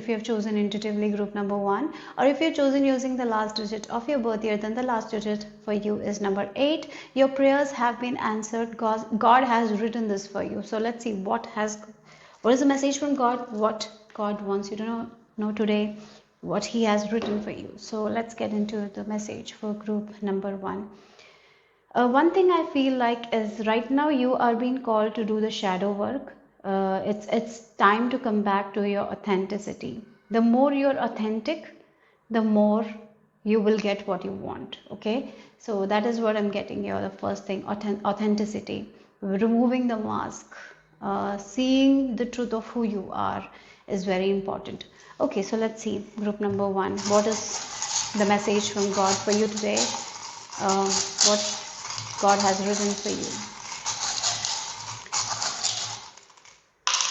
if you have chosen intuitively group number 1, or if you've chosen using the last digit of your birth year, then the last digit for you is number 8. Your prayers have been answered. God has written this for you. So let's see what is the message from God, what God wants you to know today, what he has written for you. So let's get into the message for group number 1. One thing I feel like is right now you are being called to do the shadow work. It's time to come back to your authenticity. The more you're authentic, the more you will get what you want. Okay, so that is what I'm getting here. The first thing, authenticity, removing the mask, seeing the truth of who you are is very important. Okay, so let's see group number 1. What is the message from God for you today? What God has written for you.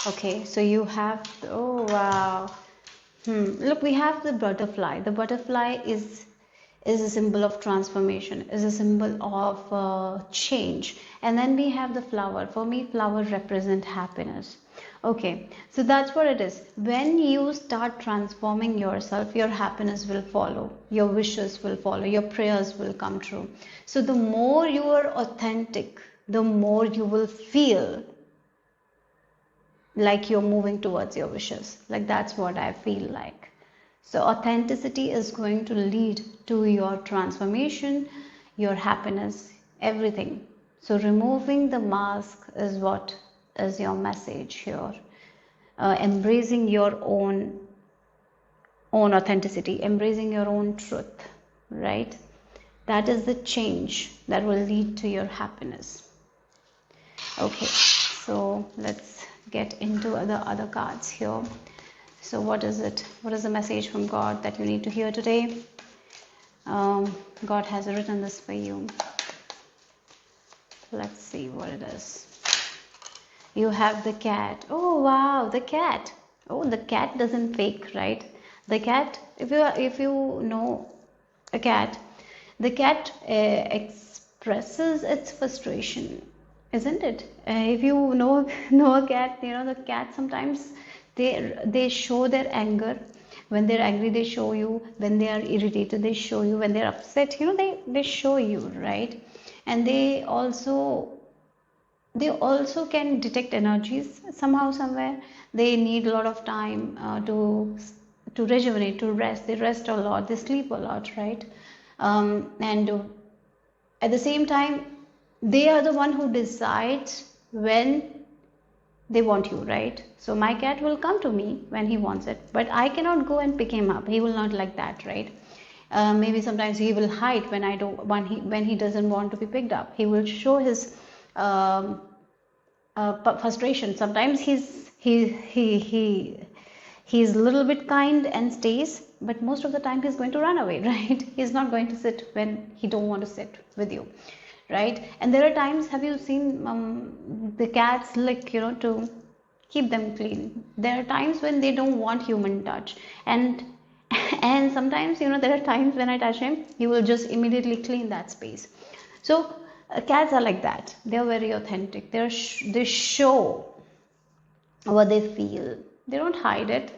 Okay, so you have, oh wow. Look, we have the butterfly. The butterfly is a symbol of transformation, is a symbol of change. And then we have the flower. For me, flower represent happiness. Okay, so that's what it is. When you start transforming yourself, your happiness will follow, your wishes will follow, your prayers will come true. So the more you are authentic, the more you will feel like you're moving towards your wishes. Like that's what I feel like. So authenticity is going to lead to your transformation, your happiness, everything. So removing the mask is what is your message here. Embracing your own authenticity, embracing your own truth, right? That is the change that will lead to your happiness. Okay, so let's get into the other cards here. So what is it? What is the message from God that you need to hear today? God has written this for you. Let's see what it is. You have the cat. Oh wow, the cat. Oh, the cat doesn't fake, right? The cat, if you know a cat, the cat expresses its frustration, isn't it? If you know a cat, the cat sometimes they show their anger. When they're angry, they show you. When they are irritated, they show you. When they're upset, they show you, right? And they also can detect energies somehow, somewhere. They need a lot of time to rejuvenate, to rest. They rest a lot, they sleep a lot, right? And at the same time, they are the one who decides when they want you, right? So my cat will come to me when he wants it, but I cannot go and pick him up. He will not like that, right? Maybe sometimes he will hide when he doesn't want to be picked up. He will show his frustration. Sometimes he's a little bit kind and stays, but most of the time he's going to run away, right? He's not going to sit when he don't want to sit with you, right? And there are times, have you seen the cats lick, to keep them clean? There are times when they don't want human touch, and and sometimes, there are times when I touch him, he will just immediately clean that space. So cats are like that. They're very authentic. They show what they feel. They don't hide it.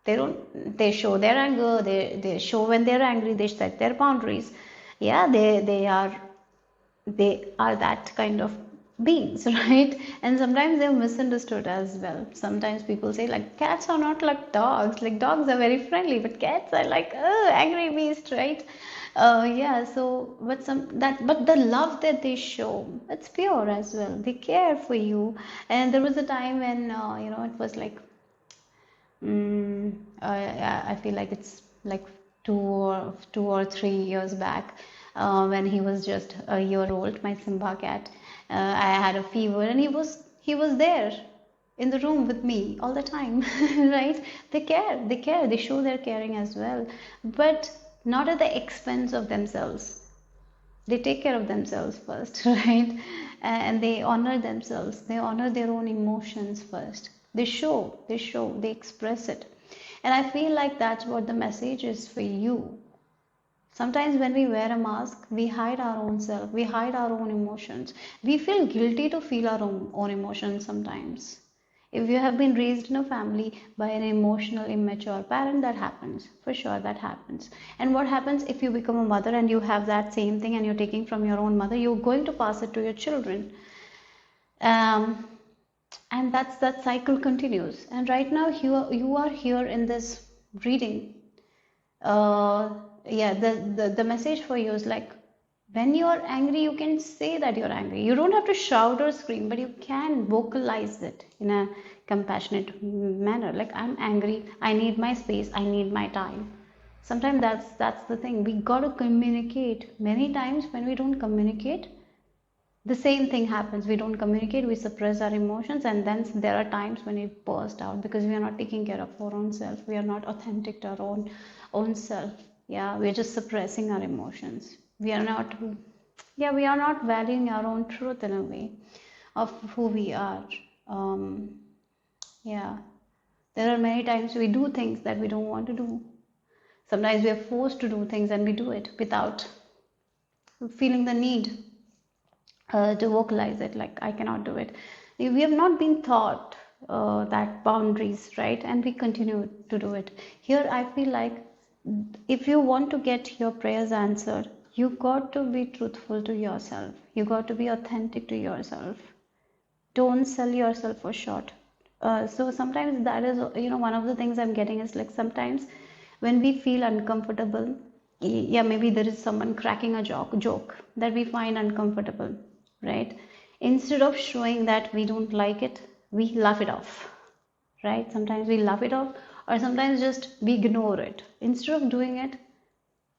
They show their anger. They show when they're angry. They set their boundaries. Yeah, they are that kind of beings, right? And sometimes they're misunderstood as well. Sometimes people say like cats are not like dogs. Like dogs are very friendly, but cats are like angry beast, right? Yeah. So, but the love that they show, it's pure as well. They care for you. And there was a time when it was like, I feel like it's like 2 or 3 years back, when he was just a year old, my Simba cat. I had a fever, and he was there in the room with me all the time, right? They care, they show their caring as well, but not at the expense of themselves. They take care of themselves first, right? And they honor themselves, they honor their own emotions first. They express it. And I feel like that's what the message is for you. Sometimes when we wear a mask, we hide our own self, we hide our own emotions. We feel guilty to feel our own emotions sometimes. If you have been raised in a family by an emotional, immature parent, that happens. For sure, that happens. And what happens if you become a mother and you have that same thing and you're taking from your own mother, you're going to pass it to your children. Um, and that cycle continues. And right now, you are here in this reading. Yeah, the message for you is like, when you are angry, you can say that you're angry. You don't have to shout or scream, but you can vocalize it in a compassionate manner. Like, I'm angry, I need my space, I need my time. Sometimes that's the thing. We got to communicate. Many times when we don't communicate, the same thing happens. We don't communicate, we suppress our emotions, and then there are times when we burst out because we are not taking care of our own self. We are not authentic to our own self. Yeah, we're just suppressing our emotions. We are not, yeah, we are not valuing our own truth in a way of who we are. Yeah, there are many times we do things that we don't want to do. Sometimes we are forced to do things and we do it without feeling the need to vocalize it, like, I cannot do it. We have not been taught that boundaries, right? And we continue to do it. Here I feel like, if you want to get your prayers answered, you got to be truthful to yourself. You got to be authentic to yourself. Don't sell yourself for short. So sometimes that is, one of the things I'm getting is like, sometimes when we feel uncomfortable, yeah, maybe there is someone cracking a joke that we find uncomfortable, right? Instead of showing that we don't like it, we laugh it off, right? Sometimes we laugh it off, or sometimes just we ignore it. Instead of doing it,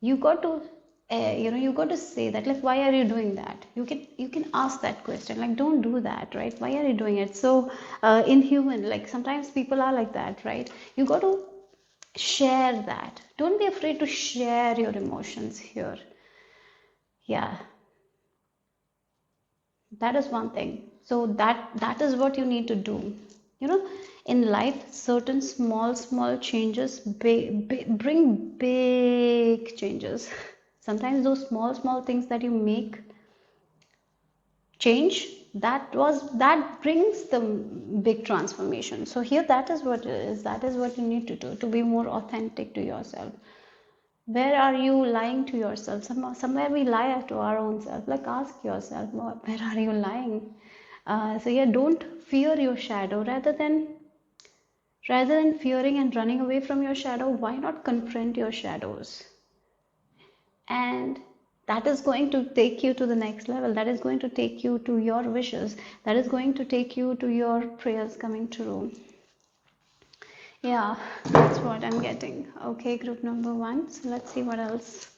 you got to you got to say that, like, why are you doing that? You can ask that question, like, don't do that, right? Why are you doing it? So inhuman, like, sometimes people are like that, right? You got to share that. Don't be afraid to share your emotions here. Yeah, that is one thing. So that is what you need to do. In life, certain small changes bring big changes. Sometimes those small things that you make change, that brings the big transformation. So here, that is what it is. That is what you need to do to be more authentic to yourself. Where are you lying to yourself? Somewhere we lie to our own self. Like, ask yourself, where are you lying? So yeah, don't fear your shadow. Rather than fearing and running away from your shadow, why not confront your shadows? And that is going to take you to the next level. That is going to take you to your wishes. That is going to take you to your prayers coming true. Yeah, that's what I'm getting. Okay, group number 1. So let's see what else.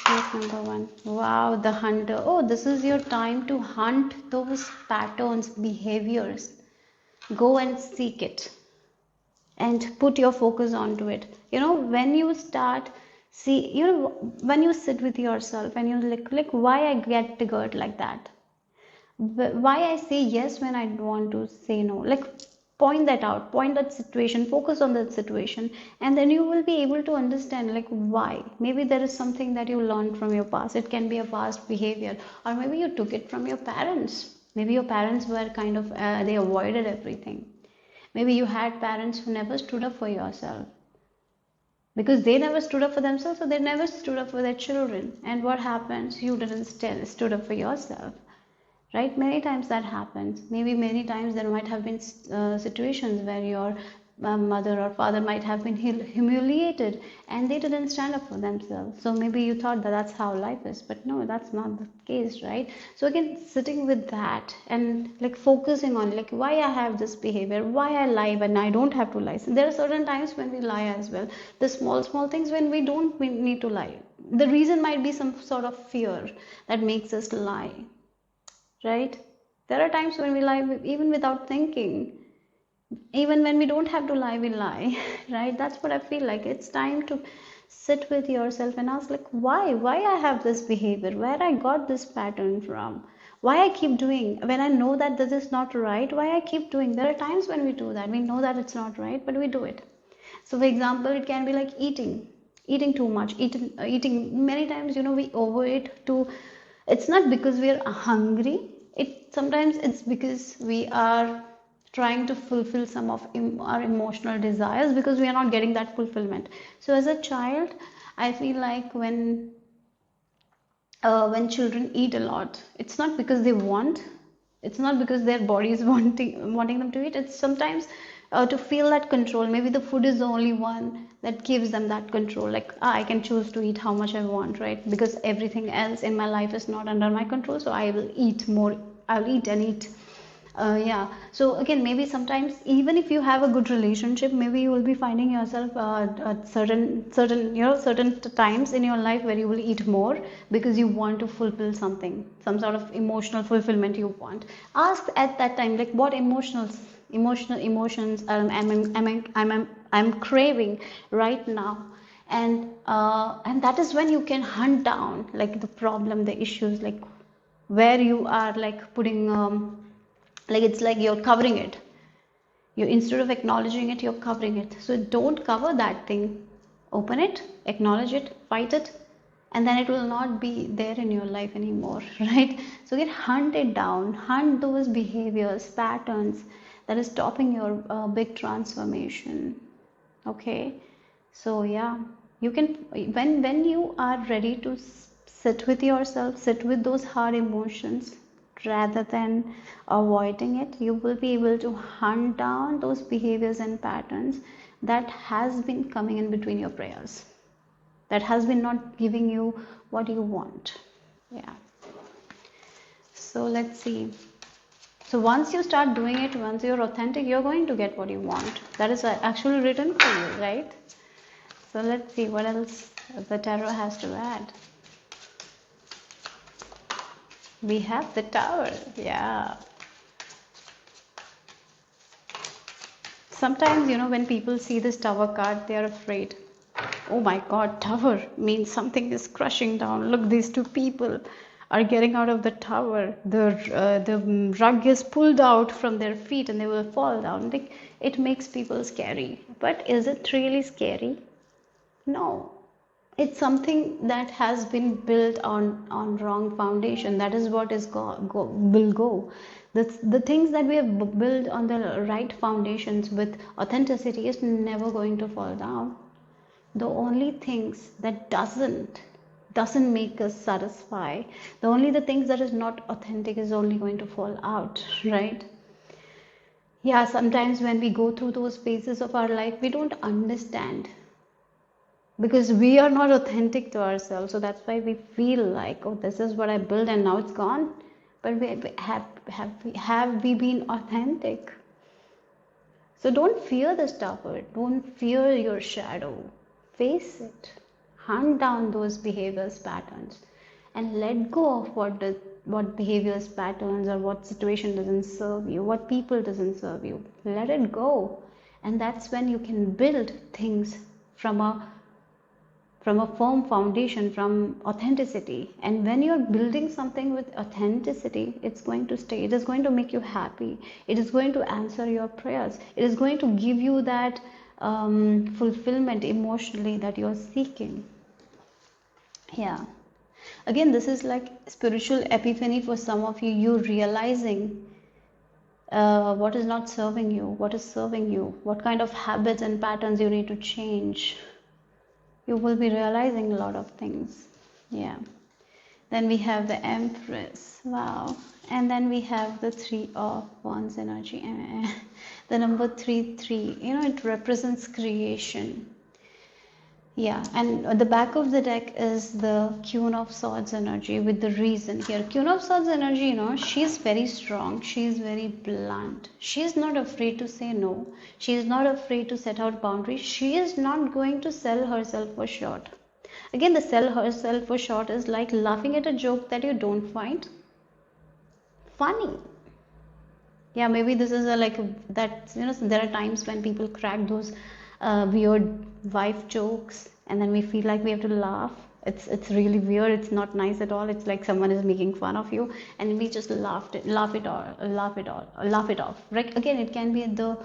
Group number 1. Wow, the hunter. Oh, this is your time to hunt those patterns, behaviors. Go and seek it and put your focus onto it. When you start, when you sit with yourself and you're like, why I get triggered like that? Why I say yes when I want to say no? Like, point that out, point that situation, focus on that situation, and then you will be able to understand, like, why. Maybe there is something that you learned from your past. It can be a past behavior, or maybe you took it from your parents. Maybe your parents were kind of they avoided everything. Maybe you had parents who never stood up for yourself because they never stood up for themselves, so they never stood up for their children. And what happens? You didn't stood up for yourself, right? Many times that happens. Maybe many times there might have been situations where your mother or father might have been humiliated and they didn't stand up for themselves. So maybe you thought that that's how life is, but no, that's not the case, right? So again, sitting with that and like focusing on like why I have this behavior, why I lie when I don't have to lie. So there are certain times when we lie as well. The small things when we don't need to lie. The reason might be some sort of fear that makes us lie, right? There are times when we lie even without thinking. Even when we don't have to lie, we lie, right? That's what I feel like. It's time to sit with yourself and ask, like, why I have this behavior, where I got this pattern from, why I keep doing when I know that this is not right, why I keep doing. There are times when we do that. We know that it's not right, but we do it. So for example, it can be like eating too much, eating many times, we overeat to It's not because we are hungry. Sometimes it's because we are trying to fulfill some of our emotional desires, because we are not getting that fulfillment. So as a child, I feel like when children eat a lot, it's not because they want, it's not because their body is wanting them to eat. It's sometimes to feel that control. Maybe the food is the only one that gives them that control, like, I can choose to eat how much I want, right? Because everything else in my life is not under my control, so I will eat more. I'll eat and eat. Yeah, so again, maybe sometimes even if you have a good relationship, maybe you will be finding yourself at certain times in your life where you will eat more because you want to fulfill something, some sort of emotional fulfillment you want. Ask at that time, like, what emotional emotions I'm craving right now. And that is when you can hunt down, like, the problem, the issues, like, where you are, like, putting like, it's like you're covering it. You, instead of acknowledging it, you're covering it. So don't cover that thing. Open it, acknowledge it, fight it, and then it will not be there in your life anymore. Right? So get hunt it down, hunt those behaviors, patterns that is stopping your big transformation. Okay, so yeah, you can, when you are ready to sit with yourself, sit with those hard emotions rather than avoiding it, you will be able to hunt down those behaviors and patterns that has been coming in between your prayers, that has been not giving you what you want. Yeah, so let's see. So once you start doing it, once you're authentic, you're going to get what you want. That is actually written for you, right? So let's see what else the tarot has to add. We have the Tower. Yeah. Sometimes, when people see this Tower card, they are afraid. Oh my God, Tower means something is crushing down. Look, these two people are getting out of the tower. The rug is pulled out from their feet and they will fall down. Like, it makes people scary. But is it really scary? No, it's something that has been built on wrong foundation. That is what is will go. The things that we have built on the right foundations with authenticity is never going to fall down. The only things that doesn't make us satisfy, the things that is not authentic is only going to fall out, right? Yeah, sometimes when we go through those phases of our life, we don't understand because we are not authentic to ourselves. So that's why we feel like, oh, this is what I built and now it's gone. But have we been authentic? So don't fear the stubborn, don't fear your shadow. Face it, hunt down those behaviors patterns, and let go of what behaviors patterns or what situation doesn't serve you, what people doesn't serve you. Let it go, and that's when you can build things from a firm foundation, from authenticity. And when you're building something with authenticity, it's going to stay, it is going to make you happy, it is going to answer your prayers, it is going to give you that fulfillment emotionally that you're seeking. Yeah, again, this is like spiritual epiphany for some of you. You realizing what is not serving you, what is serving you, what kind of habits and patterns you need to change. You will be realizing a lot of things. Yeah, then we have the Empress. Wow. And then we have the Three of Wands energy. The number 3, it represents creation. Yeah, and at the back of the deck is the Queen of Swords energy with the reason here. Queen of Swords energy, she's very strong. She's very blunt. She's not afraid to say no. She is not afraid to set out boundaries. She is not going to sell herself for short. Again, the sell herself for short is like laughing at a joke that you don't find funny. Yeah, maybe this is that, there are times when people crack those weird wife jokes and then we feel like we have to laugh. It's really weird. It's not nice at all. It's like someone is making fun of you and we just laugh it off. Right? Again, it can be the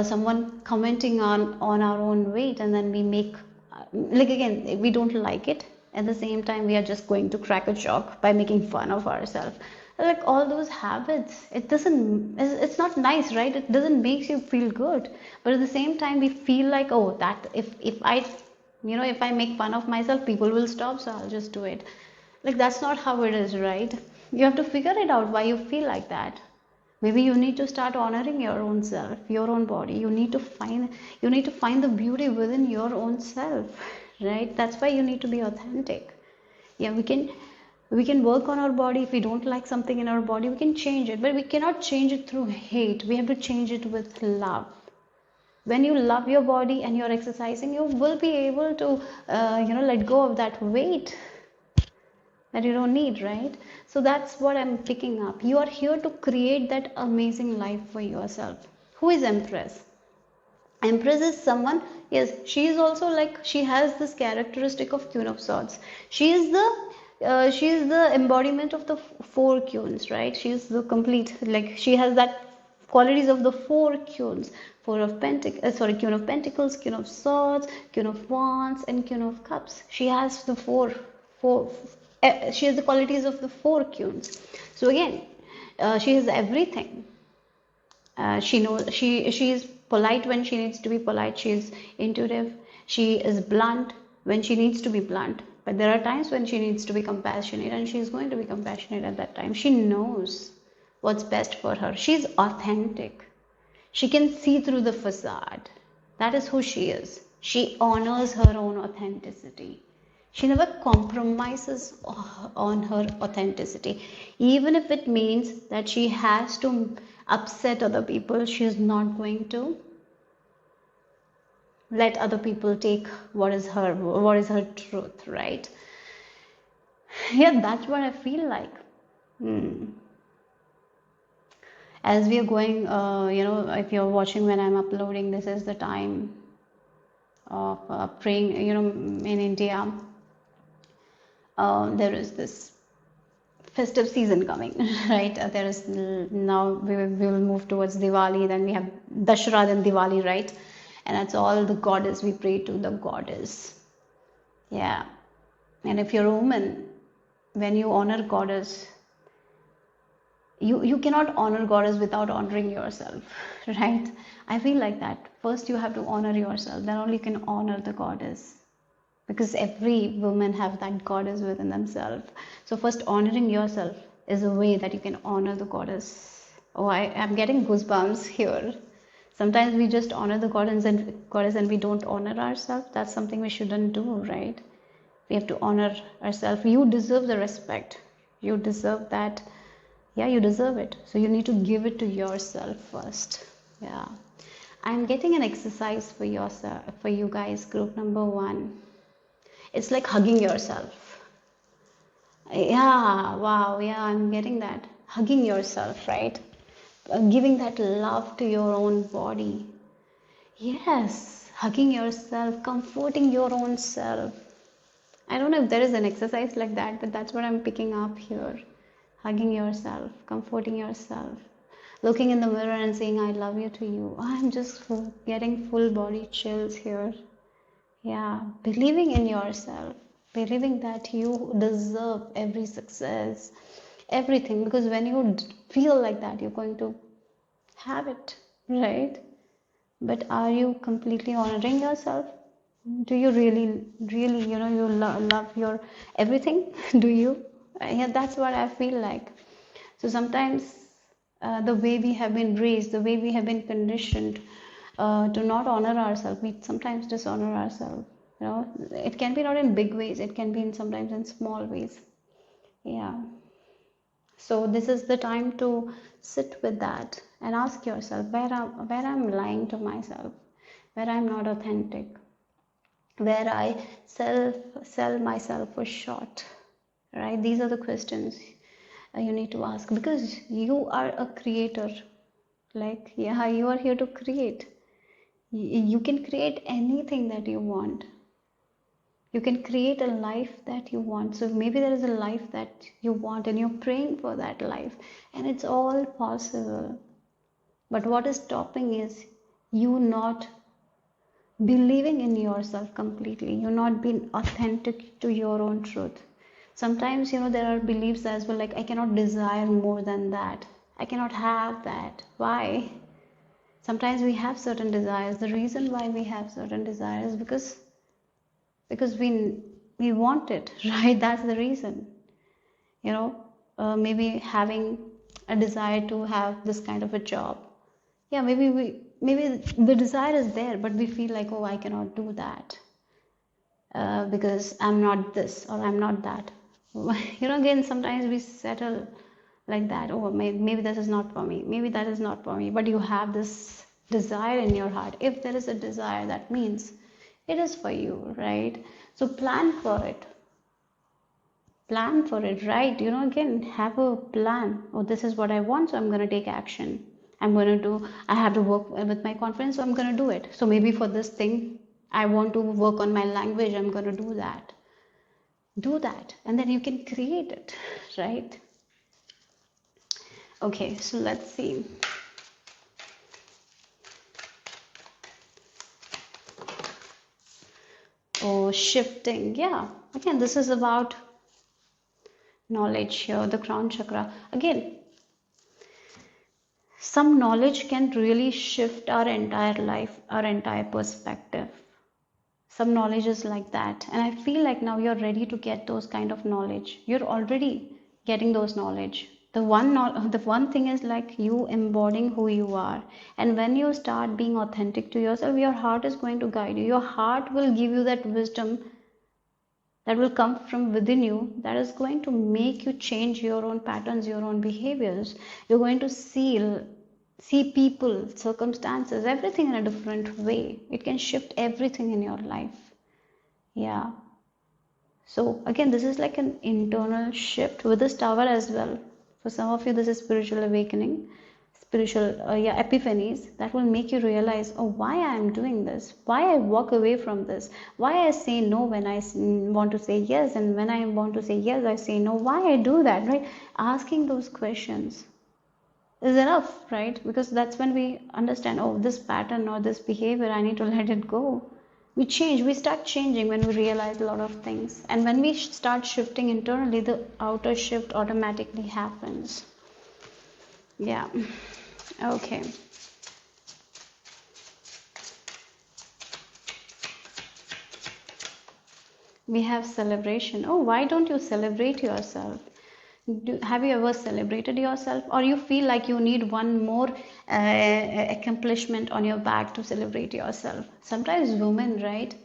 someone commenting on our own weight and then we make again, we don't like it. At the same time, we are just going to crack a joke by making fun of ourselves. Like all those habits, it's not nice, right? It doesn't make you feel good. But at the same time, we feel like, oh, that if I, if I make fun of myself, people will stop, so I'll just do it. Like that's not how it is, right? You have to figure it out why you feel like that. Maybe you need to start honoring your own self, your own body. You need to find the beauty within your own self, right? That's why you need to be authentic. Yeah, we can work on our body. If we don't like something in our body, we can change it, but we cannot change it through hate. We have to change it with love. When you love your body and you're exercising, you will be able to let go of that weight that you don't need, right? So that's what I'm picking up. You are here to create that amazing life for yourself. Who is Empress? Empress is someone, yes, she is also like, she has this characteristic of Queen of Swords. She is the embodiment of the four queens, right? She is the complete, like she has that qualities of the four queens. Queen of Pentacles, Queen of Swords, Queen of Wands, and Queen of Cups. She has the four. She has the qualities of the four queens. So again, she has everything. She knows she is polite when she needs to be polite. She is intuitive. She is blunt when she needs to be blunt. But there are times when she needs to be compassionate, and she is going to be compassionate at that time. She knows what's best for her. She's authentic. She can see through the facade. That is who she is. She honors her own authenticity. She never compromises on her authenticity. Even if it means that she has to upset other people, she is not going to let other people take what is her truth, right? Yeah, that's what I feel like. As we are going, if you're watching when I'm uploading, this is the time of praying. In India, there is this festive season coming, right? There is now we will move towards Diwali, then we have Dashera, then Diwali, right? And that's all the goddess. We pray to the goddess. Yeah. And if you're a woman, when you honor goddess, you cannot honor goddess without honoring yourself, right? I feel like that. First you have to honor yourself, then only you can honor the goddess, because every woman have that goddess within themselves. So first honoring yourself is a way that you can honor the goddess. Oh, I am getting goosebumps here. Sometimes we just honor the goddess and we don't honor ourselves. That's something we shouldn't do, right? We have to honor ourselves. You deserve the respect. You deserve that. Yeah, you deserve it. So you need to give it to yourself first. Yeah. I'm getting an exercise for yourself, for you guys, group number 1. It's like hugging yourself. Yeah, wow, yeah, I'm getting that. Hugging yourself, right? Giving that love to your own body. Yes, hugging yourself, comforting your own self. I don't know if there is an exercise like that, but that's what I'm picking up here. Hugging yourself, comforting yourself, looking in the mirror and saying, I love you to you. I'm just getting full body chills here. Yeah, believing in yourself, believing that you deserve every success, everything, because when you feel like that, you're going to have it, right? But are you completely honoring yourself? Do you really, really, you love your everything? Do you? Yeah, that's what I feel like. So sometimes the way we have been raised, the way we have been conditioned to not honor ourselves, we sometimes dishonor ourselves. It can be not in big ways, it can be sometimes in small ways. Yeah. So this is the time to sit with that and ask yourself where I'm lying to myself, where I'm not authentic, where I sell myself for short, right? These are the questions you need to ask, because you are a creator. Like, yeah, you are here to create. You can create anything that you want. You can create a life that you want. So maybe there is a life that you want and you're praying for that life, and it's all possible. But what is stopping is you not believing in yourself completely. You're not being authentic to your own truth. Sometimes, there are beliefs as well, like I cannot desire more than that. I cannot have that. Why? Sometimes we have certain desires. The reason why we have certain desires is because we want it, right? That's the reason. Maybe having a desire to have this kind of a job. Yeah, maybe the desire is there, but we feel like, oh, I cannot do that because I'm not this or I'm not that. Again, sometimes we settle like that. Oh, maybe this is not for me. Maybe that is not for me. But you have this desire in your heart. If there is a desire, that means it is for you, right? So plan for it. Plan for it, right? Again, have a plan. Oh, this is what I want, so I'm going to take action. I have to work with my confidence, so I'm going to do it. So maybe for this thing, I want to work on my language, I'm going to do that. Do that, and then you can create it, right? Okay, so let's see. Oh, shifting. Yeah, again, this is about knowledge here, the crown chakra. Again, some knowledge can really shift our entire life, our entire perspective. Some knowledge is like that, and I feel like now you're ready to get those kind of knowledge. You're already getting those knowledge. The one thing is like you embodying who you are, and when you start being authentic to yourself, your heart is going to guide you. Your heart will give you that wisdom that will come from within you, that is going to make you change your own patterns, your own behaviors. You're going to see people, circumstances, everything in a different way. It can shift everything in your life. Yeah. So again, this is like an internal shift with this tower as well. For some of you, this is spiritual awakening, spiritual epiphanies that will make you realize, oh, why I am doing this, why I walk away from this, why I say no when I want to say yes, and when I want to say yes I say no, why I do that, right? Asking those questions is enough, right? Because that's when we understand, oh, this pattern or this behavior, I need to let it go. We start changing when we realize a lot of things, and when we start shifting internally, the outer shift automatically happens. Yeah. Okay. We have celebration. Oh, why don't you celebrate yourself? Have you ever celebrated yourself, or you feel like you need one more accomplishment on your back to celebrate yourself? Sometimes women, right?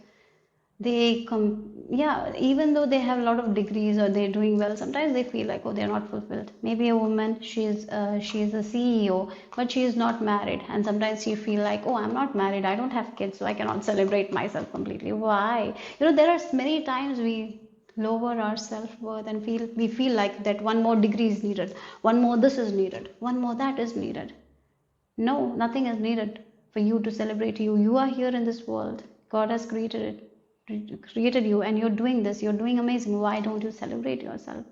They come, yeah, even though they have a lot of degrees or they're doing well, sometimes they feel like, oh, they're not fulfilled. Maybe a woman, she's a CEO, but she is not married, and sometimes she feel like, oh, I'm not married, I don't have kids, so I cannot celebrate myself completely. Why? There are many times we lower our self-worth and feel like that one more degree is needed, one more this is needed, one more that is needed. No, nothing is needed for you to celebrate you. You are here in this world. God has created you, and you're doing this. You're doing amazing. Why don't you celebrate yourself?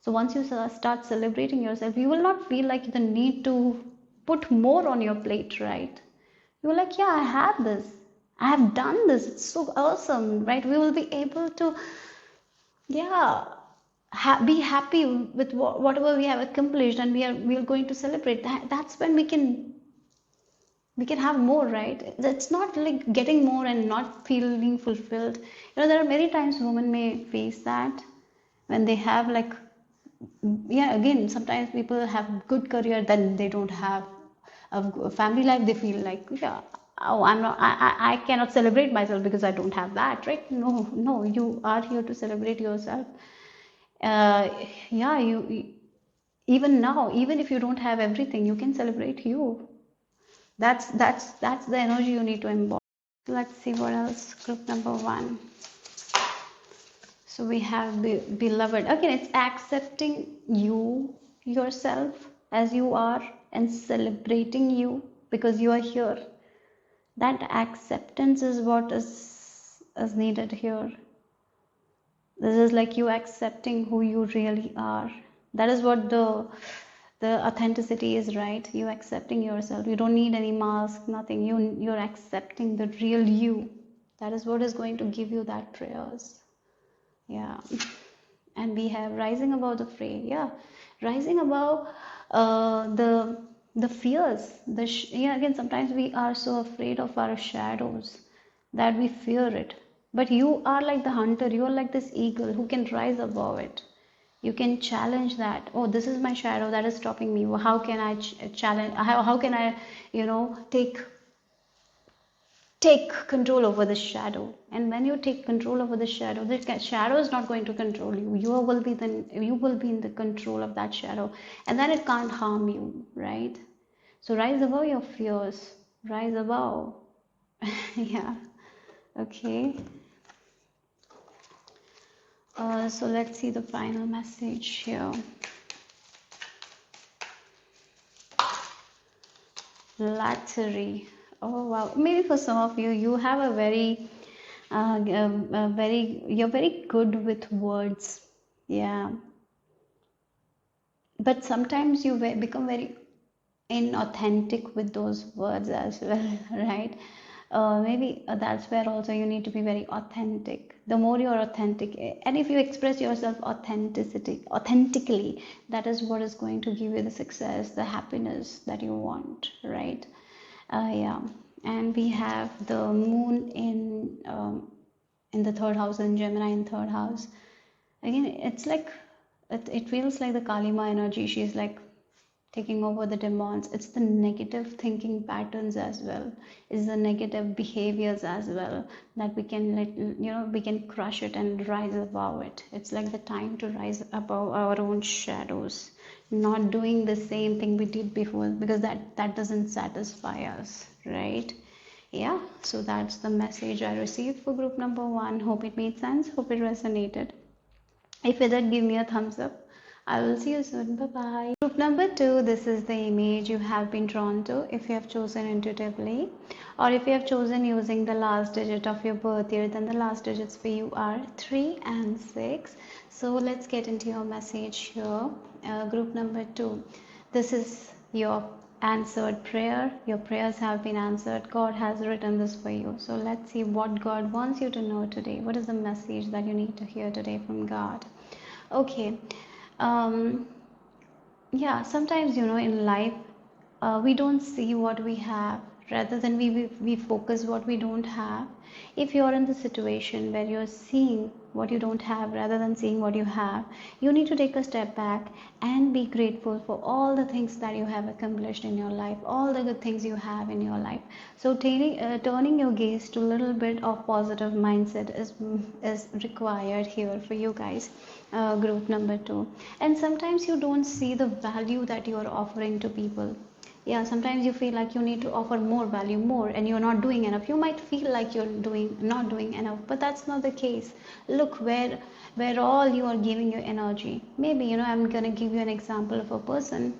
So once you start celebrating yourself, you will not feel like the need to put more on your plate, right? You're like, yeah, I have this. I have done this. It's so awesome, right? We will be able to, yeah, be happy with whatever we have accomplished, and we are going to celebrate. That's when we can have more, right? It's not like getting more and not feeling fulfilled. There are many times women may face that when they have like, yeah, again, sometimes people have good career, then they don't have a family life. They feel like, yeah, oh, I cannot celebrate myself because I don't have that, right? No, you are here to celebrate yourself. uh, yeah, even now, even if you don't have everything, you can celebrate you. That's the energy you need to embody. Let's see what else. Group number 1. So we have beloved. Again, it's accepting you yourself as you are and celebrating you because you are here. That acceptance is what is needed here. This is like you accepting who you really are. That is what the The authenticity is right. You accepting yourself. You don't need any mask, nothing. You're accepting the real you. That is what is going to give you that prayers. Yeah. And we have rising above the fray. Yeah, rising above the fears. Yeah, again, sometimes we are so afraid of our shadows that we fear it. But you are like the hunter. You are like this eagle who can rise above it. You can challenge that. Oh, this is my shadow that is stopping me. Well, how can I challenge? How can I, take control over the shadow? And when you take control over the shadow is not going to control you. You will be in the control of that shadow, and then it can't harm you, right? So rise above your fears. Rise above. Yeah. Okay. So let's see the final message here. Flattery. Oh wow. Maybe for some of you, you have a you're very good with words. Yeah. But sometimes you become very inauthentic with those words as well, right? Maybe that's where also you need to be very authentic. The more you're authentic, and if you express yourself authentically, that is what is going to give you the success, the happiness that you want, right? Yeah. And we have the moon in the third house and Gemini in third house. Again, it's like it feels like the Kalima energy. She's like taking over the demons. It's the negative thinking patterns as well. It's the negative behaviors as well that we can crush it and rise above it. It's like the time to rise above our own shadows, not doing the same thing we did before, because that doesn't satisfy us, right? Yeah, so that's the message I received for group number 1. Hope it made sense. Hope it resonated. If it did, give me a thumbs up. I will see you soon. Bye bye. Group number 2, this is the image you have been drawn to if you have chosen intuitively, or if you have chosen using the last digit of your birth year, then the last digits for you are 3 and 6. So let's get into your message here. Group number 2, this is your answered prayer. Your prayers have been answered. God has written this for you. So let's see what God wants you to know today. What is the message that you need to hear today from God? Okay. um yeah, sometimes in life, we don't see what we have, rather than we focus what we don't have. If you're in the situation where you're seeing what you don't have rather than seeing what you have, you need to take a step back and be grateful for all the things that you have accomplished in your life, all the good things you have in your life. So turning your gaze to a little bit of positive mindset is required here for you guys. Group number 2. And sometimes you don't see the value that you are offering to people. Yeah, sometimes you feel like you need to offer more value, more, and you're not doing enough. You might feel like you're not doing enough, but that's not the case. Look where all you are giving your energy. Maybe I'm gonna give you an example of a person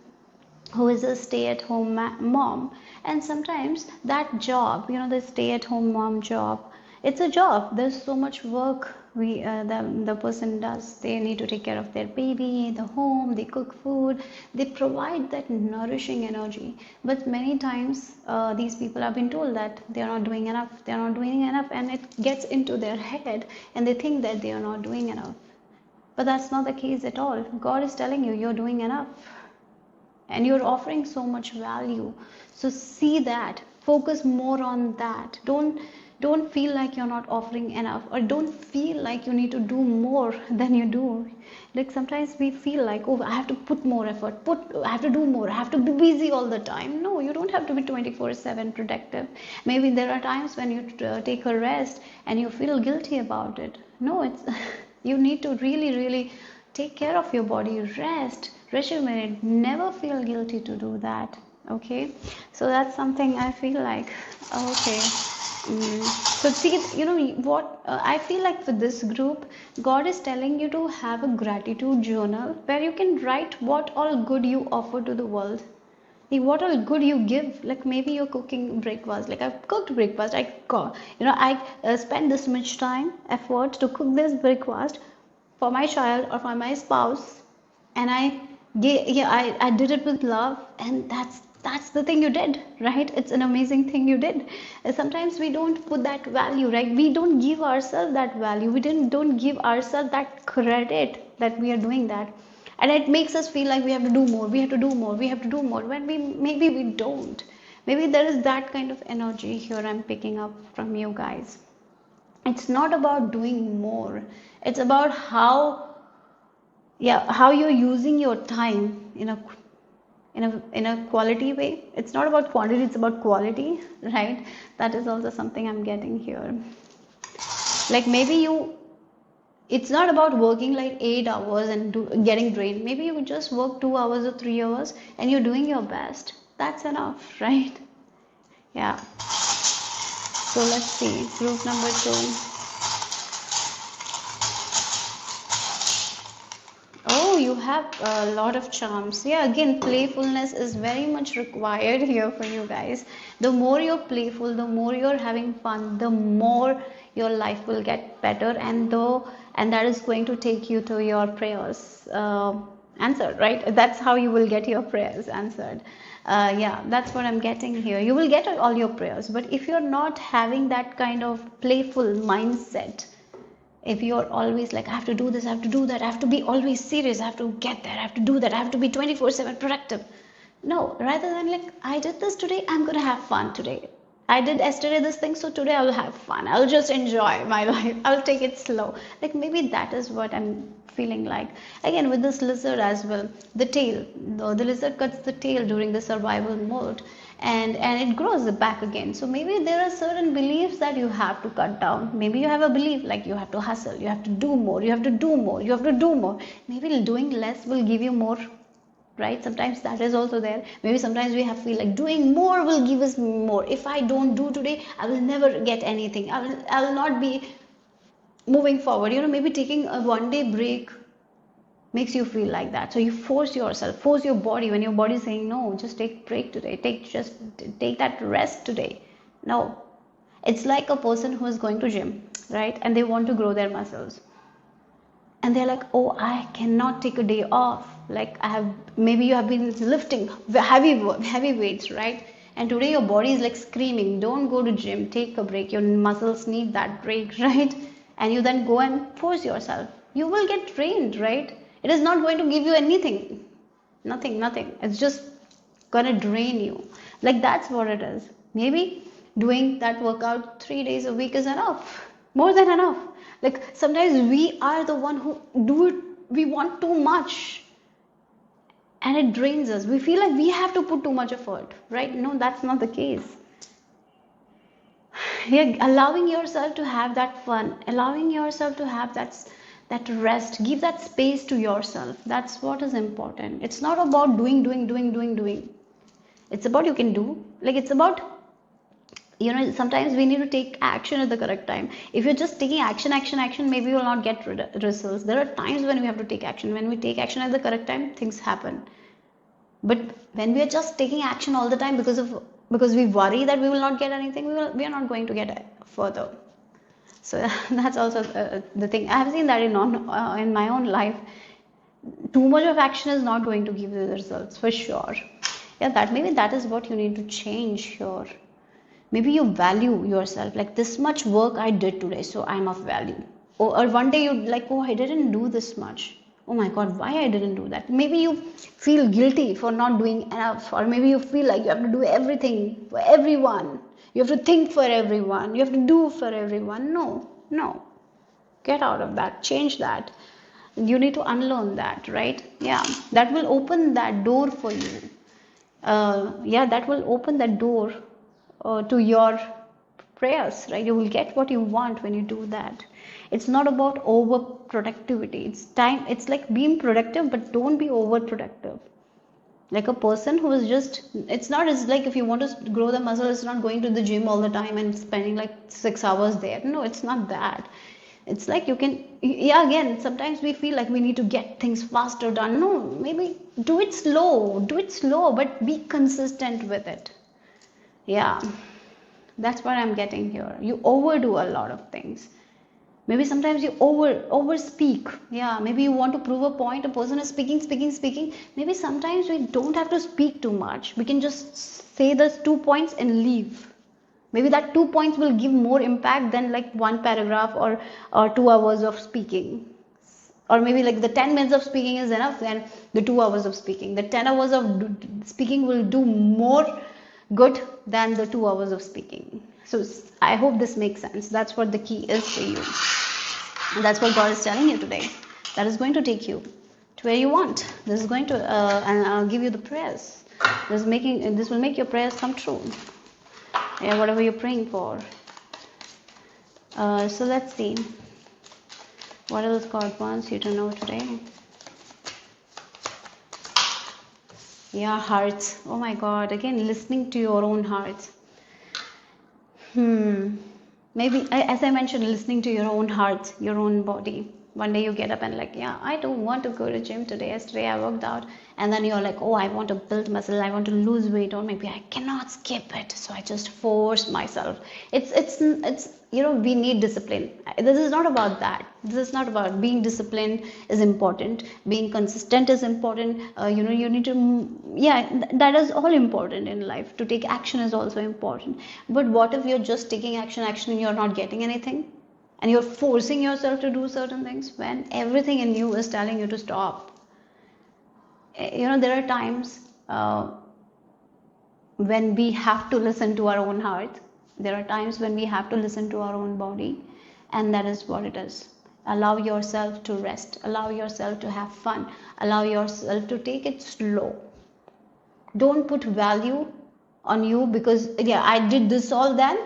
who is a stay-at-home mom, and sometimes that job, the stay-at-home mom job, it's a job. There's so much work the person does. They need to take care of their baby, the home, they cook food, they provide that nourishing energy. But many times these people have been told that they are not doing enough, they are not doing enough, and it gets into their head and they think that they are not doing enough. But that's not the case at all. God is telling you you're doing enough and you're offering so much value. So see that, focus more on that. Don't feel like you're not offering enough, or don't feel like you need to do more than you do. Like sometimes we feel like, oh, I have to put more effort, I have to do more, I have to be busy all the time. No, you don't have to be 24/7 productive. Maybe there are times when you take a rest and you feel guilty about it. No, it's you need to really take care of your body. Rest your minute. Never feel guilty to do that. Okay, so that's something I feel like. Okay. So see, what I feel like for this group, God is telling you to have a gratitude journal where you can write what all good you offer to the world. What all good you give. Like maybe you're cooking breakfast. Like I've cooked breakfast. I spend this much time, effort to cook this breakfast for my child or for my spouse, and I Yeah, I did it with love, and that's the thing you did, right? It's an amazing thing you did. Sometimes we don't put that value, right? We don't give ourselves that value. We didn't don't give ourselves that credit that we are doing that, and it makes us feel like we have to do more, we have to do more, we have to do more. When we maybe we don't. Maybe there is that kind of energy here I'm picking up from you guys. It's not about doing more. It's about how you're using your time in a quality way. It's not about quantity, it's about quality, right? That is also something I'm getting here. Like maybe it's not about working like 8 hours and getting drained. Maybe you just work 2 hours or 3 hours and you're doing your best. That's enough, right? Yeah. So let's see, group number 2. Oh, you have a lot of charms. Yeah, again, playfulness is very much required here for you guys. The more you're playful, the more you're having fun, the more your life will get better, and that is going to take you to your prayers answered, right? That's how you will get your prayers answered. Yeah, that's what I'm getting here. You will get all your prayers, but if you're not having that kind of playful mindset, if you're always like, I have to do this, I have to do that, I have to be always serious, I have to get there, I have to do that, I have to be 24/7 productive. No, rather than like, I did this today, I'm gonna have fun today. I did yesterday this thing, so today I'll have fun. I'll just enjoy my life. I'll take it slow. Like maybe that is what I'm feeling like. Again, with this lizard as well, the tail. The lizard cuts the tail during the survival mode, and it grows back again. So maybe there are certain beliefs that you have to cut down. Maybe you have a belief like you have to hustle, you have to do more, you have to do more, you have to do more. Maybe doing less will give you more, right? Sometimes that is also there. Maybe sometimes we have feel like doing more will give us more. If I don't do today, I will never get anything. I will not be moving forward. Maybe taking a 1 day break makes you feel like that, so you force yourself, force your body. When your body is saying no, just take break today, take that rest today. No, it's like a person who is going to gym, right? And they want to grow their muscles, and they're like, oh, I cannot take a day off. Like, maybe you have been lifting heavy weights, right? And today your body is like screaming, don't go to gym, take a break, your muscles need that break, right? And you then go and force yourself, you will get drained, right? It is not going to give you anything. Nothing. It's just gonna drain you. Like, that's what it is. Maybe doing that workout 3 days a week is enough, more than enough. Like, sometimes we are the one who do it, we want too much, and it drains us. We feel like we have to put too much effort, right? No, that's not the case. Yeah, allowing yourself to have that fun, allowing yourself to have that rest, give that space to yourself. That's what is important. It's not about doing. It's about you can do. Like, it's about, sometimes we need to take action at the correct time. If you're just taking action, maybe you will not get results. There are times when we have to take action. When we take action at the correct time, things happen. But when we are just taking action all the time because we worry that we will not get anything, we are not going to get further. So that's also the thing. I have seen that in my own life. Too much of action is not going to give you the results for sure. Yeah, maybe that is what you need to change here. Maybe you value yourself, like, this much work I did today, so I'm of value. Or one day you're like, oh, I didn't do this much. Oh my God, why I didn't do that? Maybe you feel guilty for not doing enough, or maybe you feel like you have to do everything for everyone. You have to think for everyone. You have to do for everyone. No. Get out of that. Change that. You need to unlearn that, right? Yeah, that will open that door for you. That will open that door to your prayers, right? You will get what you want when you do that. It's not about over productivity. It's like being productive, but don't be over productive. Like, a person who is it's like, if you want to grow the muscle, it's not going to the gym all the time and spending like 6 hours there. No, it's not that. It's like, you can, again, sometimes we feel like we need to get things faster done. No, maybe do it slow, but be consistent with it. Yeah, that's what I'm getting here. You overdo a lot of things. Maybe sometimes you over speak. Yeah, maybe you want to prove a point. A person is speaking. Maybe sometimes we don't have to speak too much. We can just say those 2 points and leave. Maybe that 2 points will give more impact than like one paragraph or 2 hours of speaking. Or maybe like the 10 minutes of speaking is enough than the 2 hours of speaking. The 10 hours of speaking will do more good than the 2 hours of speaking. So I hope this makes sense. That's what the key is for you. And that's what God is telling you today. That is going to take you to where you want. This is going to and I'll give you the prayers. This will make your prayers come true. Yeah, whatever you're praying for. So let's see. What else God wants you to know today? Yeah, hearts. Oh my God. Again, listening to your own heart. Maybe, as I mentioned, listening to your own heart, your own body. One day you get up and like, yeah, I don't want to go to gym today. Yesterday I worked out, and then you're like, oh, I want to build muscle, I want to lose weight, or maybe I cannot skip it, so I just force myself. It's we need discipline. This is not about that. This is not about being disciplined is important. Being consistent is important. You need to, that is all important in life. To take action is also important. But what if you're just taking action and you're not getting anything? And you're forcing yourself to do certain things when everything in you is telling you to stop. There are times when we have to listen to our own heart. There are times when we have to listen to our own body, and that is what it is. Allow yourself to rest. Allow yourself to have fun. Allow yourself to take it slow. Don't put value on you because, I did this all then,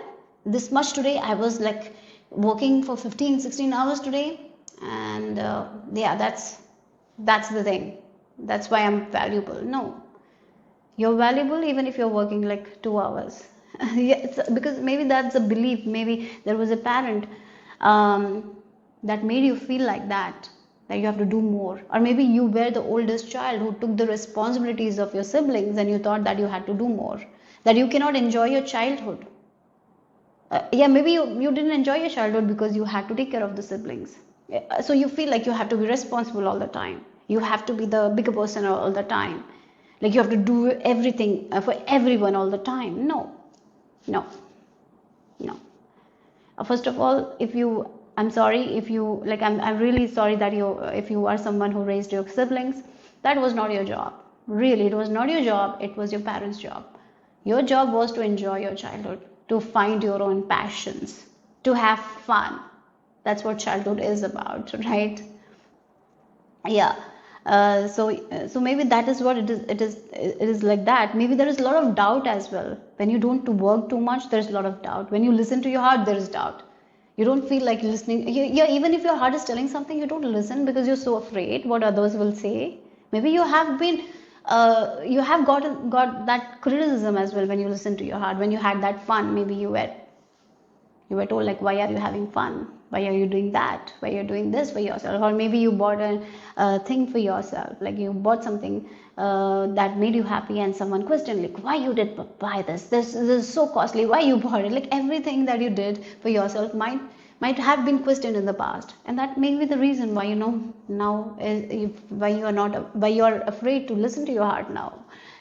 this much today. I was like working for 15-16 hours today, and that's the thing. That's why I'm valuable. No, you're valuable even if you're working like 2 hours. Because maybe that's a belief. Maybe there was a parent that made you feel like that you have to do more, or maybe you were the oldest child who took the responsibilities of your siblings and you thought that you had to do more, that you cannot enjoy your childhood. Maybe you didn't enjoy your childhood because you had to take care of the siblings. So you feel like you have to be responsible all the time. You have to be the bigger person all the time. Like you have to do everything for everyone all the time. No. First of all, I'm sorry if you, like, I'm really sorry that if you are someone who raised your siblings, that was not your job. Really, it was not your job. It was your parents' job. Your job was to enjoy your childhood, to find your own passions, to have fun. That's what childhood is about, right? So maybe that is what it is like that. Maybe there is a lot of doubt as well. When you don't work too much, there's a lot of doubt. When you listen to your heart, there is doubt. You don't feel like listening. Even if your heart is telling something, you don't listen because you're so afraid what others will say. Maybe you have been you have got that criticism as well when you listen to your heart. When you had that fun, maybe you were told like, why are you having fun? Why are you doing that? Why are you doing this for yourself? Or maybe you bought a thing for yourself, like you bought something that made you happy, and someone questioned like, why you did buy this? This is so costly. Why you bought it? Like everything that you did for yourself might have been questioned in the past, and that may be the reason why now why you are afraid to listen to your heart now,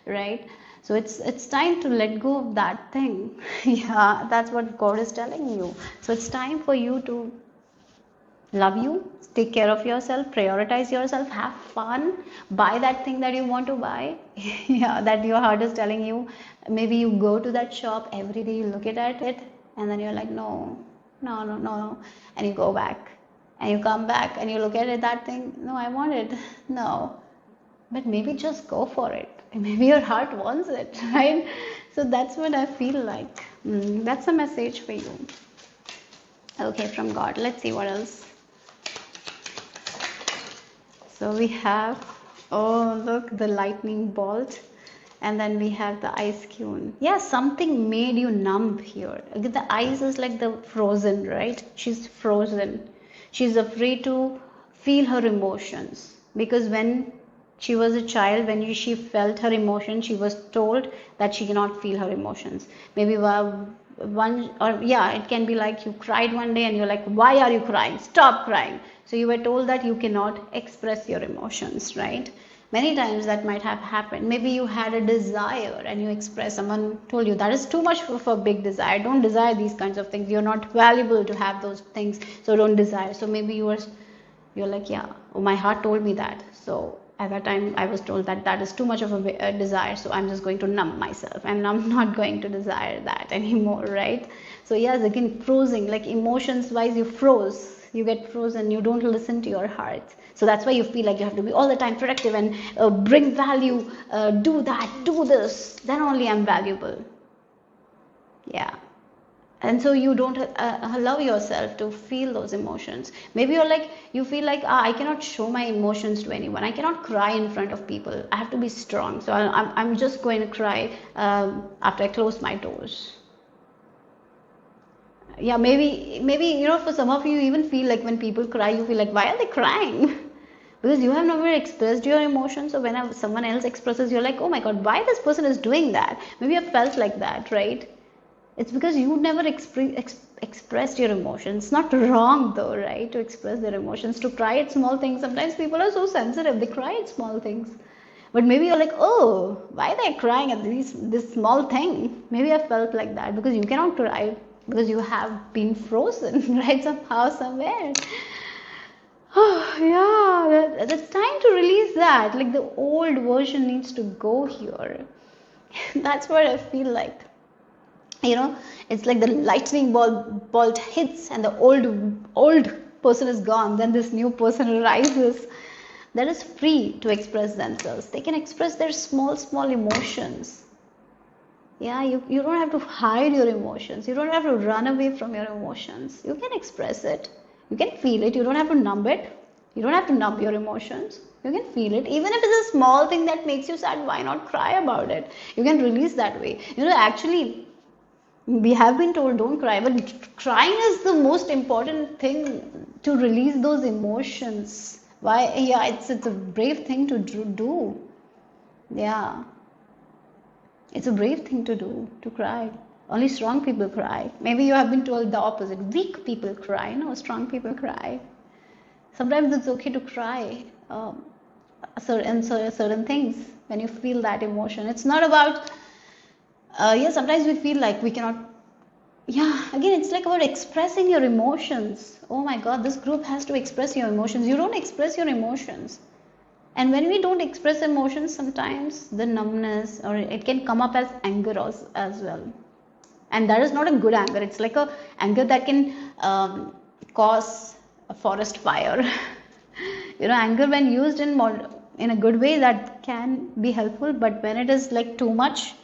right? So it's time to let go of that thing. Yeah, that's what God is telling you. So it's time for you to love you, take care of yourself, prioritize yourself, have fun, buy that thing that you want to buy. Yeah, that your heart is telling you. Maybe you go to that shop every day, you look at it, and then you're like, no, and you go back, and you come back, and you look at it, that thing, no, I want it, no. But maybe just go for it. Maybe your heart wants it, right? So that's what I feel like. That's a message for you. Okay, from God. Let's see what else. So we have, oh look, the lightning bolt. And then we have the ice cube. Yeah, something made you numb here. The ice is like the frozen, right? She's frozen. She's afraid to feel her emotions. Because when she was a child, when she felt her emotions, she was told that she cannot feel her emotions. Maybe one, or yeah, it can be like you cried one day and you're like, why are you crying? Stop crying. So you were told that you cannot express your emotions, right? Many times that might have happened. Maybe you had a desire and you express, someone told you that is too much for a big desire. Don't desire these kinds of things. You're not valuable to have those things, so don't desire. So maybe you're like, yeah, oh, my heart told me that. So at that time I was told that that is too much of a desire, so I'm just going to numb myself and I'm not going to desire that anymore, right? So yes, again, frozen, like emotions wise, you get frozen, you don't listen to your heart. So that's why you feel like you have to be all the time productive and bring value, do that, do this, then only I'm valuable. Yeah. And so you don't allow yourself to feel those emotions. Maybe you feel like, I cannot show my emotions to anyone, I cannot cry in front of people, I have to be strong, so I'm just going to cry after I close my doors. Yeah, maybe for some of you even feel like when people cry, you feel like, why are they crying? Because you have never expressed your emotions. So when someone else expresses, you're like, oh my god, why this person is doing that? Maybe I've felt like that, right? It's because you never expressed your emotions. It's not wrong though, right, to express their emotions, to cry at small things. Sometimes people are so sensitive, they cry at small things. But maybe you're like, oh, why are they crying at this small thing? Maybe I felt like that because you cannot cry because you have been frozen, right, somehow, somewhere. Oh, yeah, that's time to release that. Like the old version needs to go here. That's what I feel like. It's like the lightning bolt hits and the old person is gone, then this new person arises that is free to express themselves. They can express their small emotions. Yeah, you don't have to hide your emotions, you don't have to run away from your emotions. You can express it, you can feel it, you don't have to numb it, you don't have to numb your emotions. You can feel it, even if it's a small thing that makes you sad. Why not cry about it? You can release that way. Actually, we have been told don't cry, but crying is the most important thing to release those emotions. Why? Yeah, it's a brave thing to do. Yeah, it's a brave thing to do, to cry. Only strong people cry. Maybe you have been told the opposite, weak people cry. No, strong people cry. Sometimes it's okay to cry certain things when you feel that emotion. It's not about sometimes we feel like we cannot. Yeah, again, it's like about expressing your emotions. Oh my god, this group has to express your emotions. You don't express your emotions. And when we don't express emotions, sometimes the numbness, or it can come up as anger as well. And that is not a good anger. It's like a anger that can cause a forest fire. Anger when used in a good way, that can be helpful, but when it is like too much,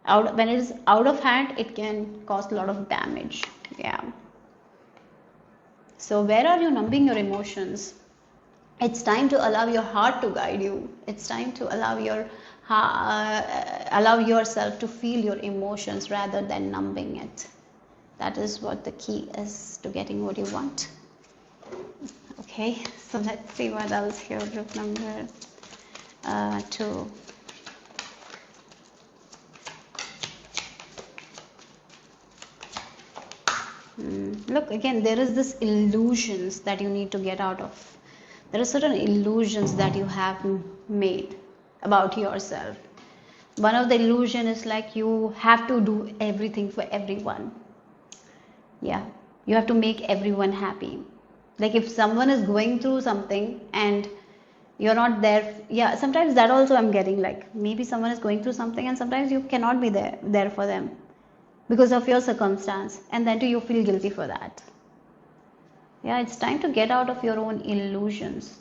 when it is out of hand, it can cause a lot of damage. Yeah. So where are you numbing your emotions? It's time to allow your heart to guide you. It's time to allow yourself to feel your emotions rather than numbing it. That is what the key is to getting what you want. Okay, so let's see what else here. Group number 2. Look, again, there is this illusions that you need to get out of. There are certain illusions that you have made about yourself. One of the illusion is like you have to do everything for everyone. Yeah, you have to make everyone happy. Like if someone is going through something and you're not there, yeah, sometimes that also I'm getting, like maybe someone is going through something and sometimes you cannot be there for them because of your circumstance, and then do you feel guilty for that? Yeah, it's time to get out of your own illusions,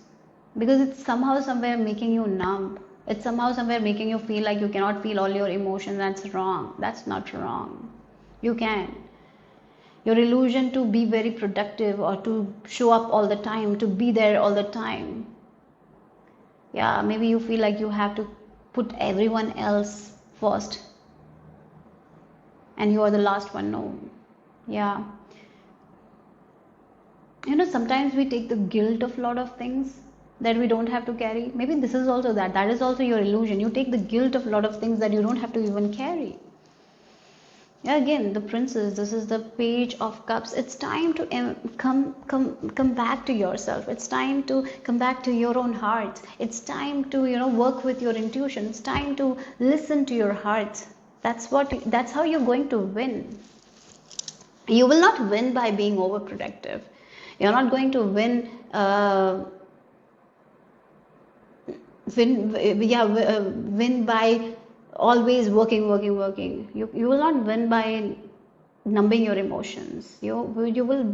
because it's somehow somewhere making you numb. It's somehow somewhere making you feel like you cannot feel all your emotions. That's wrong. That's not wrong. You can. Your illusion to be very productive or to show up all the time, to be there all the time. Yeah, maybe you feel like you have to put everyone else first and you are the last one. No. Yeah. Sometimes we take the guilt of a lot of things that we don't have to carry. Maybe this is also that is also your illusion. You take the guilt of a lot of things that you don't have to even carry. Yeah, again, the princess, this is the page of cups. It's time to come back to yourself. It's time to come back to your own heart. It's time to, work with your intuition. It's time to listen to your heart. That's how you're going to win. You will not win by being overprotective. You're not going to win win by always working. You will not win by numbing your emotions. You will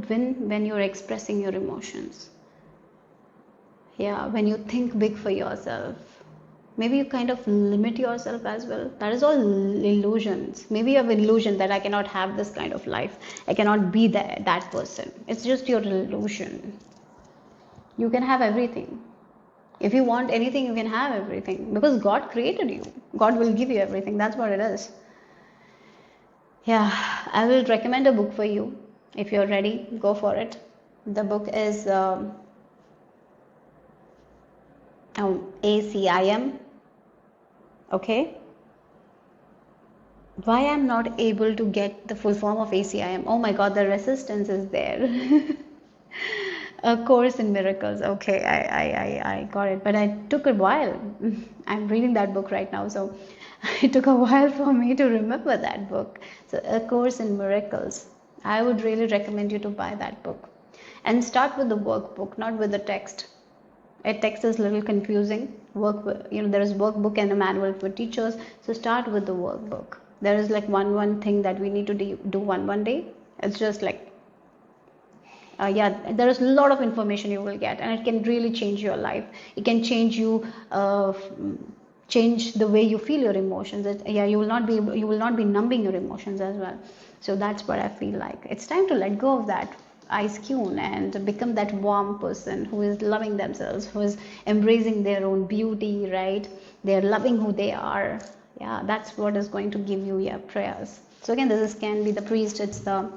win when you're expressing your emotions. Yeah, when you think big for yourself. Maybe you kind of limit yourself as well. That is all illusions. Maybe you have an illusion that I cannot have this kind of life. I cannot be that person. It's just your illusion. You can have everything. If you want anything, you can have everything because God created you. God will give you everything. That's what it is. Yeah, I will recommend a book for you. If you're ready, go for it. The book is ACIM. Okay. Why I'm not able to get the full form of ACIM? Oh my God, the resistance is there. A Course in Miracles. Okay, I got it. But it took a while. I'm reading that book right now, so it took a while for me to remember that book. So, A Course in Miracles. I would really recommend you to buy that book. And start with the workbook, not with the text. A text is a little confusing. There is workbook and a manual for teachers. So start with the workbook. There is like one thing that we need to do one day. It's just like there is a lot of information you will get, and it can really change your life. It can change you, change the way you feel your emotions. You will not be numbing your emotions as well. So that's what I feel like. It's time to let go of that ice cube and become that warm person who is loving themselves, who is embracing their own beauty, right? They're loving who they are. Yeah, that's what is going to give you your prayers. So again, this can be the priest. It's the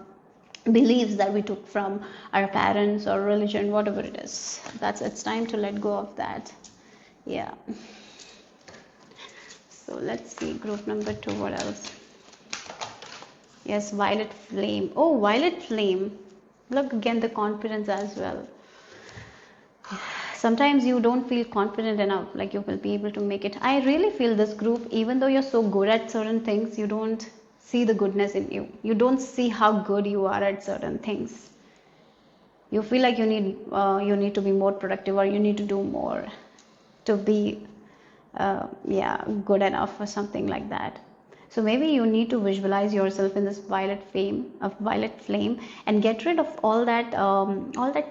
beliefs that we took from our parents or religion, whatever it is. It's time to let go of that. Yeah. So let's see, group number 2, what else? Yes, violet flame. Oh, violet flame. Look, again, the confidence as well. Sometimes you don't feel confident enough, like you will be able to make it. I really feel this group, even though you're so good at certain things, you don't see the goodness in you. You don't see how good you are at certain things. You feel like you need to be more productive, or you need to do more to be good enough or something like that. So maybe you need to visualize yourself in this violet flame, and get rid of all that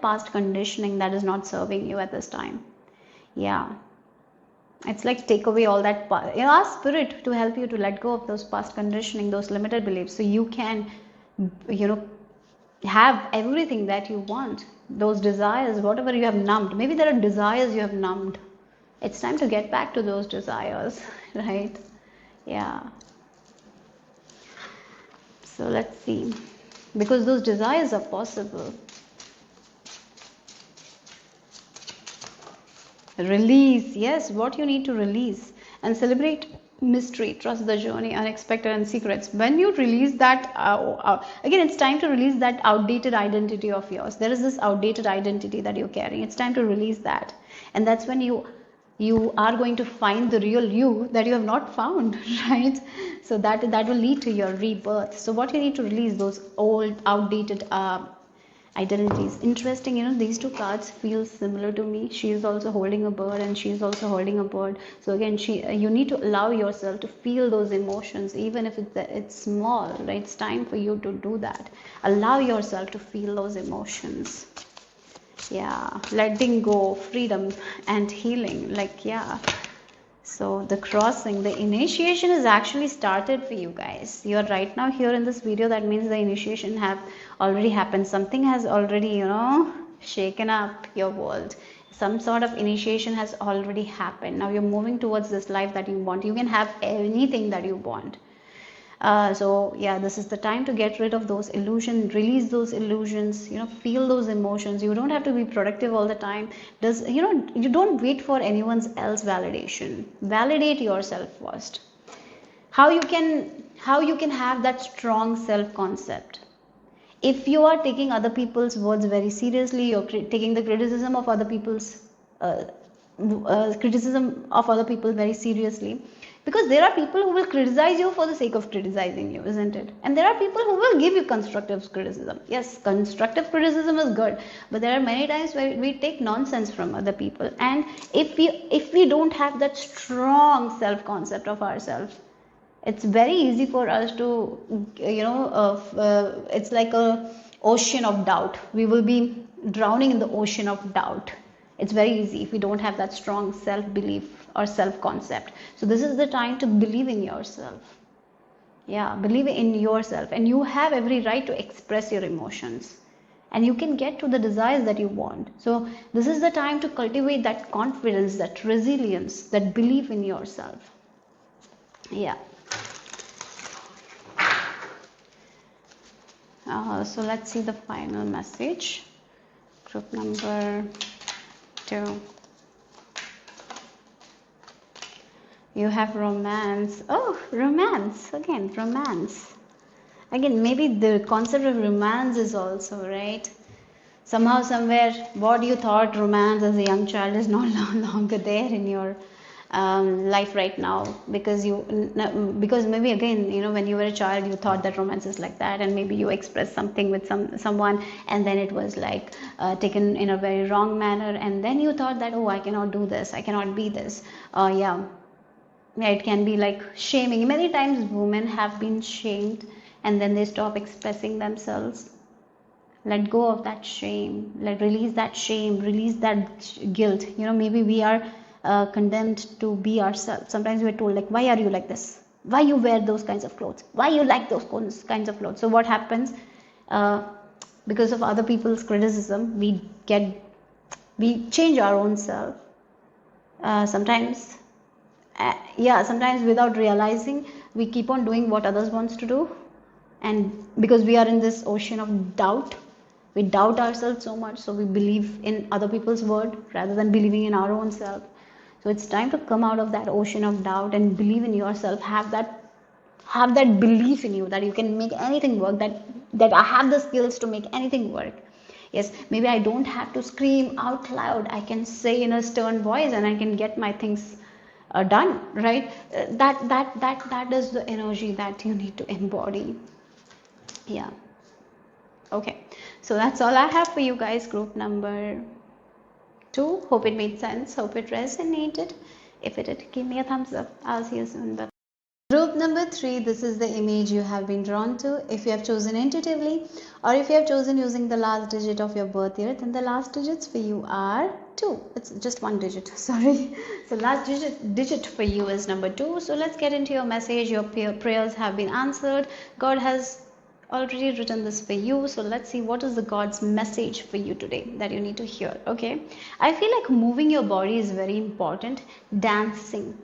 past conditioning that is not serving you at this time. Yeah, it's like take away all that. Ask spirit to help you to let go of those past conditioning, those limited beliefs, so you can, have everything that you want. Those desires, whatever you have numbed. Maybe there are desires you have numbed. It's time to get back to those desires, right? Yeah. So let's see, because those desires are possible. Release, yes, what you need to release, and celebrate mystery, trust the journey, unexpected and secrets. When you release that, again, it's time to release that outdated identity of yours. There is this outdated identity that you're carrying. It's time to release that, and that's when you are going to find the real you that you have not found, right? So that will lead to your rebirth. So what you need to release, those old outdated identities. Interesting, these two cards feel similar to me. She is also holding a bird, and she is also holding a bird. So again, you need to allow yourself to feel those emotions, even if it's small, right? It's time for you to do that. Allow yourself to feel those emotions. Yeah, letting go, freedom and healing, so the crossing, the initiation is actually started for you guys. You are right now here in this video. That means the initiation have already happened. Something has already, shaken up your world. Some sort of initiation has already happened. Now you're moving towards this life that you want. You can have anything that you want. This is the time to get rid of those illusions, release those illusions, feel those emotions. You don't have to be productive all the time. You don't wait for anyone's else validation. Validate yourself first. How you can how you can have that strong self concept. If you are taking other people's words very seriously, you're taking the criticism of other people's uh, criticism of other people very seriously, because there are people who will criticize you for the sake of criticizing you, isn't it? And there are people who will give you constructive criticism. Yes, constructive criticism is good, but there are many times where we take nonsense from other people, and if we don't have that strong self concept of ourselves, it's very easy for us to, it's like a ocean of doubt. We will be drowning in the ocean of doubt. It's very easy if we don't have that strong self belief or self concept. So this is the time to believe in yourself. Yeah, believe in yourself, and you have every right to express your emotions, and you can get to the desires that you want. So this is the time to cultivate that confidence, that resilience, that belief in yourself. Yeah. So let's see the final message. Group number 2. You have romance. Oh, romance. Again, romance. Again, maybe the concept of romance is also, right? Somehow, somewhere, what you thought romance as a young child is no longer there in your life right now, because maybe again, when you were a child, you thought that romance is like that, and maybe you expressed something with someone, and then it was like taken in a very wrong manner, and then you thought that, oh, I cannot do this, I cannot be this. Yeah, it can be like shaming. Many times women have been shamed, and then they stop expressing themselves. Let go of that shame. Release that shame, release that guilt. Maybe we are condemned to be ourselves. Sometimes we're told, like, why are you like this? Why you wear those kinds of clothes? Why you like those kinds of clothes? So what happens? Because of other people's criticism, we change our own self. Sometimes without realizing, we keep on doing what others wants to do, and because we are in this ocean of doubt, we doubt ourselves so much, so we believe in other people's word rather than believing in our own self. So it's time to come out of that ocean of doubt and believe in yourself. Have that belief in you that you can make anything work, that I have the skills to make anything work. Yes, maybe I don't have to scream out loud, I can say in a stern voice, and I can get my things done, right? That is the energy that you need to embody. Yeah. Okay, so that's all I have for you guys. Group number 2. Hope it made sense, hope it resonated. If it did, give me a thumbs up. I'll see you soon. Bye. Group number 3, this is the image you have been drawn to. If you have chosen intuitively, or if you have chosen using the last digit of your birth year, then the last digits for you are 2. It's just one digit, sorry. So last digit for you is number 2. So let's get into your message. Your prayers have been answered. God has already written this for you, so let's see what is the God's message for you today that you need to hear. Okay, I feel like moving your body is very important. Dancing,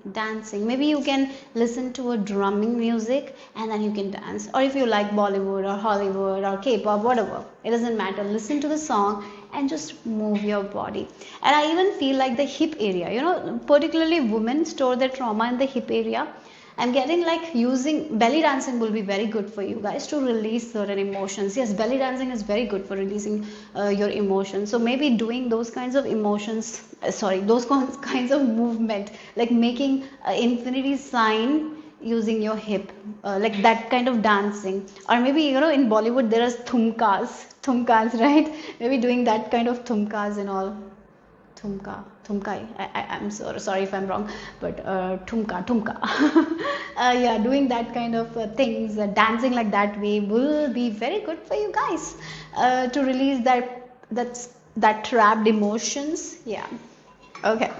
maybe you can listen to a drumming music and then you can dance, or if you like Bollywood or Hollywood or K-pop, whatever, it doesn't matter. Listen to the song and just move your body. And I even feel like the hip area, particularly women store their trauma in the hip area. I'm getting like using belly dancing will be very good for you guys to release certain emotions. Yes, belly dancing is very good for releasing your emotions. So maybe doing those kinds of emotions, those kinds of movement, like making an infinity sign using your hip, like that kind of dancing. Or maybe, in Bollywood there is thumkas, right? Maybe doing that kind of thumkas and all. Thumkai. I'm sorry if I'm wrong, but thumka. Yeah, doing that kind of things, dancing like that way will be very good for you guys to release that trapped emotions. Yeah. Okay.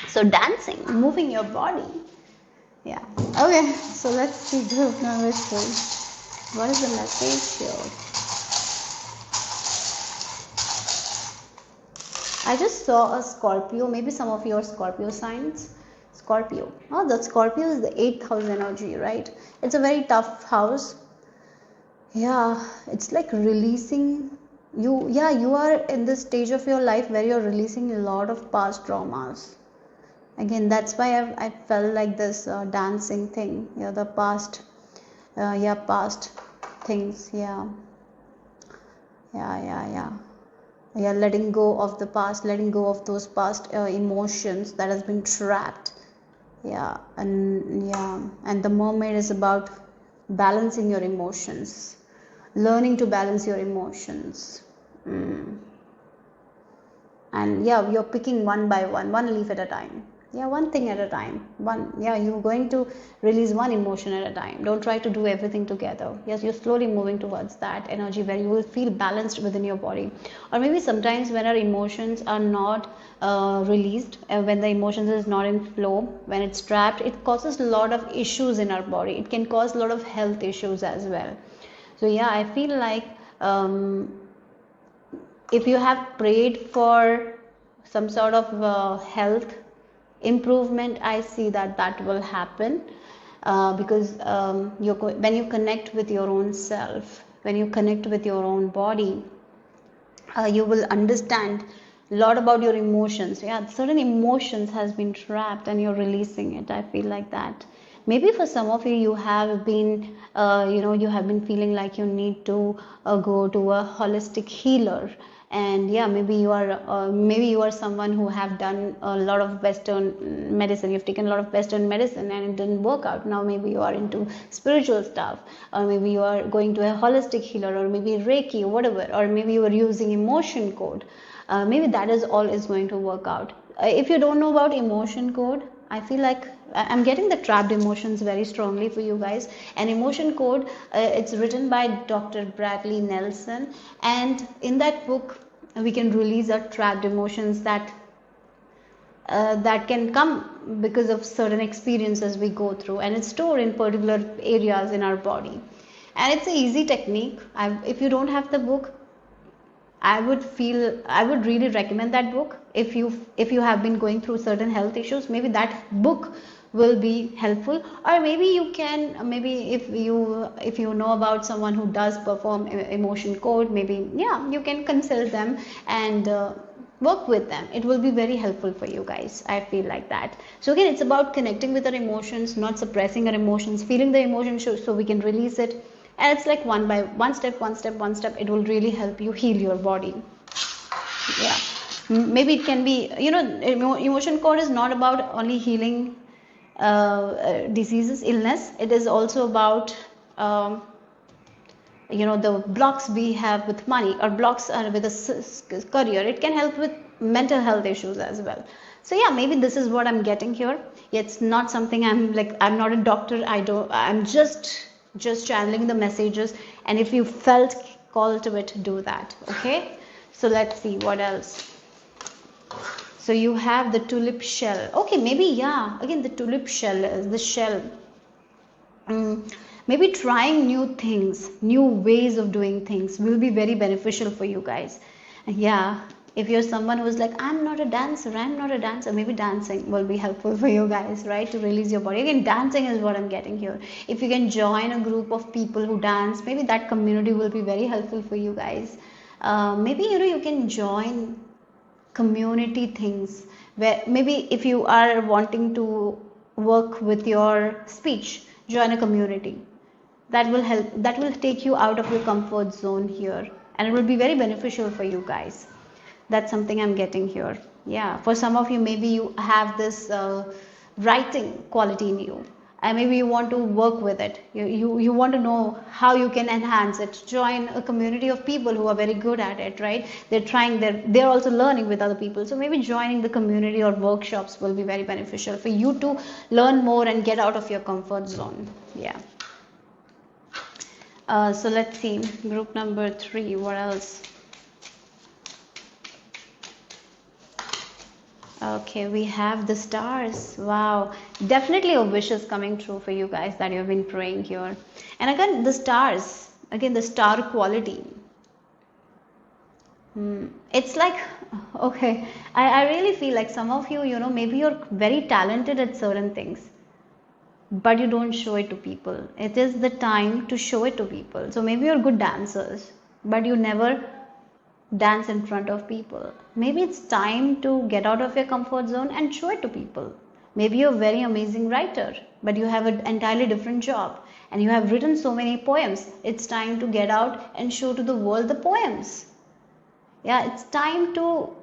So dancing, moving your body. Yeah. Okay. So let's see group number 3. What is the message here? I just saw a Scorpio. Maybe some of your Scorpio signs. Scorpio. Oh, the Scorpio is the 8th house energy, right? It's a very tough house. Yeah, it's like releasing you. Yeah, you are in this stage of your life where you're releasing a lot of past traumas. Again, that's why I felt like this dancing thing. Yeah, the past Yeah, past things. Yeah, yeah. Yeah, letting go of the past, letting go of those past emotions that has been trapped. And the mermaid is about balancing your emotions, learning to balance your emotions. And yeah, you're picking one by one leaf at a time. Yeah, one thing at a time. You're going to release one emotion at a time. Don't try to do everything together. Yes, you're slowly moving towards that energy where you will feel balanced within your body. Or maybe sometimes when our emotions are not released, when the emotions is not in flow, when it's trapped, it causes a lot of issues in our body. It can cause a lot of health issues as well. So yeah, I feel like if you have prayed for some sort of health improvement, I see that that will happen, because when you connect with your own self, when you connect with your own body, you will understand a lot about your emotions. Yeah, certain emotions has been trapped and you're releasing it. I feel like that. Maybe for some of you, you have been you have been feeling like you need to go to a holistic healer. And yeah, maybe you are someone who have done a lot of western medicine. You've taken a lot of western medicine and it didn't work out. Now maybe you are into spiritual stuff, or maybe you are going to a holistic healer, or maybe reiki or whatever, or maybe you are using emotion code. Maybe that is all is going to work out. If you don't know about emotion code, I feel like I'm getting the trapped emotions very strongly for you guys. And emotion code, it's written by Dr. Bradley Nelson, and in that book we can release our trapped emotions that can come because of certain experiences we go through, and it's stored in particular areas in our body. And it's an easy technique. If you don't have the book, I would really recommend that book. If you have been going through certain health issues, maybe that book will be helpful. Or maybe you can, maybe if you know about someone who does perform emotion code, maybe yeah, you can consult them and work with them. It will be very helpful for you guys. I feel like that. So again, it's about connecting with our emotions, not suppressing our emotions, feeling the emotion so we can release it. And it's like one step, it will really help you heal your body. Yeah, maybe it can be, emotion code is not about only healing diseases, illness. It is also about the blocks we have with money, or blocks with a career. It can help with mental health issues as well. So yeah, maybe this is what I'm getting here. It's not something I'm not a doctor. I'm just channeling the messages, and if you felt called to it, do that. Okay, so let's see what else. So you have the tulip shell. Okay, maybe yeah, again the tulip shell is the shell. Maybe trying new things, new ways of doing things will be very beneficial for you guys. Yeah, if you're someone who's like, I'm not a dancer, maybe dancing will be helpful for you guys, right? To release your body. Again, dancing is what I'm getting here. If you can join a group of people who dance, maybe that community will be very helpful for you guys. Maybe you can join community things, where maybe if you are wanting to work with your speech, join a community. That will help, that will take you out of your comfort zone here, and it will be very beneficial for you guys. That's something I'm getting here. Yeah, for some of you, maybe you have this writing quality in you, and maybe you want to work with it. You want to know how you can enhance it. Join a community of people who are very good at it, right? They're also learning with other people. So maybe joining the community or workshops will be very beneficial for you to learn more and get out of your comfort zone. Yeah. So let's see, group number 3, what else? Okay, we have the stars. Wow, definitely a wish is coming true for you guys that you've been praying here. And again, the stars, again, the star quality. It's like, okay, I really feel like some of you, maybe you're very talented at certain things, but you don't show it to people. It is the time to show it to people. So maybe you're good dancers, but you never dance in front of people. Maybe it's time to get out of your comfort zone and show it to people. Maybe you're a very amazing writer, but you have an entirely different job, and you have written so many poems. It's time to get out and show to the world the poems. Yeah, it's time to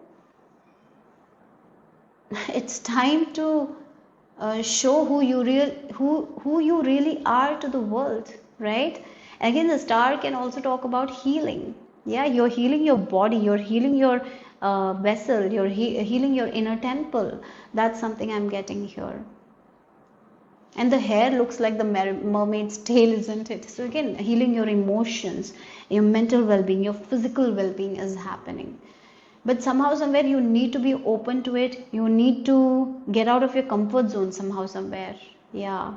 show who you really are to the world, right? And again, the star can also talk about healing. Yeah, you're healing your body, you're healing your vessel, you're healing your inner temple. That's something I'm getting here. And the hair looks like the mermaid's tail, isn't it? So again, healing your emotions, your mental well-being, your physical well-being is happening. But somehow, somewhere, you need to be open to it. You need to get out of your comfort zone somehow, somewhere. Yeah,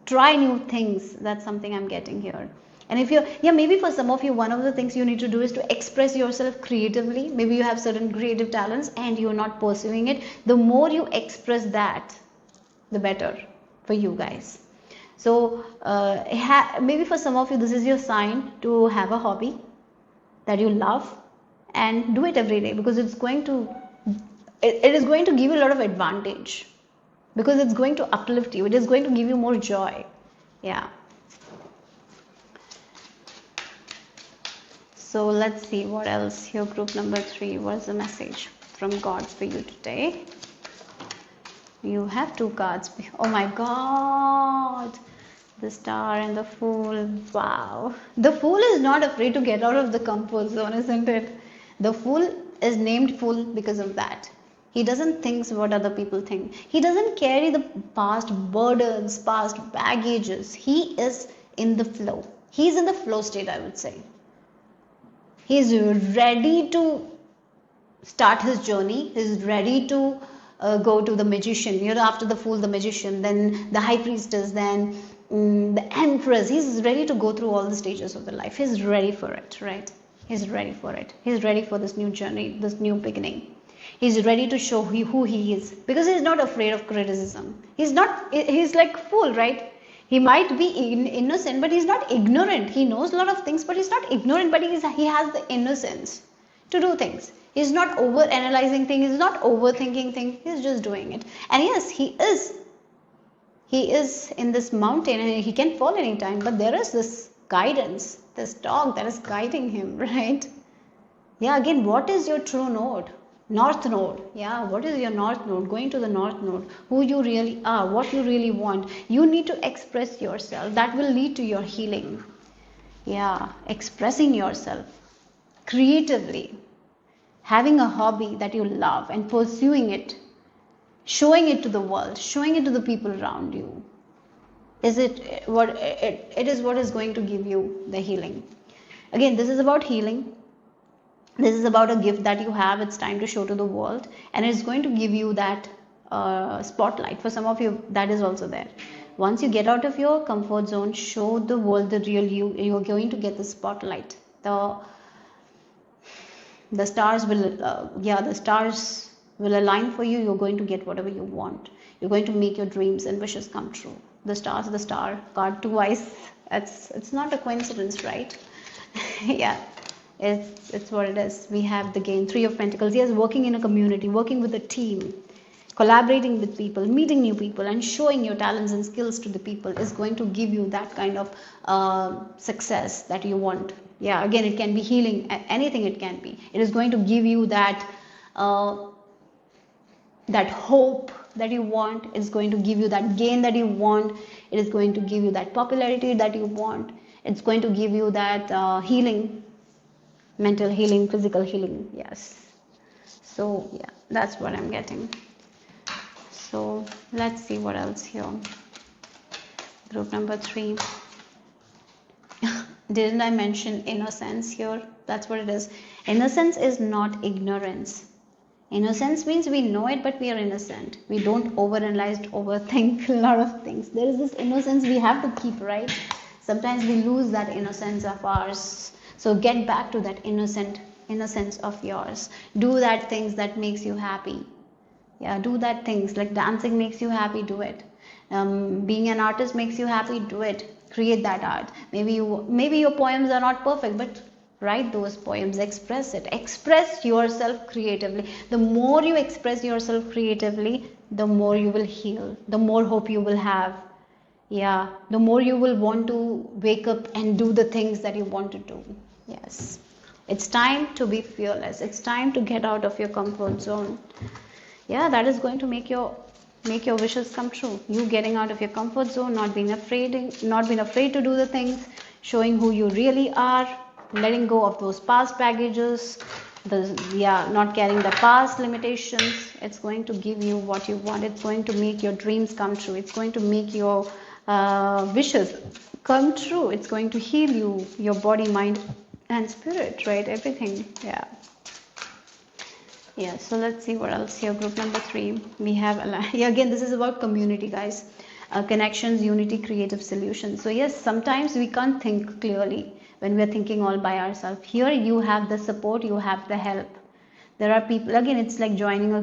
try new things. That's something I'm getting here. And if you're, yeah, maybe for some of you, one of the things you need to do is to express yourself creatively. Maybe you have certain creative talents and you're not pursuing it. The more you express that, the better for you guys. So maybe for some of you, this is your sign to have a hobby that you love, and do it every day, because it is going to give you a lot of advantage, because it's going to uplift you, it is going to give you more joy. Yeah. So let's see what else here. Group number 3, what's the message from God for you today? You have 2 cards. Oh my God, the Star and the Fool. Wow, the Fool is not afraid to get out of the comfort zone, isn't it? The Fool is named Fool because of that. He doesn't think what other people think. He doesn't carry the past burdens, past baggages. He is in the flow. He's in the flow state, I would say. He's ready to start his journey. He's ready to go to the magician. You know, after the Fool, the magician, then the high priestess, then the empress. He's ready to go through all the stages of the life. He's ready for it, right? He's ready for it. He's ready for this new journey, this new beginning. He's ready to show who he is, because he's not afraid of criticism. He's like Fool, right? He might be innocent, but he's not ignorant. He knows a lot of things, but he's not ignorant, but he has the innocence to do things. He's not over analyzing things. He's not overthinking things. He's just doing it. And yes, he is in this mountain and he can fall anytime, but there is this guidance, this dog that is guiding him, right? Yeah, again, what is your true node? North node. Yeah, what is your north node? Going to the north node. Who you really are, what you really want. You need to express yourself. That will lead to your healing. Yeah, expressing yourself creatively. Having a hobby that you love and pursuing it. Showing it to the world. Showing it to the people around you. It is what is going to give you the healing. Again, this is about healing. This is about a gift that you have. It's time to show to the world, and it's going to give you that spotlight. For some of you, that is also there. Once you get out of your comfort zone, show the world the real you, you're going to get the spotlight. The stars will align for you. You're going to get whatever you want. You're going to make your dreams and wishes come true. The star card, 2 eyes. It's not a coincidence, right? Yeah. It's what it is. We have the game, 3 of Pentacles. Yes, working in a community, working with a team, collaborating with people, meeting new people, and showing your talents and skills to the people is going to give you that kind of success that you want. Yeah, again, it can be healing, anything it can be. It is going to give you that hope that you want. It's going to give you that gain that you want. It is going to give you that popularity that you want. It's going to give you that healing. Mental healing, physical healing, yes. So yeah, that's what I'm getting. So let's see what else here. Group number 3. Didn't I mention innocence here? That's what it is. Innocence is not ignorance. Innocence means we know it, but we are innocent. We don't overanalyze, overthink a lot of things. There is this innocence we have to keep, right? Sometimes we lose that innocence of ours. So get back to that innocence of yours. Do that things that makes you happy. Yeah, do that things like dancing makes you happy, do it. Being an artist makes you happy, do it. Create that art. Maybe your poems are not perfect, but write those poems, express it. Express yourself creatively. The more you express yourself creatively, the more you will heal, the more hope you will have. Yeah, the more you will want to wake up and do the things that you want to do. Yes. It's time to be fearless. It's time to get out of your comfort zone. Yeah, that is going to make your wishes come true. You getting out of your comfort zone, not being afraid to do the things, showing who you really are, letting go of those past baggages, not carrying the past limitations. It's going to give you what you want. It's going to make your dreams come true. It's going to make your wishes come true. It's going to heal you, your body, mind, and spirit, right? Everything. Yeah. Yeah, so let's see what else here. Group number 3, we have, yeah, again, this is about community, guys. Connections, unity, creative solutions. So yes, sometimes we can't think clearly when we're thinking all by ourselves. Here you have the support, you have the help. There are people, again, it's like joining a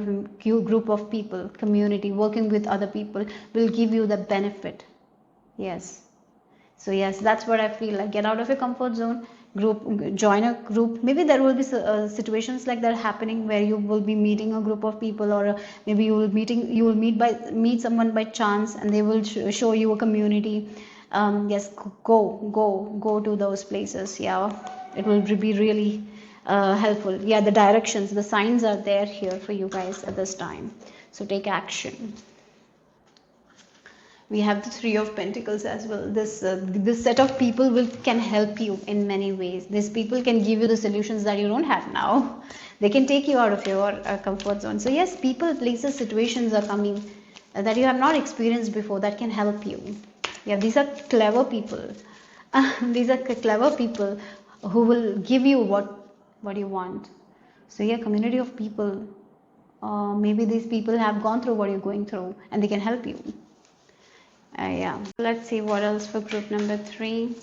group of people, community, working with other people will give you the benefit. Yes. So yes, that's what I feel like. Get out of your comfort zone, join a group. Maybe there will be situations like that happening where you will be meeting a group of people, or maybe you will meet someone by chance, and they will show you a community. Yes, go to those places. Yeah, it will be really helpful. Yeah, the directions, the signs are there here for you guys at this time. So take action. We have the 3 of Pentacles as well. This set of people can help you in many ways. These people can give you the solutions that you don't have now. They can take you out of your comfort zone. So yes, people, places, situations are coming that you have not experienced before that can help you. Yeah, these are clever people. These are clever people who will give you what you want. So yeah, community of people. Maybe these people have gone through what you're going through, and they can help you. Yeah, let's see what else for group number 3.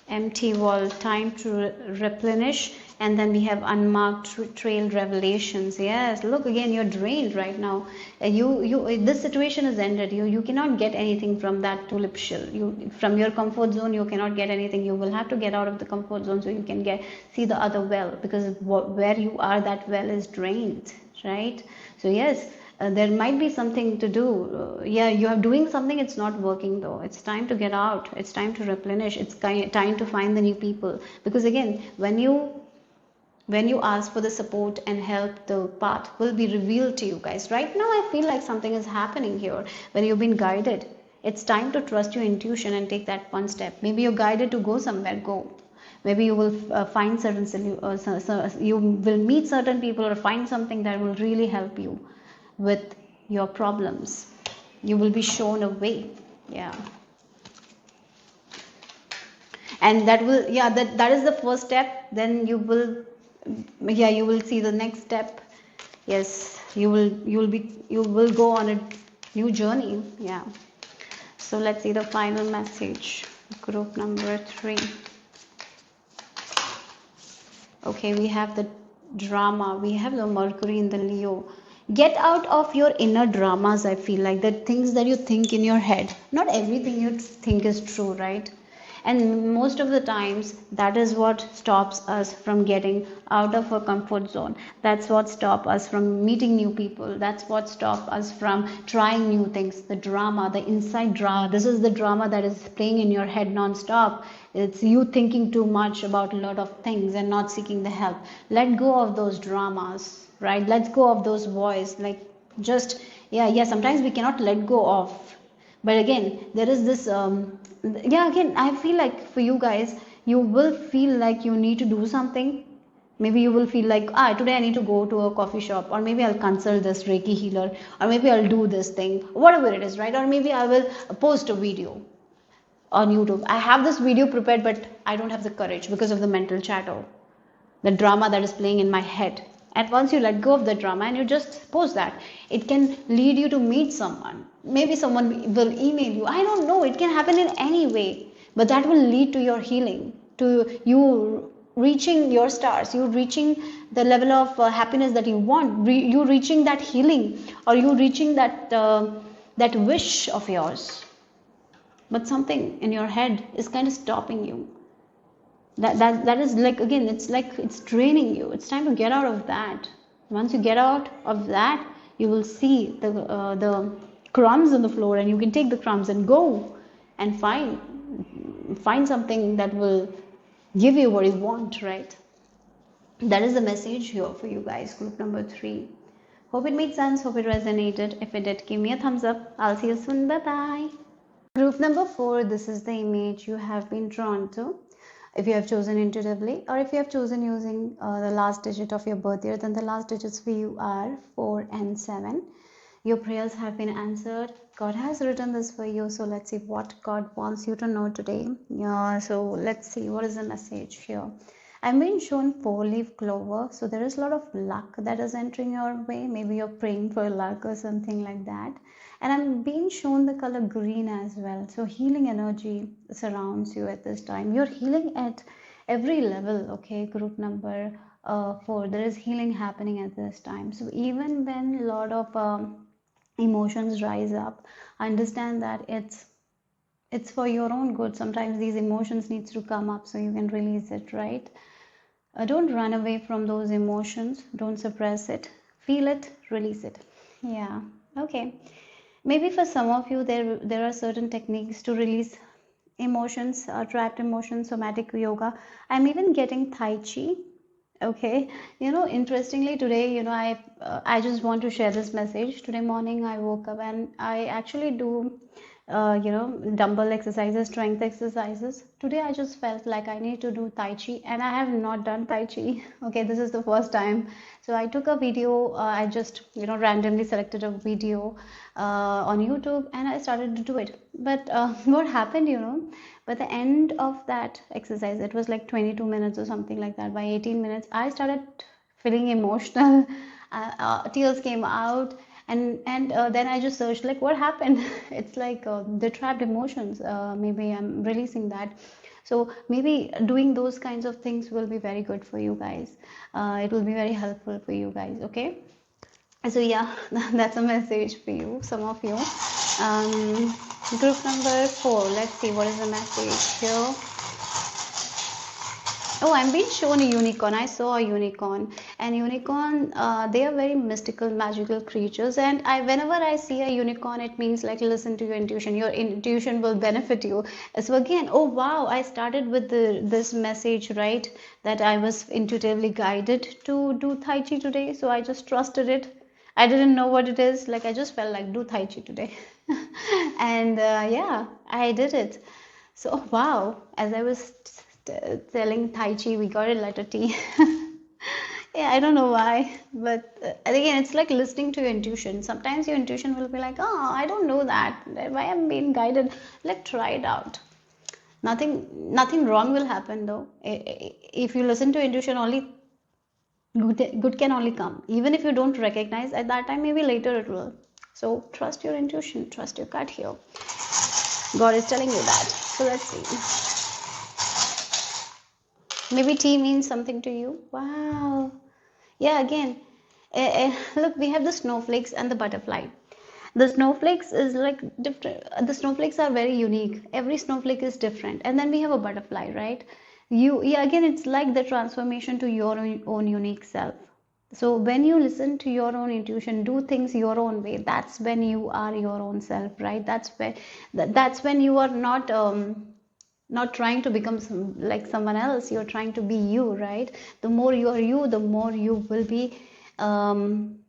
Empty wall, time to replenish. And then we have unmarked trail, revelations. Yes, look, again, you're drained right now. This situation is ended. You cannot get anything from that tulip shell. From your comfort zone, you cannot get anything. You will have to get out of the comfort zone so you can see the other well, because where you are, that well is drained, right? So yes, there might be something to do. Yeah, you are doing something, it's not working though. It's time to get out. It's time to replenish. It's time to find the new people. Because again, when you ask for the support and help, the path will be revealed to you guys. Right now, I feel like something is happening here. When you've been guided, it's time to trust your intuition and take that one step. Maybe you're guided to go somewhere, go. Maybe you will find you will meet certain people or find something that will really help you with your problems. You will be shown a way. Yeah. And that is the first step. Then you will see the next step. Yes, you will go on a new journey. Yeah. So let's see the final message. Group number 3. Okay, we have the drama. We have the Mercury in the Leo. Get out of your inner dramas. I feel like the things that you think in your head. Not everything you think is true, right? And most of the times, that is what stops us from getting out of our comfort zone. That's what stops us from meeting new people. That's what stops us from trying new things. The drama, the inside drama. This is the drama that is playing in your head non-stop. It's you thinking too much about a lot of things and not seeking the help. Let go of those dramas, right? Let's go of those voices. Like sometimes we cannot let go of. But again, there is this, again, I feel like for you guys, you will feel like you need to do something. Maybe you will feel like, today I need to go to a coffee shop, or maybe I'll consult this Reiki healer, or maybe I'll do this thing, whatever it is, right? Or maybe I will post a video on YouTube. I have this video prepared, but I don't have the courage because of the mental chatter, the drama that is playing in my head. And once you let go of the drama and you just post that, it can lead you to meet someone. Maybe someone will email you. I don't know. It can happen in any way. But that will lead to your healing, to you reaching your stars, you reaching the level of happiness that you want, you reaching that healing, or you reaching that wish of yours. But something in your head is kind of stopping you. That is like, again, it's like it's draining you. It's time to get out of that. Once you get out of that, you will see the crumbs on the floor, and you can take the crumbs and go and find something that will give you what you want, right? That is the message here for you guys, group number 3. Hope it made sense, hope it resonated. If it did, give me a thumbs up. I'll see you soon. Bye bye. Group number 4, this is the image you have been drawn to. If you have chosen intuitively, or if you have chosen using the last digit of your birth year, then the last digits for you are 4 and 7. Your prayers have been answered. God has written this for you. So let's see what God wants you to know today. Yeah, so let's see what is the message here. I'm being shown 4-leaf clover. So there is a lot of luck that is entering your way. Maybe you're praying for luck or something like that. And I'm being shown the color green as well. So healing energy surrounds you at this time. You're healing at every level, okay? Group number 4. There is healing happening at this time. So even when a lot of emotions rise up, understand that it's for your own good. Sometimes these emotions needs to come up so you can release it, right? Don't run away from those emotions. Don't suppress it. Feel it, release it. Yeah, okay. Maybe for some of you, there are certain techniques to release emotions, trapped emotions, somatic yoga. I'm even getting Tai Chi. Okay, interestingly today, I just want to share this message. Today morning, I woke up and I actually do dumbbell exercises, strength exercises. Today I just felt like I need to do Tai Chi, and I have not done Tai Chi. Okay, this is the first time. So I took a video, I just randomly selected a video on YouTube, and I started to do it. But what happened, by the end of that exercise, it was like 22 minutes or something like that. By 18 minutes, I started feeling emotional. Tears came out, and then I just searched like what happened. It's like the trapped emotions. Maybe I'm releasing that. So maybe doing those kinds of things will be very good for you guys. It will be very helpful for you guys. Okay. So yeah, that's a message for you, some of you. Group number 4. Let's see what is the message here. Oh, I'm being shown a unicorn. I saw a unicorn, and unicorn, they are very mystical, magical creatures. And whenever I see a unicorn, it means like listen to your intuition. Your intuition will benefit you. So again, oh wow, I started with this message, right? That I was intuitively guided to do Tai Chi today. So I just trusted it. I didn't know what it is. Like I just felt like do Tai Chi today, and yeah, I did it. So oh, wow, as I was telling Tai Chi, we got a letter T. Yeah, I don't know why, but again, it's like listening to your intuition. Sometimes your intuition will be like, oh, I don't know that. Why I'm being guided? Like try it out. Nothing wrong will happen though. If you listen to intuition, only good can only come. Even if you don't recognize at that time, maybe later it will. So trust your intuition, trust your gut here. God is telling you that. So let's see. Maybe tea means something to you. Wow. Yeah, again, look, we have the snowflakes and the butterfly. The snowflakes is like different. The snowflakes are very unique. Every snowflake is different. And then we have a butterfly, right? Yeah, again, it's like the transformation to your own unique self. So when you listen to your own intuition, do things your own way. That's when you are your own self, right? That's when you are not trying to become like someone else. You're trying to be you, right? The more you are you, the more you will be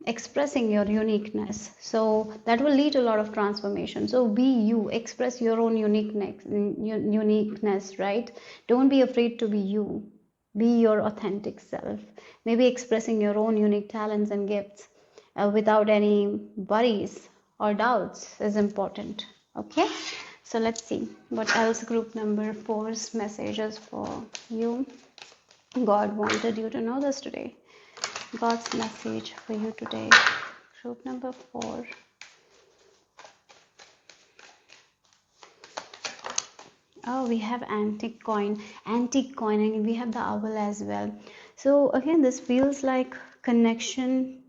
expressing your uniqueness. So that will lead to a lot of transformation. So be you, express your own uniqueness, right? Don't be afraid to be you. Be your authentic self. Maybe expressing your own unique talents and gifts without any worries or doubts is important. Okay, so let's see what else group number 4's messages for you. God wanted you to know this today. God's message for you today. Group number 4. Oh, we have antique coin, and we have the owl as well. So again, this feels like connection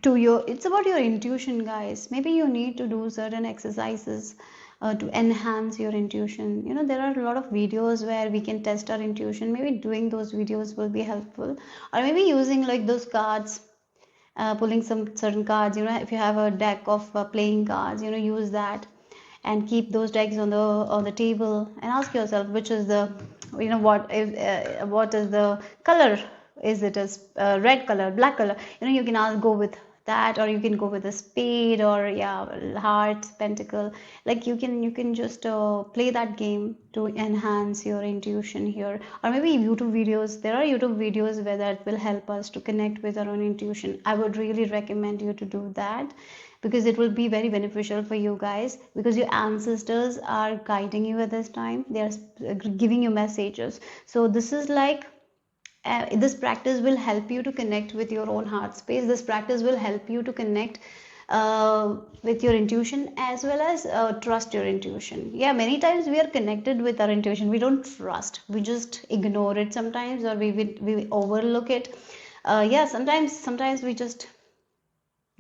to it's about your intuition, guys. Maybe you need to do certain exercises to enhance your intuition. There are a lot of videos where we can test our intuition. Maybe doing those videos will be helpful, or maybe using like those cards, pulling some certain cards. If you have a deck of playing cards, use that and keep those decks on the table and ask yourself which is the, what is the color. Is it a red color, black color? You can go with that, or you can go with a spade, or yeah, heart, pentacle. Like you can just play that game to enhance your intuition here. Or maybe YouTube videos. There are YouTube videos where that will help us to connect with our own intuition. I would really recommend you to do that, because it will be very beneficial for you guys, because your ancestors are guiding you at this time. They are giving you messages. So this is like, this practice will help you to connect with your own heart space. This practice will help you to connect with your intuition, as well as trust your intuition. Yeah, many times we are connected with our intuition, we don't trust, we just ignore it sometimes, or we overlook it. Yeah, sometimes we just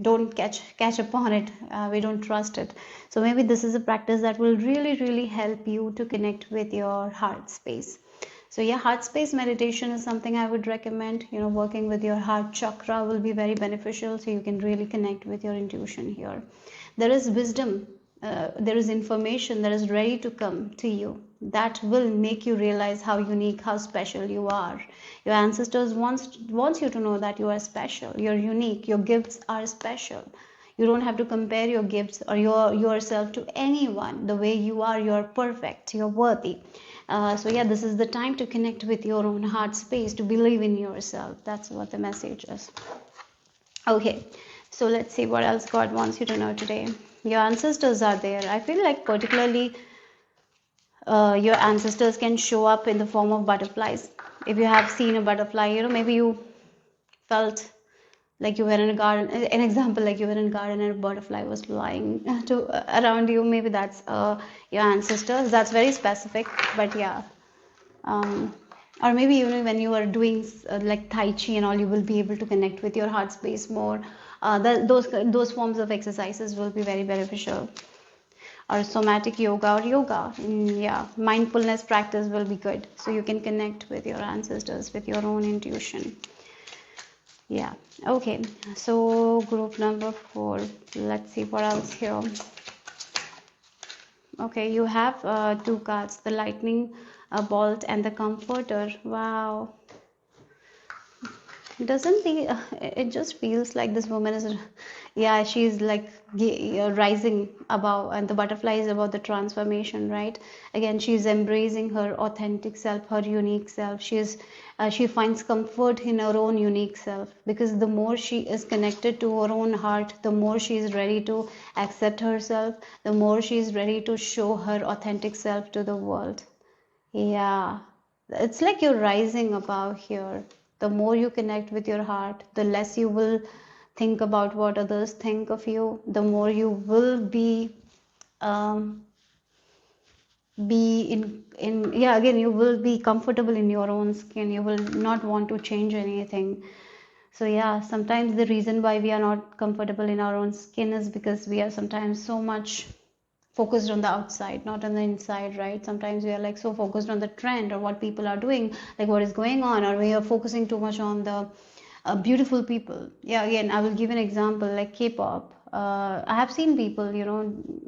don't catch upon it. We don't trust it. So maybe this is a practice that will really help you to connect with your heart space. So yeah, heart space meditation is something I would recommend. Working with your heart chakra will be very beneficial, so you can really connect with your intuition here. There is wisdom, there is information that is ready to come to you, that will make you realize how unique, how special you are. Your ancestors wants you to know that you are special, you're unique, your gifts are special. You don't have to compare your gifts or yourself to anyone. The way you are, you're perfect, you're worthy. So yeah, this is the time to connect with your own heart space, to believe in yourself. That's what the message is. Okay, so let's see what else God wants you to know today. Your ancestors are there. I feel like particularly your ancestors can show up in the form of butterflies. If you have seen a butterfly, maybe you felt like you were in a garden. An example, like you were in a garden and a butterfly was flying around you. Maybe that's your ancestors. That's very specific, but yeah. Or maybe when you are doing like Tai Chi and all, you will be able to connect with your heart space more. Those forms of exercises will be very beneficial. Or somatic yoga, or yoga. Yeah, mindfulness practice will be good. So you can connect with your ancestors, with your own intuition. Yeah, okay. So group number 4. Let's see what else here. Okay, you have 2 cards, the lightning bolt and the comforter. Wow. It just feels like this woman is, yeah, she's like rising above, and the butterfly is about the transformation, right? Again, she's embracing her authentic self, her unique self. She finds comfort in her own unique self, because the more she is connected to her own heart, the more she is ready to accept herself, the more she is ready to show her authentic self to the world. Yeah, it's like you're rising above here. The more you connect with your heart, the less you will think about what others think of you. The more you will be yeah, again, you will be comfortable in your own skin. You will not want to change anything. So yeah, sometimes the reason why we are not comfortable in our own skin is because we are sometimes so much focused on the outside, not on the inside, right? Sometimes we are like so focused on the trend or what people are doing, like what is going on, or we are focusing too much on the beautiful people. Yeah, again, I will give an example like K-pop. I have seen people,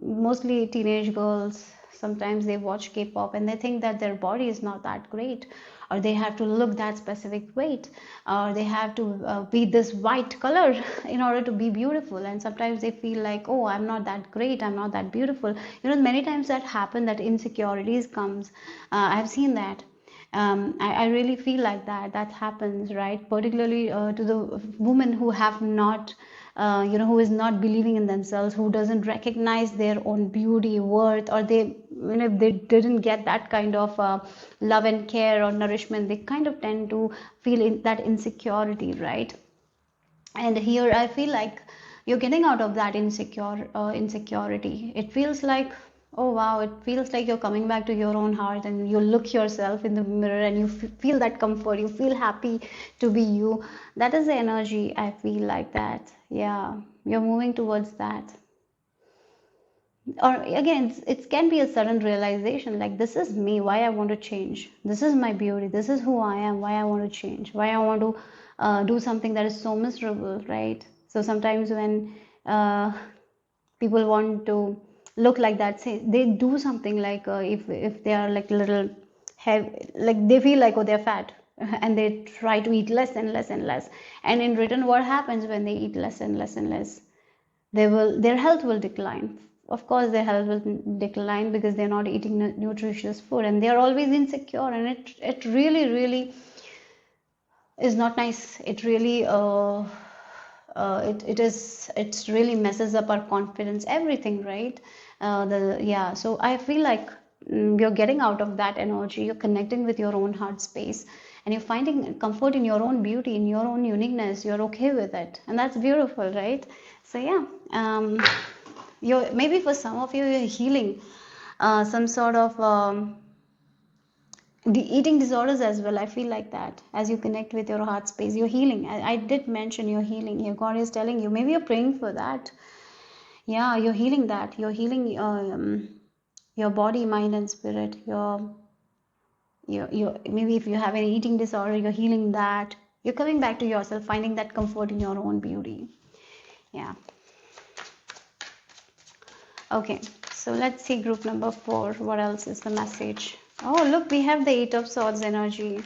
mostly teenage girls, sometimes they watch K-pop and they think that their body is not that great, or they have to look that specific weight, or they have to be this white color in order to be beautiful. And sometimes they feel like, oh, I'm not that great, I'm not that beautiful. Many times that happen, that insecurities comes. I've seen that. I really feel like that happens, right? Particularly to the women who have not who is not believing in themselves, who doesn't recognize their own beauty, worth, or they, if they didn't get that kind of love and care or nourishment, they kind of tend to feel that insecurity, right? And here I feel like you're getting out of that insecurity. It feels like, oh wow, it feels like you're coming back to your own heart, and you look yourself in the mirror and you feel that comfort, you feel happy to be you. That is the energy. I feel like that. Yeah, you're moving towards that. or again it can be a sudden realization, like this is me, why I want to change, this is my beauty, this is who I am, why I want to change, why I want to do something that is so miserable, right? So sometimes when people want to look like that, say they do something like if they are like little heavy, like they feel like, oh, they're fat, and they try to eat less and less and less, and in return what happens when they eat less and less and less? Their health will decline. Of course their health will decline because they're not eating nutritious food, and they're always insecure, and it really really is not nice. It really it really messes up our confidence, everything, right? The yeah, so I feel like you're getting out of that energy, you're connecting with your own heart space, and you're finding comfort in your own beauty, in your own uniqueness. You're okay with it, and that's beautiful, right? So yeah, you're maybe for some of you you're healing some sort of the eating disorders as well. I feel like that as you connect with your heart space, you're healing. I did mention you're healing, your God is telling you, maybe you're praying for that. Yeah, you're healing that, you're healing your body, mind and spirit. Your maybe if you have an eating disorder, you're healing that. You're coming back to yourself, finding that comfort in your own beauty. Yeah. Okay, so let's see group number 4. What else is the message? Oh, look, we have the 8 of Swords energy.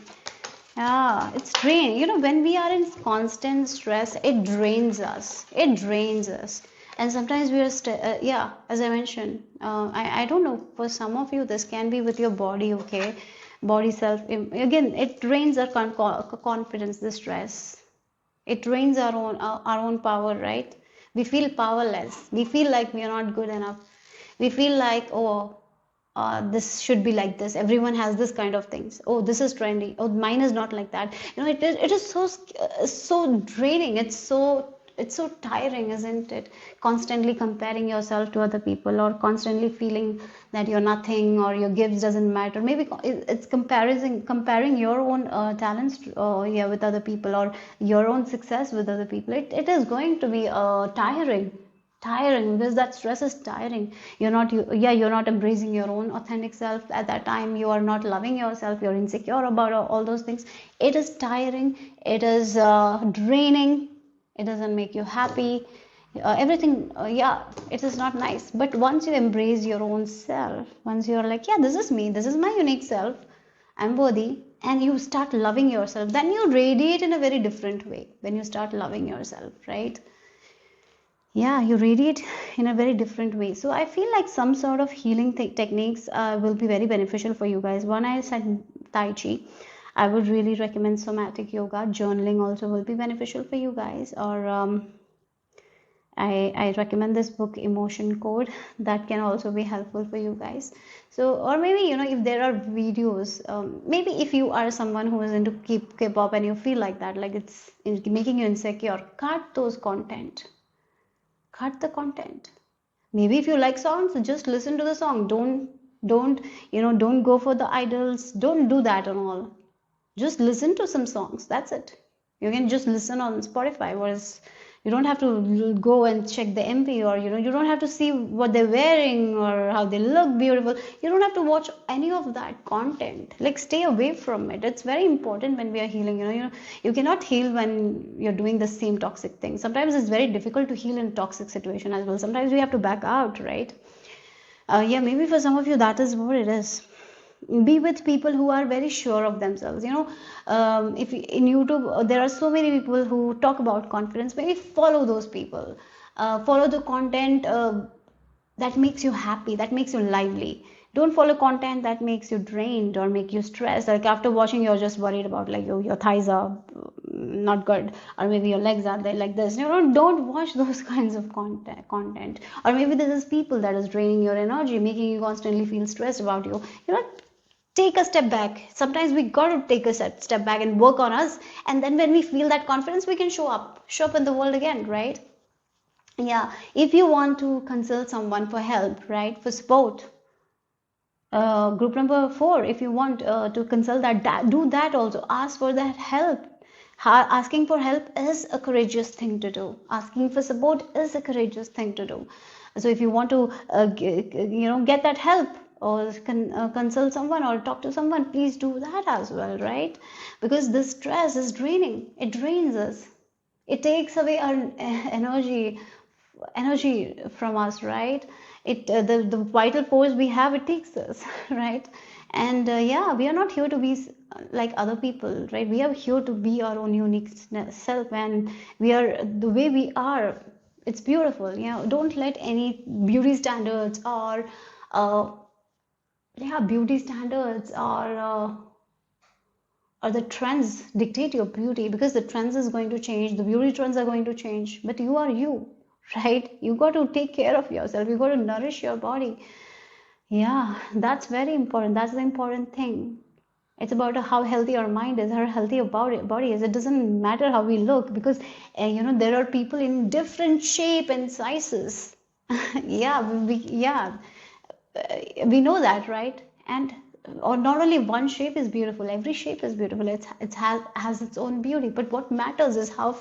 Yeah, it's drain. You know, when we are in constant stress, it drains us. It drains us. And sometimes we are, yeah, as I mentioned, I don't know, for some of you, this can be with your body, okay? Body self, again, it drains our confidence, the stress. It drains our own power, right? We feel powerless. We feel like we are not good enough. We feel like, oh, this should be like this. Everyone has this kind of things. Oh, this is trendy. Oh, mine is not like that. You know, it is so draining. It's so tiring, isn't it? Constantly comparing yourself to other people, or constantly feeling that you're nothing, or your gifts doesn't matter. Maybe it's comparing your own talents yeah, with other people, or your own success with other people. It is going to be tiring because that stress is tiring. You're not embracing your own authentic self at that time. You are not loving yourself, you're insecure about all those things. It is tiring, it is draining, it doesn't make you happy. Everything, yeah, it is not nice. But once you embrace your own self, once you're like, yeah, this is me, this is my unique self, I'm worthy, and you start loving yourself, then you radiate in a very different way. When you start loving yourself, right? Yeah, you radiate in a very different way. So I feel like some sort of healing techniques will be very beneficial for you guys. One, I said Tai Chi. I would really recommend somatic yoga. Journaling also will be beneficial for you guys. Or I recommend this book, Emotion Code. That can also be helpful for you guys. So, or maybe, you know, if there are videos, maybe if you are someone who is into K-pop and you feel like that, like it's making you insecure, cut those content. Cut the content. Maybe if you like songs, just listen to the song. Don't go for the idols. Don't do that and all. Just listen to some songs. That's it. You can just listen on Spotify. Whereas you don't have to go and check the MP, or you don't have to see what they're wearing or how they look beautiful. You don't have to watch any of that content. Like, stay away from it. It's very important when we are healing. You cannot heal when you're doing the same toxic thing. Sometimes it's very difficult to heal in a toxic situation as well. Sometimes we have to back out, right? Yeah, maybe for some of you that is what it is. Be with people who are very sure of themselves. If in YouTube there are so many people who talk about confidence, maybe follow those people. Follow the content that makes you happy, that makes you lively. Don't follow content that makes you drained or make you stressed. Like, after watching, you're just worried about, like, your thighs are not good, or maybe your legs are there like this. Don't watch those kinds of content. Or maybe this is people that is draining your energy, making you constantly feel stressed about take a step back. Sometimes we got to take a step back and work on us, and then when we feel that confidence, we can show up in the world again, right? Yeah, if you want to consult someone for help, right, for support, group number 4, if you want to consult do that also. Ask for that help. Asking for help is a courageous thing to do. Asking for support is a courageous thing to do. So if you want to get that help, or consult someone or talk to someone, please do that as well, right? Because this stress is draining, it drains us, it takes away our energy from us, right? It the vital force we have, it takes us right? And yeah, we are not here to be like other people, right? We are here to be our own unique self, and we are the way we are. It's beautiful, don't let any beauty standards or yeah, beauty standards or the trends dictate your beauty, because the trends is going to change, the beauty trends are going to change, but you are you, right? You got to take care of yourself, you got to nourish your body. Yeah, that's very important, that's the important thing. It's about how healthy our mind is, how healthy our body is. It doesn't matter how we look, because there are people in different shape and sizes. Yeah, we know that, right? And or not only one shape is beautiful, every shape is beautiful. It has its own beauty. But what matters is how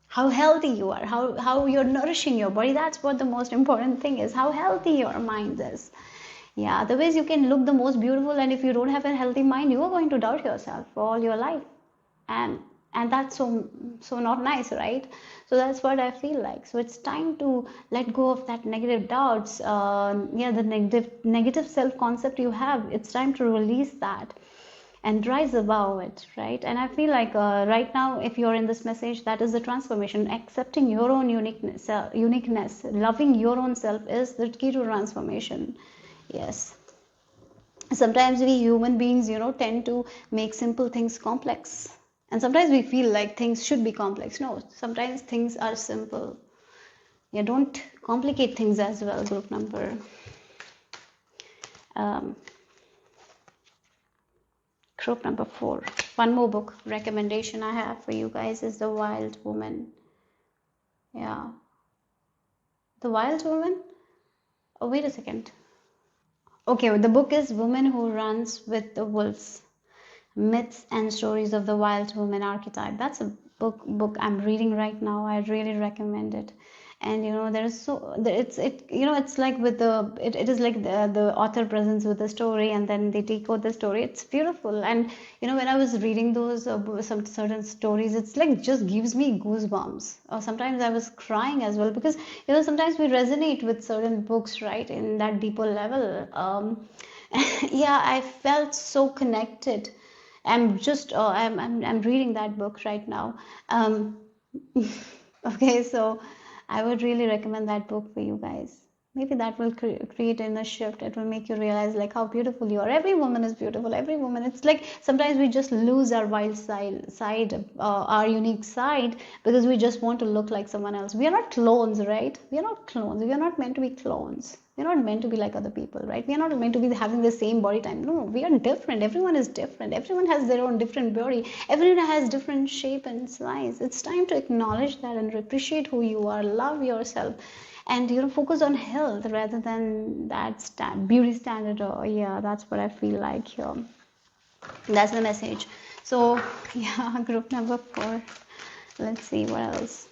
how healthy you are, how you're nourishing your body. That's what the most important thing is, how healthy your mind is. Yeah, otherwise you can look the most beautiful, and if you don't have a healthy mind, you are going to doubt yourself for all your life. and and that's so not nice, right? So that's what I feel like. So it's time to let go of that negative doubts, yeah, the negative self concept you have. It's time to release that and rise above it, right? And I feel like right now, if you're in this message, that is the transformation. Accepting your own uniqueness, loving your own self is the key to transformation. Yes. Sometimes we human beings, tend to make simple things complex, and sometimes we feel like things should be complex. No, sometimes things are simple. Yeah, don't complicate things as well. Group number um, group number 4. One more book recommendation I have for you guys is The Wild Woman. Yeah, The Wild Woman. Oh, wait a second. Okay, the book is Woman Who Runs with the Wolves, Myths and Stories of the Wild Woman Archetype. That's a book I'm reading right now. I really recommend it. And it's like with it is like the author presents with the story, and then they decode the story. It's beautiful. And when I was reading those some certain stories, it's like just gives me goosebumps. Or sometimes I was crying as well, because sometimes we resonate with certain books, right, in that deeper level. Yeah, I felt so connected. I'm reading that book right now. Okay, so I would really recommend that book for you guys. Maybe that will create inner shift. It will make you realize like how beautiful you are. Every woman is beautiful. Every woman. It's like sometimes we just lose our wild our unique side, because we just want to look like someone else. We are not clones, right? We are not clones. We are not meant to be clones. We're not meant to be like other people, right? We are not meant to be having the same body type. No, we are different. Everyone is different. Everyone has their own different body. Everyone has different shape and size. It's time to acknowledge that and appreciate who you are. Love yourself, and focus on health rather than that beauty standard. Or yeah, that's what I feel like here. That's the message. So yeah, group number 4. Let's see what else.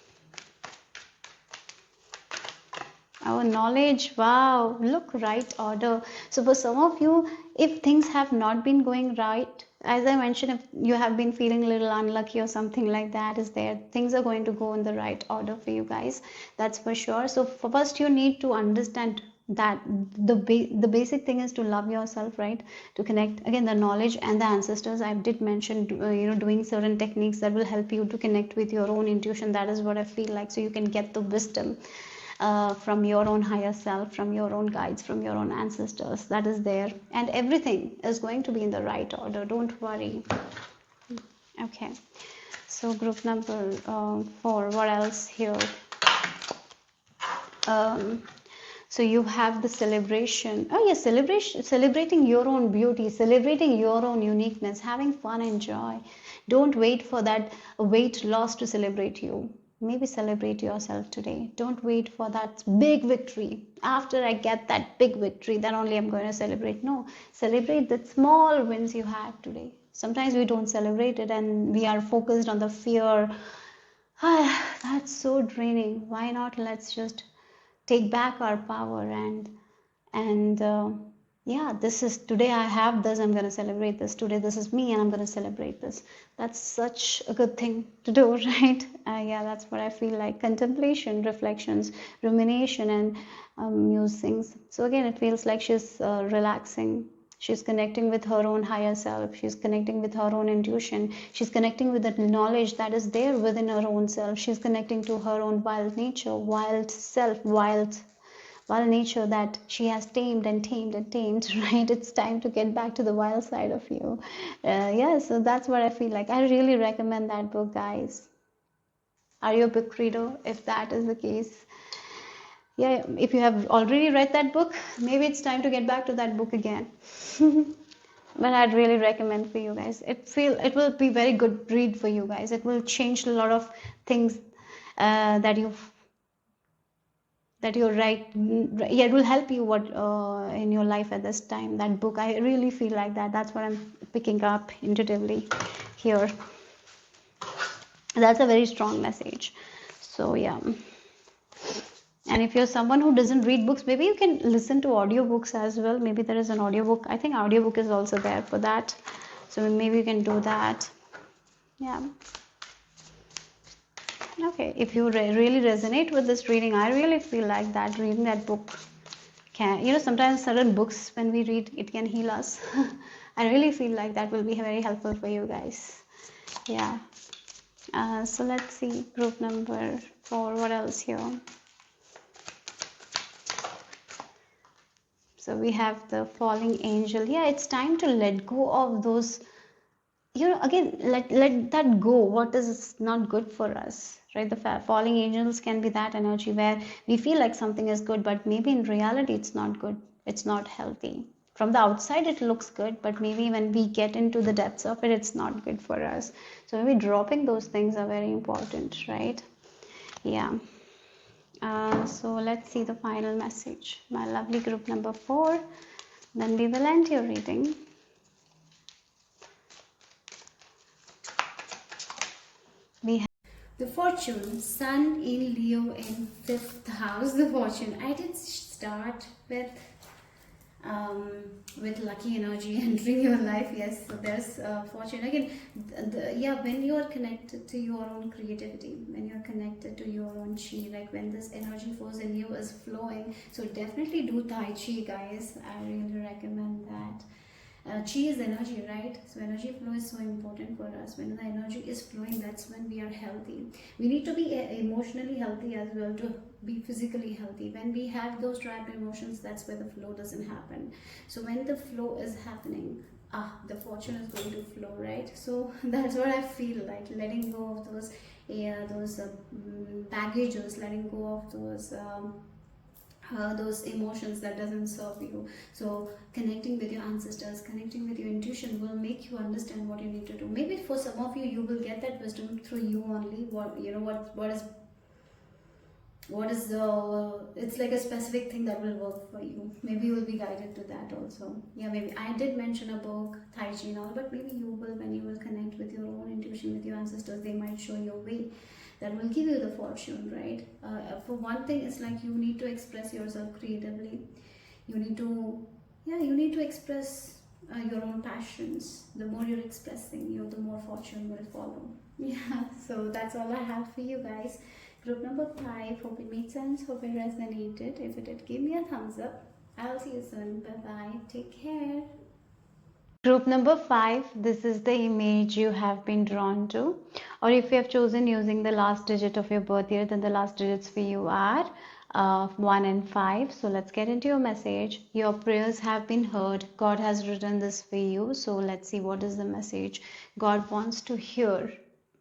Our knowledge, wow, look, right order. So for some of you, if things have not been going right, as I mentioned, if you have been feeling a little unlucky or something like that is there, things are going to go in the right order for you guys. That's for sure. So first you need to understand that the basic thing is to love yourself, right? To connect, again, the knowledge and the ancestors. I did mention, doing certain techniques that will help you to connect with your own intuition. That is what I feel like. So you can get the wisdom from your own higher self, from your own guides, from your own ancestors. That is there, and everything is going to be in the right order. Don't worry. Okay, so group number 4. What else here? So you have the celebration. Oh yes, celebrating your own beauty, celebrating your own uniqueness, having fun and joy. Don't wait for that weight loss to celebrate you. Maybe celebrate yourself today. Don't wait for that big victory. After I get that big victory, then only I'm going to celebrate. No, celebrate the small wins you had today. Sometimes we don't celebrate it, and we are focused on the fear. That's so draining. Why not? Let's just take back our power, and yeah, this is today, I have this, I'm going to celebrate this today, this is me and I'm going to celebrate this. That's such a good thing to do, right? Yeah, that's what I feel like. Contemplation, reflections, rumination, and musings. So again, it feels like she's relaxing. She's connecting with her own higher self. She's connecting with her own intuition. She's connecting with the knowledge that is there within her own self. She's connecting to her own wild nature, wild self, wild nature that she has tamed and tamed and tamed, right? It's time to get back to the wild side of you. Yeah, so that's what I feel like. I really recommend that book, guys. Are you a book reader? If that is the case, yeah, if you have already read that book, maybe it's time to get back to that book again. But I'd really recommend for you guys. It will be very good read for you guys. It will change a lot of things that you're right. Yeah, it will help you what in your life at this time. That book, I really feel like that's what I'm picking up intuitively here. That's a very strong message. So yeah, and if you're someone who doesn't read books, maybe you can listen to audiobooks as well. Maybe there is an audiobook. I think audiobook is also there for that, so maybe you can do that. Yeah. Okay, if you really resonate with this reading, I really feel like that reading that book can, sometimes certain books when we read, it can heal us. I really feel like that will be very helpful for you guys. Yeah. So let's see, group number 4, what else here? So we have the falling angel. Yeah, it's time to let go of those, again, let that go, what is not good for us, right? The falling angels can be that energy where we feel like something is good, but maybe in reality it's not good, it's not healthy. From the outside it looks good, but maybe when we get into the depths of it, it's not good for us. So maybe dropping those things are very important, right? Yeah. So let's see the final message, my lovely group number 4, then we will end your reading. We have the fortune, sun in Leo in 5th house. The fortune, I did start with lucky energy entering your life. Yes, so there's fortune again. Yeah, when you are connected to your own creativity, when you're connected to your own chi, like when this energy force in you is flowing, so definitely do tai chi, guys. I really recommend that. Chi is energy, right? So energy flow is so important for us. When the energy is flowing, that's when we are healthy. We need to be emotionally healthy as well to be physically healthy. When we have those trapped emotions, that's where the flow doesn't happen. So when the flow is happening, the fortune is going to flow, right? So that's what I feel like, letting go of those baggages, letting go of those emotions that doesn't serve you. So connecting with your ancestors, connecting with your intuition will make you understand what you need to do. Maybe for some of you, you will get that wisdom through you only. What is the, it's like a specific thing that will work for you. Maybe you will be guided to that also. Yeah, maybe I did mention a book, Tai Chi and all, but maybe you will, when you will connect with your own intuition, with your ancestors, they might show you a way that will give you the fortune, right? For one thing, it's like you need to express yourself creatively. You need to express your own passions. The more you're expressing, the more fortune will follow. Yeah, so that's all I have for you guys. Group number 5, hope it made sense, hope it resonated. If it did, give me a thumbs up. I'll see you soon. Bye bye. Take care. Group number 5, this is the image you have been drawn to, or if you have chosen using the last digit of your birth year, then the last digits for you are 1 and 5. So let's get into your message. Your prayers have been heard. God has written this for you. So let's see what is the message God wants to hear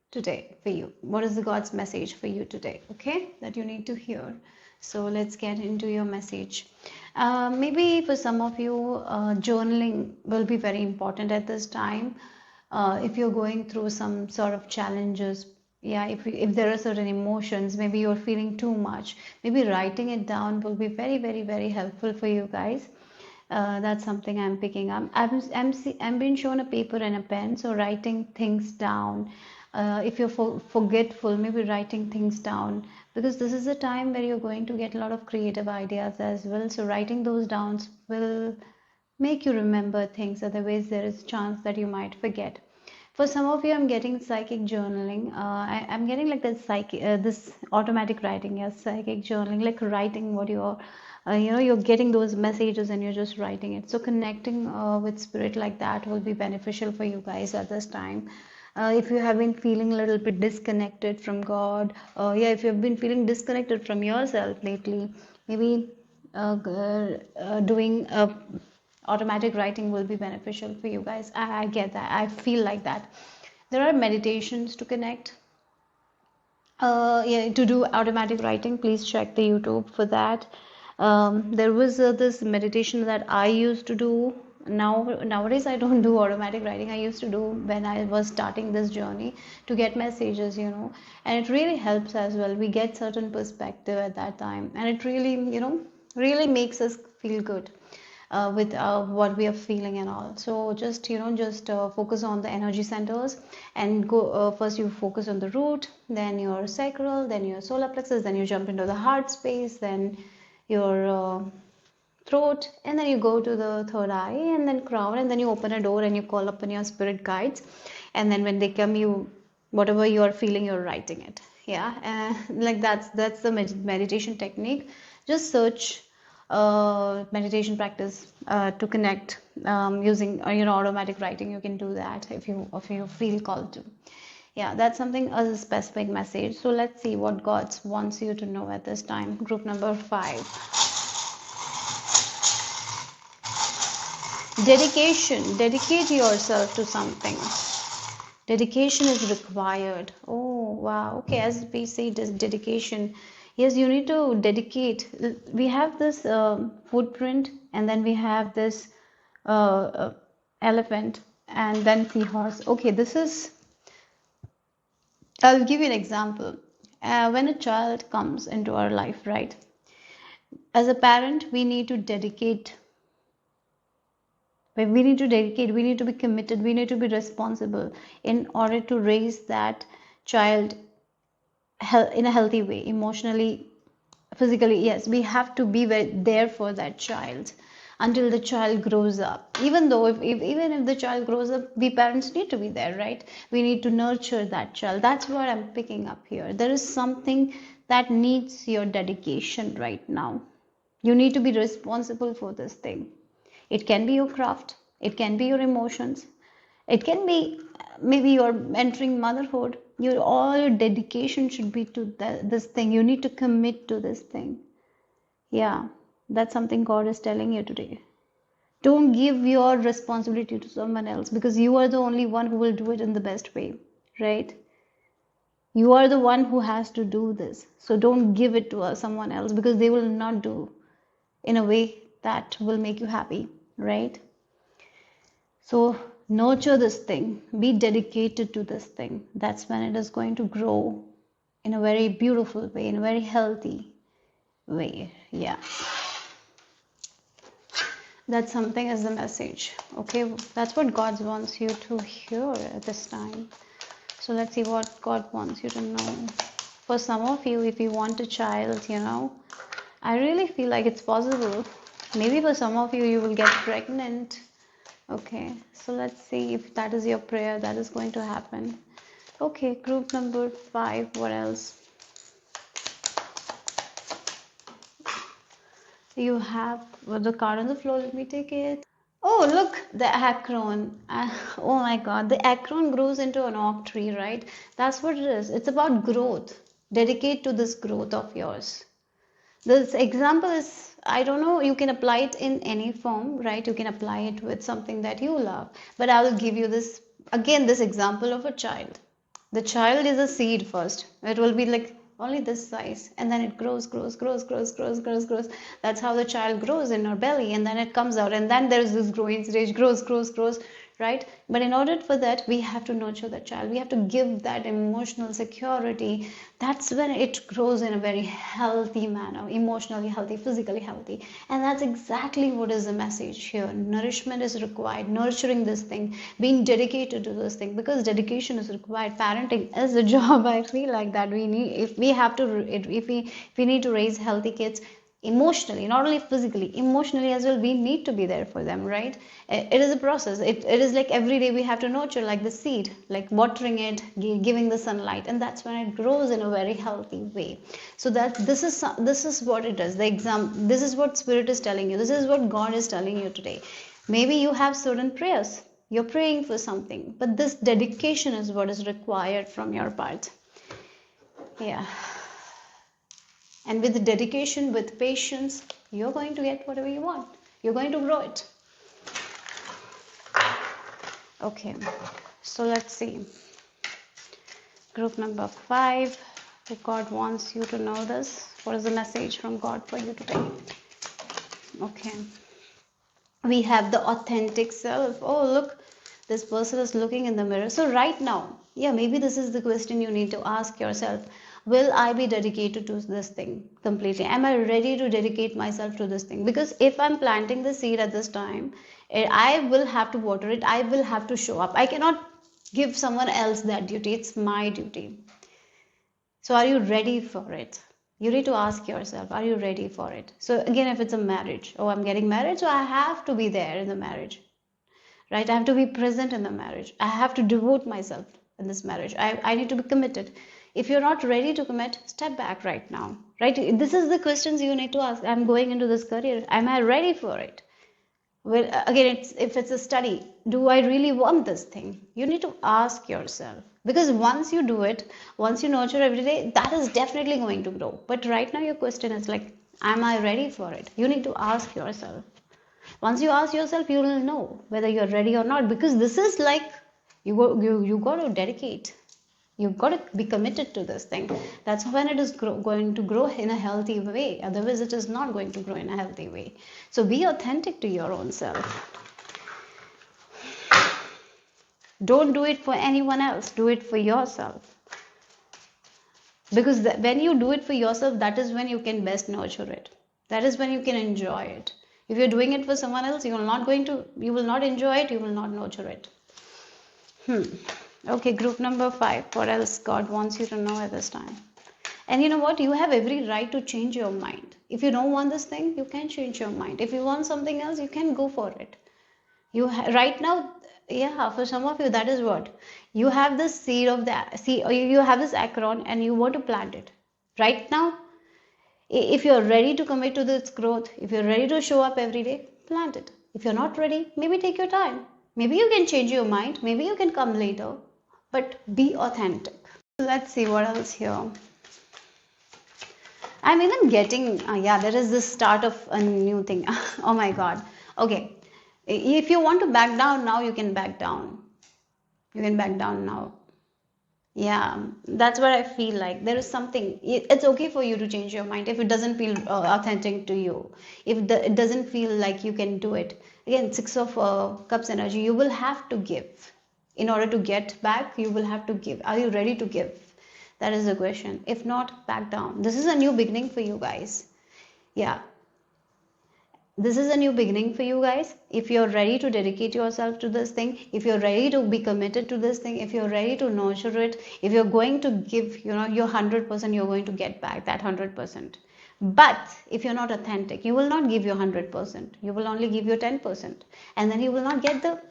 today for you. What is the God's message for you today? Okay, that you need to hear. So let's get into your message. Maybe for some of you, journaling will be very important at this time. If you're going through some sort of challenges, yeah, if there are certain emotions, maybe you're feeling too much, maybe writing it down will be very, very, very helpful for you guys. That's something I'm picking up. I'm being shown a paper and a pen, so writing things down. If you're forgetful, maybe writing things down because this is a time where you're going to get a lot of creative ideas as well. So writing those down will make you remember things, otherwise there is a chance that you might forget. For some of you, I'm getting psychic journaling. I'm getting like this automatic writing, yes, psychic journaling, like writing what you're, you're getting those messages and you're just writing it. So connecting with spirit like that will be beneficial for you guys at this time. If you have been feeling a little bit disconnected from God, yeah, if you've been feeling disconnected from yourself lately, maybe doing automatic writing will be beneficial for you guys. I get that. I feel like that. There are meditations to connect. Yeah, to do automatic writing, please check the YouTube for that. There was this meditation that I used to do. Nowadays, I don't do automatic writing. I used to do when I was starting this journey to get messages, and it really helps as well. We get certain perspective at that time, and it really, really makes us feel good with what we are feeling and all. So just focus on the energy centers and go. First you focus on the root, then your sacral, then your solar plexus, then you jump into the heart space, then your throat, and then you go to the third eye, and then crown, and then you open a door and you call upon your spirit guides, and then when they come, you whatever you are feeling, you're writing it. Yeah, like that's the meditation technique. Just search meditation practice to connect using automatic writing. You can do that if you feel called to. Yeah, that's something as a specific message. So let's see what God wants you to know at this time. Group number 5. Dedication. Dedicate yourself to something. Dedication is required. Oh, wow. Okay, as we say, this dedication. Yes, you need to dedicate. We have this footprint, and then we have this elephant, and then seahorse. Okay, this is. I'll give you an example. When a child comes into our life, right? As a parent, we need to dedicate. We need to dedicate, we need to be committed, we need to be responsible in order to raise that child in a healthy way, emotionally, physically. Yes, we have to be there for that child until the child grows up. Even though even if the child grows up, we parents need to be there, right? We need to nurture that child. That's what I'm picking up here. There is something that needs your dedication right now. You need to be responsible for this thing. It can be your craft, it can be your emotions, it can be maybe you're entering motherhood. All your dedication should be to this thing. You need to commit to this thing. Yeah, that's something God is telling you today. Don't give your responsibility to someone else, because you are the only one who will do it in the best way, right? You are the one who has to do this. So don't give it to someone else, because they will not do in a way that will make you happy, right? So nurture this thing, be dedicated to this thing. That's when it is going to grow in a very beautiful way, in a very healthy way. Yeah, that's something as the message. Okay, that's what God wants you to hear at this time. So let's see what God wants you to know. For some of you, if you want a child, I really feel like it's possible. Maybe for some of you, you will get pregnant. Okay, so let's see if that is your prayer, that is going to happen. Okay, group number 5, what else? You have the card on the floor, let me take it. Oh, look, the acorn. Oh my God, the acorn grows into an oak tree, right? That's what it is. It's about growth. Dedicate to this growth of yours. This example is, I don't know, you can apply it in any form, right? You can apply it with something that you love. But I will give you this, again, this example of a child. The child is a seed first. It will be like only this size, and then it grows. That's how the child grows in our belly, and then it comes out, and then there's this growing stage, grows. right? But in order for that, we have to nurture the child. We have to give that emotional security. That's when it grows in a very healthy manner, emotionally healthy, physically healthy. And that's exactly what is the message here. Nourishment is required, nurturing this thing, being dedicated to this thing, because dedication is required. Parenting is a job. I feel like that we need, if we have to, if we need to raise healthy kids, emotionally, not only physically, emotionally as well, we need to be there for them, right? It is a process. It is like every day we have to nurture, like the seed, like watering it, giving the sunlight, and that's when it grows in a very healthy way. So that this is what it is, the exam, this is what spirit is telling you, this is what God is telling you today. Maybe you have certain prayers, you're praying for something, but this dedication is what is required from your part. Yeah. And with dedication, with patience, you're going to get whatever you want. You're going to grow it. Okay, so let's see. Group number 5. If God wants you to know this, what is the message from God for you today? Okay. We have the authentic self. Oh, look, this person is looking in the mirror. So right now, yeah, maybe this is the question you need to ask yourself. Will I be dedicated to this thing completely? Am I ready to dedicate myself to this thing? Because if I'm planting the seed at this time, I will have to water it. I will have to show up. I cannot give someone else that duty. It's my duty. So are you ready for it? You need to ask yourself, are you ready for it? So again, if it's a marriage, oh, I'm getting married, so I have to be there in the marriage, right? I have to be present in the marriage. I have to devote myself in this marriage. I need to be committed. If you're not ready to commit, step back right now, right? This is the questions you need to ask. I'm going into this career. Am I ready for it? Well, again, if it's a study, do I really want this thing? You need to ask yourself, because once you do it, once you nurture every day, that is definitely going to grow. But right now your question is like, am I ready for it? You need to ask yourself. Once you ask yourself, you will know whether you're ready or not, because this is like you got to dedicate. You've got to be committed to this thing. That's when it is going to grow in a healthy way. Otherwise, it is not going to grow in a healthy way. So be authentic to your own self. Don't do it for anyone else. Do it for yourself. Because when you do it for yourself, that is when you can best nurture it. That is when you can enjoy it. If you're doing it for someone else, you will not enjoy it. You will not nurture it. Okay, group number 5. What else God wants you to know at this time? And you know what? You have every right to change your mind. If you don't want this thing, you can change your mind. If you want something else, you can go for it. Right now, yeah, for some of you, that is what. You have this seed of you have this acorn and you want to plant it. Right now, if you're ready to commit to this growth, if you're ready to show up every day, plant it. If you're not ready, maybe take your time. Maybe you can change your mind. Maybe you can come later. But be authentic. Let's see what else here. I'm even getting, yeah, there is this start of a new thing. Oh my God. Okay. If you want to back down now, you can back down. You can back down now. Yeah, that's what I feel like. There is something, it's okay for you to change your mind if it doesn't feel authentic to you. If it doesn't feel like you can do it. Again, 6 of Cups energy, you will have to give. In order to get back, you will have to give. Are you ready to give? That is the question. If not, back down. This is a new beginning for you guys. Yeah. This is a new beginning for you guys. If you're ready to dedicate yourself to this thing, if you're ready to be committed to this thing, if you're ready to nurture it, if you're going to give, your 100%, you're going to get back that 100%. But if you're not authentic, you will not give your 100%. You will only give your 10%. And then you will not get the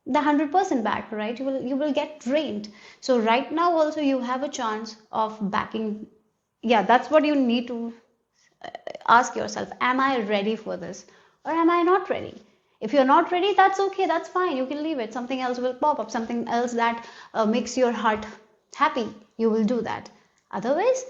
100% back, right? You will get drained. So right now also you have a chance of backing. Yeah, that's what you need to ask yourself. Am I ready for this or am I not ready? If you're not ready, that's okay, that's fine, you can leave it. Something else will pop up, something else that makes your heart happy, you will do that. Otherwise,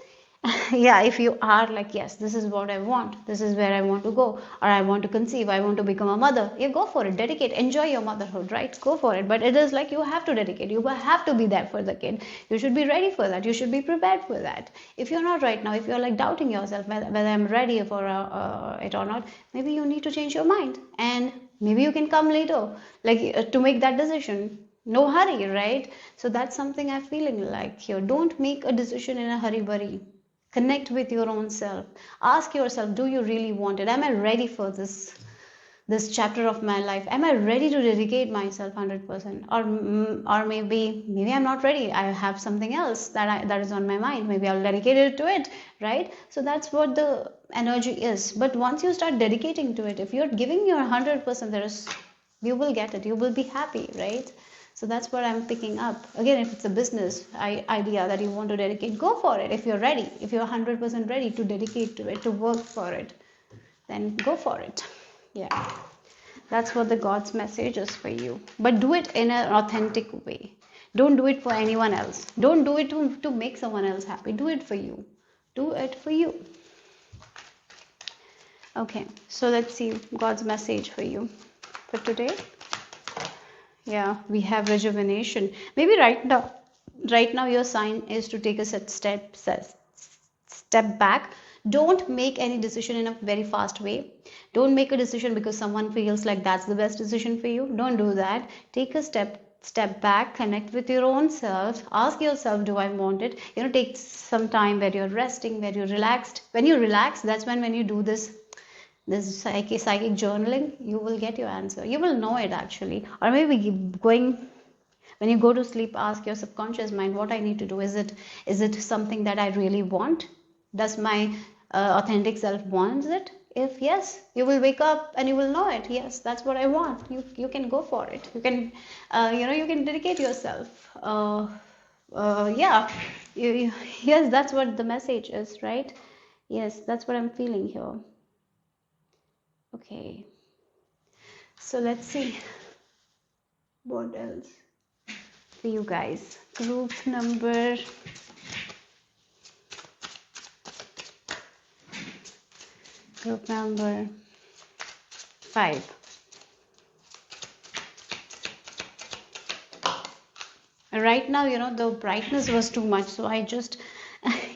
yeah, if you are like, yes, this is what I want, this is where I want to go, or I want to conceive, I want to become a mother, you go for it, dedicate, enjoy your motherhood, right? Go for it. But it is like you have to dedicate, you have to be there for the kid. You should be ready for that, you should be prepared for that. If you're not right now, if you're like doubting yourself whether I'm ready for it or not, maybe you need to change your mind and Maybe you can come later, like to make that decision. No hurry, right? So that's something I'm feeling like here. Don't make a decision in a hurry burry. Connect with your own self. Ask yourself, do you really want it? Am I ready for this chapter of my life? Am I ready to dedicate myself 100%? Or maybe I'm not ready. I have something else that is on my mind. Maybe I'll dedicate it to it, right? So that's what the energy is. But once you start dedicating to it, if you're giving your 100%, you will get it. You will be happy, right? So that's what I'm picking up. Again, if it's a business idea that you want to dedicate, go for it. If you're ready, if you're 100% ready to dedicate to it, to work for it, then go for it. Yeah, that's what the God's message is for you. But do it in an authentic way. Don't do it for anyone else. Don't do it to make someone else happy. Do it for you. Do it for you. Okay, so let's see God's message for you for today. Yeah, we have rejuvenation. Maybe right now your sign is to take a step back. Don't make any decision in a very fast way. Don't make a decision because someone feels like that's the best decision for you. Don't do that. Take a step back, connect with your own self. Ask yourself, do I want it? Take some time where you're resting, where you're relaxed. When you relax, that's when you do this psychic journaling, you will get your answer. You will know it actually. Or maybe when you go to sleep, ask your subconscious mind, what I need to do. Is it something that I really want? Does my authentic self wants it? If yes, you will wake up and you will know it. Yes, that's what I want. You can go for it. You can you can dedicate yourself. Yeah, yes, that's what the message is, right? Yes, that's what I'm feeling here. Okay, so let's see what else for you guys. Group number 5. Right now, the brightness was too much, so I just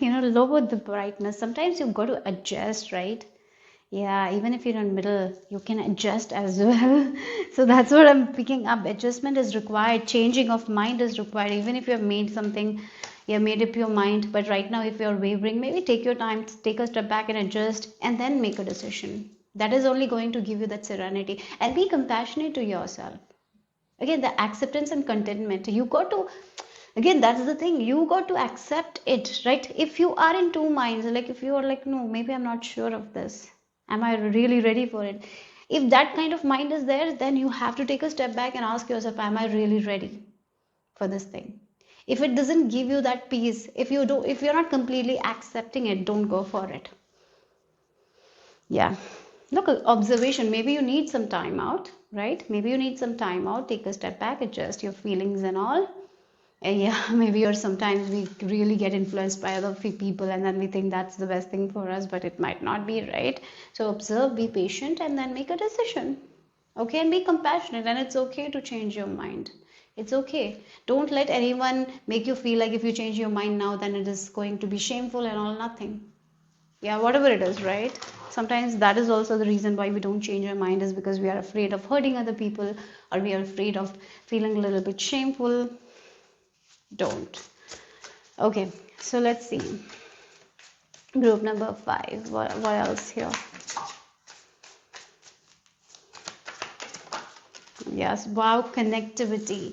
lowered the brightness. Sometimes you've got to adjust, right? Yeah, even if you're in the middle, you can adjust as well. So that's what I'm picking up. Adjustment is required. Changing of mind is required. Even if you have made something, you have made up your mind. But right now, if you're wavering, maybe take your time, take a step back and adjust, and then make a decision. That is only going to give you that serenity. And be compassionate to yourself. Again, the acceptance and contentment. You got to, again, that's the thing. You got to accept it, right? If you are in two minds, like if you are like, no, maybe I'm not sure of this. Am I really ready for it? If that kind of mind is there, then you have to take a step back and ask yourself, am I really ready for this thing? If it doesn't give you that peace, if you're not completely accepting it, don't go for it. Yeah. Look, observation. Maybe you need some time out, right? Maybe you need some time out. Take a step back, adjust your feelings and all. And yeah, maybe or sometimes we really get influenced by other people and then we think that's the best thing for us, but it might not be, right? So observe, be patient, and then make a decision. Okay, and be compassionate, and it's okay to change your mind. It's okay. Don't let anyone make you feel like if you change your mind now, then it is going to be shameful and all nothing. Yeah, whatever it is, right? Sometimes that is also the reason why we don't change our mind, is because we are afraid of hurting other people, or we are afraid of feeling a little bit shameful. Don't. Okay, so let's see. Group number 5. What else here? Yes, wow, connectivity.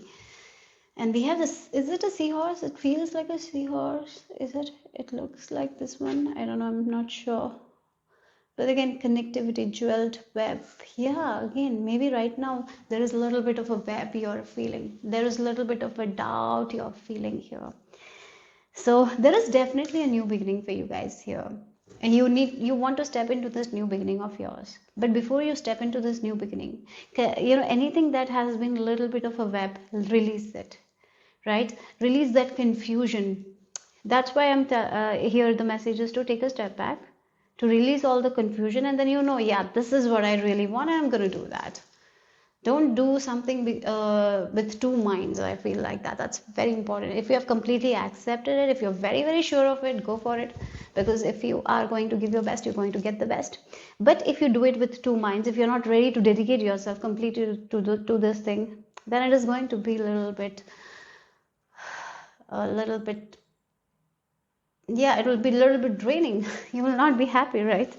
And we have this, is it a seahorse? It feels like a seahorse. Is it? It looks like this one. I don't know, I'm not sure. But again, connectivity, jeweled web. Yeah, again, maybe right now there is a little bit of a web you're feeling. There is a little bit of a doubt you're feeling here. So there is definitely a new beginning for you guys here. And you want to step into this new beginning of yours. But before you step into this new beginning, anything that has been a little bit of a web, release it, right? Release that confusion. That's why I'm here. The message is to take a step back, to release all the confusion, and then yeah, this is what I really want, and I'm going to do that. Don't do something with two minds. I feel like that. That's very important. If you have completely accepted it, if you're very, very sure of it, go for it. Because if you are going to give your best, you're going to get the best. But if you do it with two minds, if you're not ready to dedicate yourself completely to this thing, then it is going to be a little bit, yeah, it will be a little bit draining. You will not be happy, right?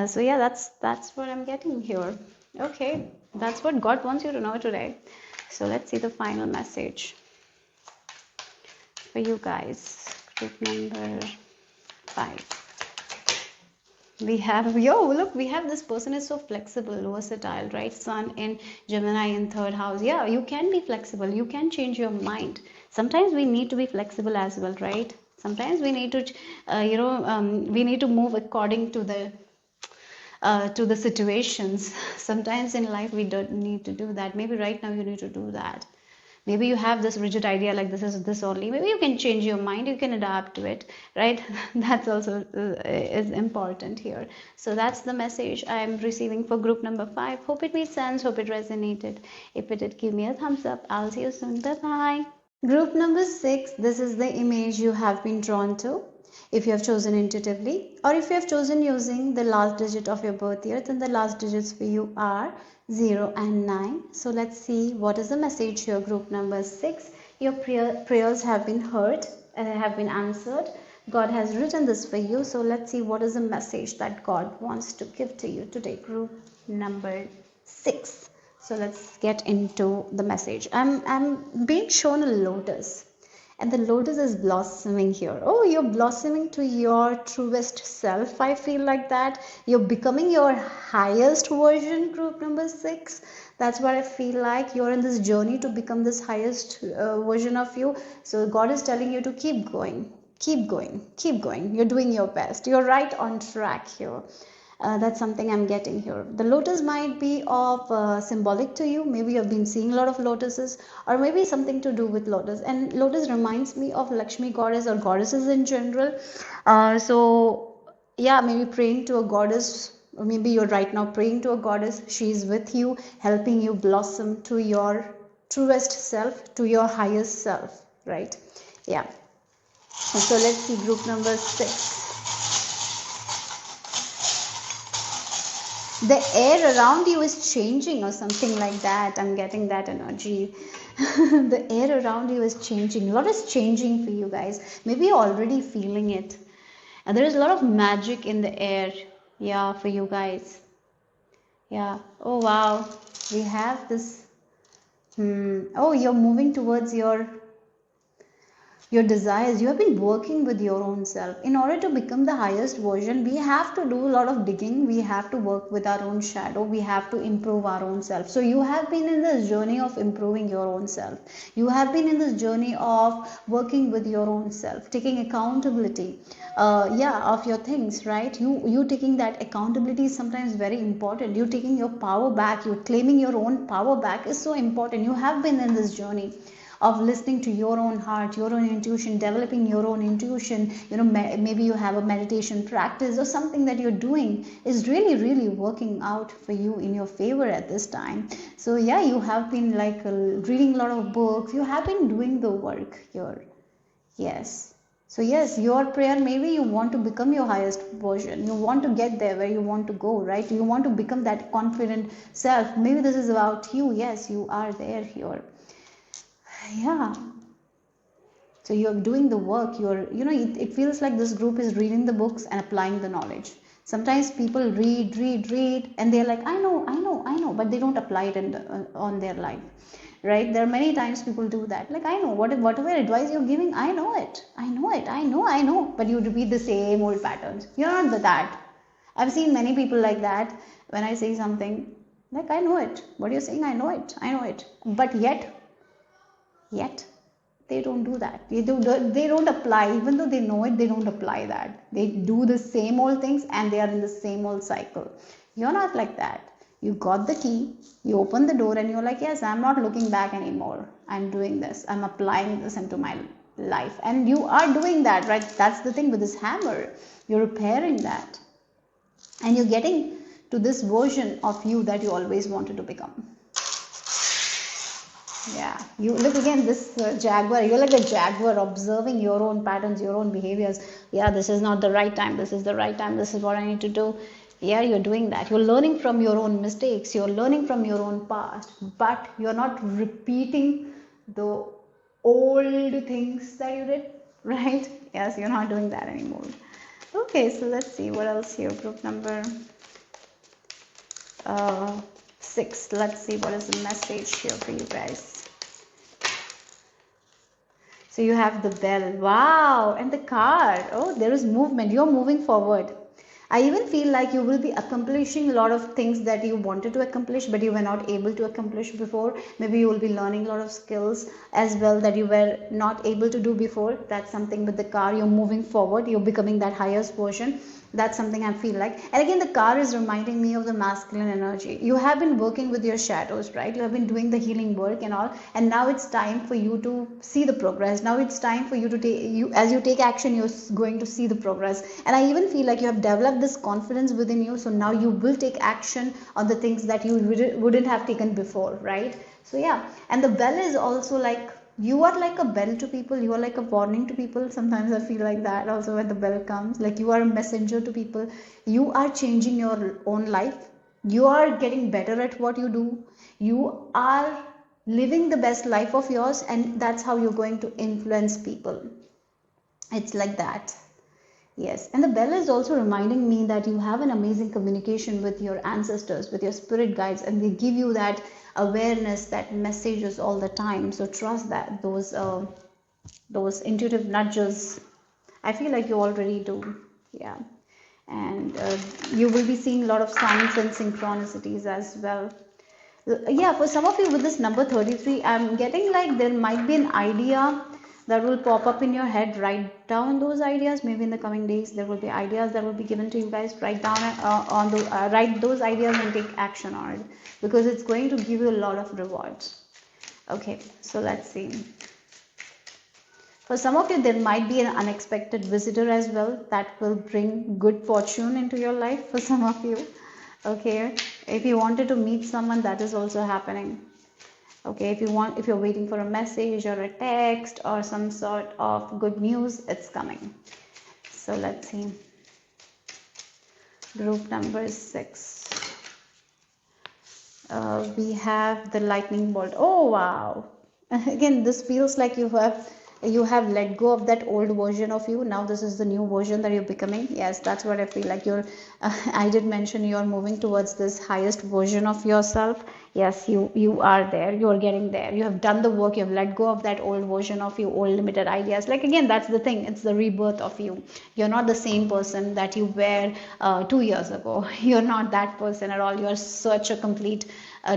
So yeah, that's what I'm getting here. Okay, that's what God wants you to know today. So let's see the final message for you guys. Group number 5. We have, yo, look, we have this person is so flexible, versatile, right? Sun in Gemini in 3rd house. Yeah, you can be flexible. You can change your mind. Sometimes we need to be flexible as well, right? Sometimes we need to, we need to move according to the situations. Sometimes in life we don't need to do that. Maybe right now you need to do that. Maybe you have this rigid idea like this is this only. Maybe you can change your mind, you can adapt to it, right? That's also is important here. So that's the message I'm receiving for group number 5. Hope it made sense, hope it resonated. If it did, give me a thumbs up. I'll see you soon. Bye bye. Group number 6, this is the image you have been drawn to. If you have chosen intuitively, or if you have chosen using the last digit of your birth year, then the last digits for you are 0 and 9. So let's see what is the message here. Group number 6, your prayers have been heard and have been answered. God has written this for you. So let's see what is the message that God wants to give to you today. Group number 6. So let's get into the message. I'm being shown a lotus, and the lotus is blossoming here. Oh, you're blossoming to your truest self. I feel like that. You're becoming your highest version, group number 6. That's what I feel like. You're in this journey to become this highest version of you. So God is telling you to keep going. Keep going. Keep going. You're doing your best. You're right on track here. That's something I'm getting here. The lotus might be of symbolic to you. Maybe you've been seeing a lot of lotuses, or maybe something to do with lotus. And lotus reminds me of Lakshmi goddess or goddesses in general. So yeah, maybe praying to a goddess, or maybe you're right now praying to a goddess. She's with you, helping you blossom to your truest self, to your highest self, right? Yeah. So let's see group number 6. The air around you is changing or something like that. I'm getting that energy. The air around you is changing. A lot is changing for you guys. Maybe you're already feeling it. And there is a lot of magic in the air. Yeah, for you guys. Yeah. Oh, wow. We have this. Oh, you're moving towards your desires. You have been working with your own self. In order to become the highest version, we have to do a lot of digging. We have to work with our own shadow. We have to improve our own self. So you have been in this journey of improving your own self. You have been in this journey of working with your own self, taking accountability of your things, right? You taking that accountability is sometimes very important. You taking your power back, you claiming your own power back is so important. You have been in this journey of listening to your own heart, your own intuition, developing your own intuition. Maybe you have a meditation practice or something that you're doing is really, really working out for you in your favor at this time. So yeah, you have been like reading a lot of books. You have been doing the work here. Yes. So yes, your prayer, maybe you want to become your highest version. You want to get there where you want to go, right? You want to become that confident self. Maybe this is about you. Yes, you are there here. Yeah. So you're doing the work. It feels like this group is reading the books and applying the knowledge. Sometimes people read, and they're like, I know, but they don't apply it on their life, right? There are many times people do that. Like, I know, whatever advice you're giving, I know it, but you repeat the same old patterns. You're not that. I've seen many people like that. When I say something, like, I know it. What you're saying, I know it. But yet they don't do that. They don't apply. Even though they know it, they don't apply that. They do the same old things and they are in the same old cycle. You're not like that. You got the key, you open the door, and you're like, yes, I'm not looking back anymore. I'm doing this, I'm applying this into my life. And you are doing that, right? That's the thing with this hammer. You're repairing that, and you're getting to this version of you that you always wanted to become. Yeah, you look again, this jaguar, you're like a jaguar observing your own patterns, your own behaviors. Yeah, this is not the right time, this is the right time, this is what I need to do. Yeah, you're doing that. You're learning from your own mistakes, you're learning from your own past, but you're not repeating the old things that you did, right? Yes, you're not doing that anymore. Okay, so let's see what else here. Group number uh, 6. Let's see what is the message here for you guys. So you have the bell, wow, and the card. Oh, there is movement. You're moving forward. I even feel like you will be accomplishing a lot of things that you wanted to accomplish, but you were not able to accomplish before. Maybe you will be learning a lot of skills as well that you were not able to do before. That's something with the car. You're moving forward. You're becoming that highest version. That's something I feel like. And again, the car is reminding me of the masculine energy. You have been working with your shadows, right? You have been doing the healing work and all, and now it's time for you to see the progress. Now it's time for you to take, you as you take action, you're going to see the progress. And I even feel like you have developed this confidence within you, so now you will take action on the things that you wouldn't have taken before, right? So yeah, and the bell is also like, you are like a bell to people, you are like a warning to people. Sometimes I feel like that also when the bell comes, like you are a messenger to people. You are changing your own life, you are getting better at what you do, you are living the best life of yours, and that's how you're going to influence people. It's like that. Yes, and the bell is also reminding me that you have an amazing communication with your ancestors, with your spirit guides, and they give you that awareness, that messages all the time. So trust that those intuitive nudges. I feel like you already do. Yeah, and you will be seeing a lot of signs and synchronicities as well. Yeah, for some of you with this number 33, I'm getting like there might be an idea that will pop up in your head. Write down those ideas. Maybe in the coming days there will be ideas that will be given to you guys. Write down on the write those ideas and take action on it, because it's going to give you a lot of rewards. Okay, so let's see. For some of you, there might be an unexpected visitor as well that will bring good fortune into your life for some of you. Okay, if you wanted to meet someone, that is also happening. Okay, if you're waiting for a message or a text or some sort of good news, it's coming. So let's see. Group number 6. We have the lightning bolt. Oh wow. Again, this feels like you have let go of that old version of you. Now this is the new version that you're becoming. Yes, that's what I feel like. I did mention you're moving towards this highest version of yourself. Yes, you are there. You're getting there. You have done the work. You have let go of that old version of you, old limited ideas. Like again, that's the thing. It's the rebirth of you. You're not the same person that you were 2 years ago. You're not that person at all. You're such a complete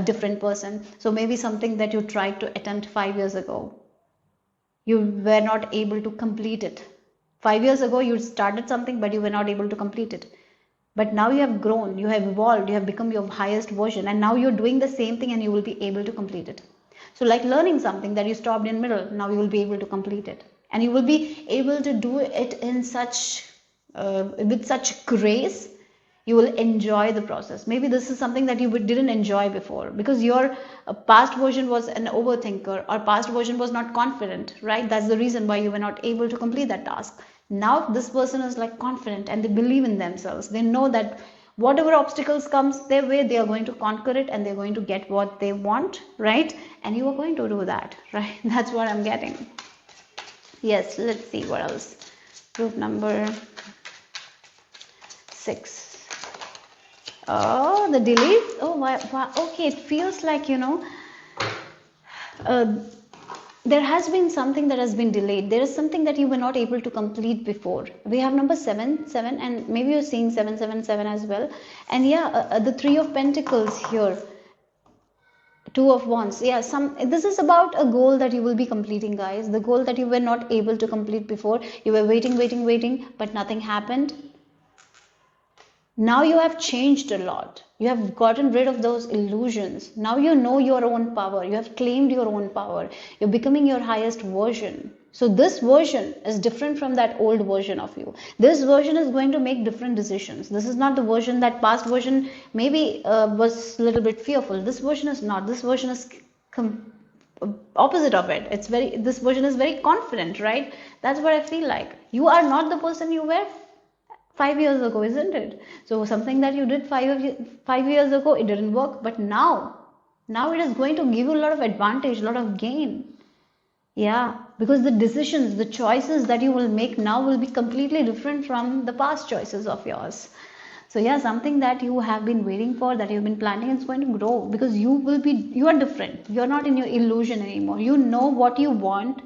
different person. So maybe something that you tried to attempt 5 years ago, you were not able to complete it. 5 years ago you started something, but you were not able to complete it. But now you have grown, you have evolved, you have become your highest version, and now you're doing the same thing and you will be able to complete it. So like learning something that you stopped in middle, now you will be able to complete it, and you will be able to do it in such with such grace. You will enjoy the process. Maybe this is something that you didn't enjoy before because your past version was an overthinker, or past version was not confident, right? That's the reason why you were not able to complete that task. Now this person is like confident and they believe in themselves. They know that whatever obstacles comes their way, they are going to conquer it and they're going to get what they want, right? And you are going to do that, right? That's what I'm getting. Yes, let's see what else. Group number 6. Oh, the delays. Oh, wow. Okay, it feels like, there has been something that has been delayed. There is something that you were not able to complete before. We have number 7, and maybe you're seeing 777 as well. And yeah, the 3 of Pentacles here. 2 of Wands. Yeah, this is about a goal that you will be completing, guys. The goal that you were not able to complete before. You were waiting, but nothing happened. Now you have changed a lot. You have gotten rid of those illusions. Now you know your own power. You have claimed your own power. You're becoming your highest version. So this version is different from that old version of you. This version is going to make different decisions. This is not the version, that past version maybe was a little bit fearful. This version is not. This version is opposite of it. It's very, this version is very confident, right? That's what I feel like. You are not the person you were 5 years ago, isn't it? So something that you did 5 years ago, it didn't work, but now it is going to give you a lot of advantage, a lot of gain. Yeah, because the decisions, the choices that you will make now will be completely different from the past choices of yours. So yeah, something that you have been waiting for, that you've been planning, is going to grow, because you are different. You're not in your illusion anymore. You know what you want.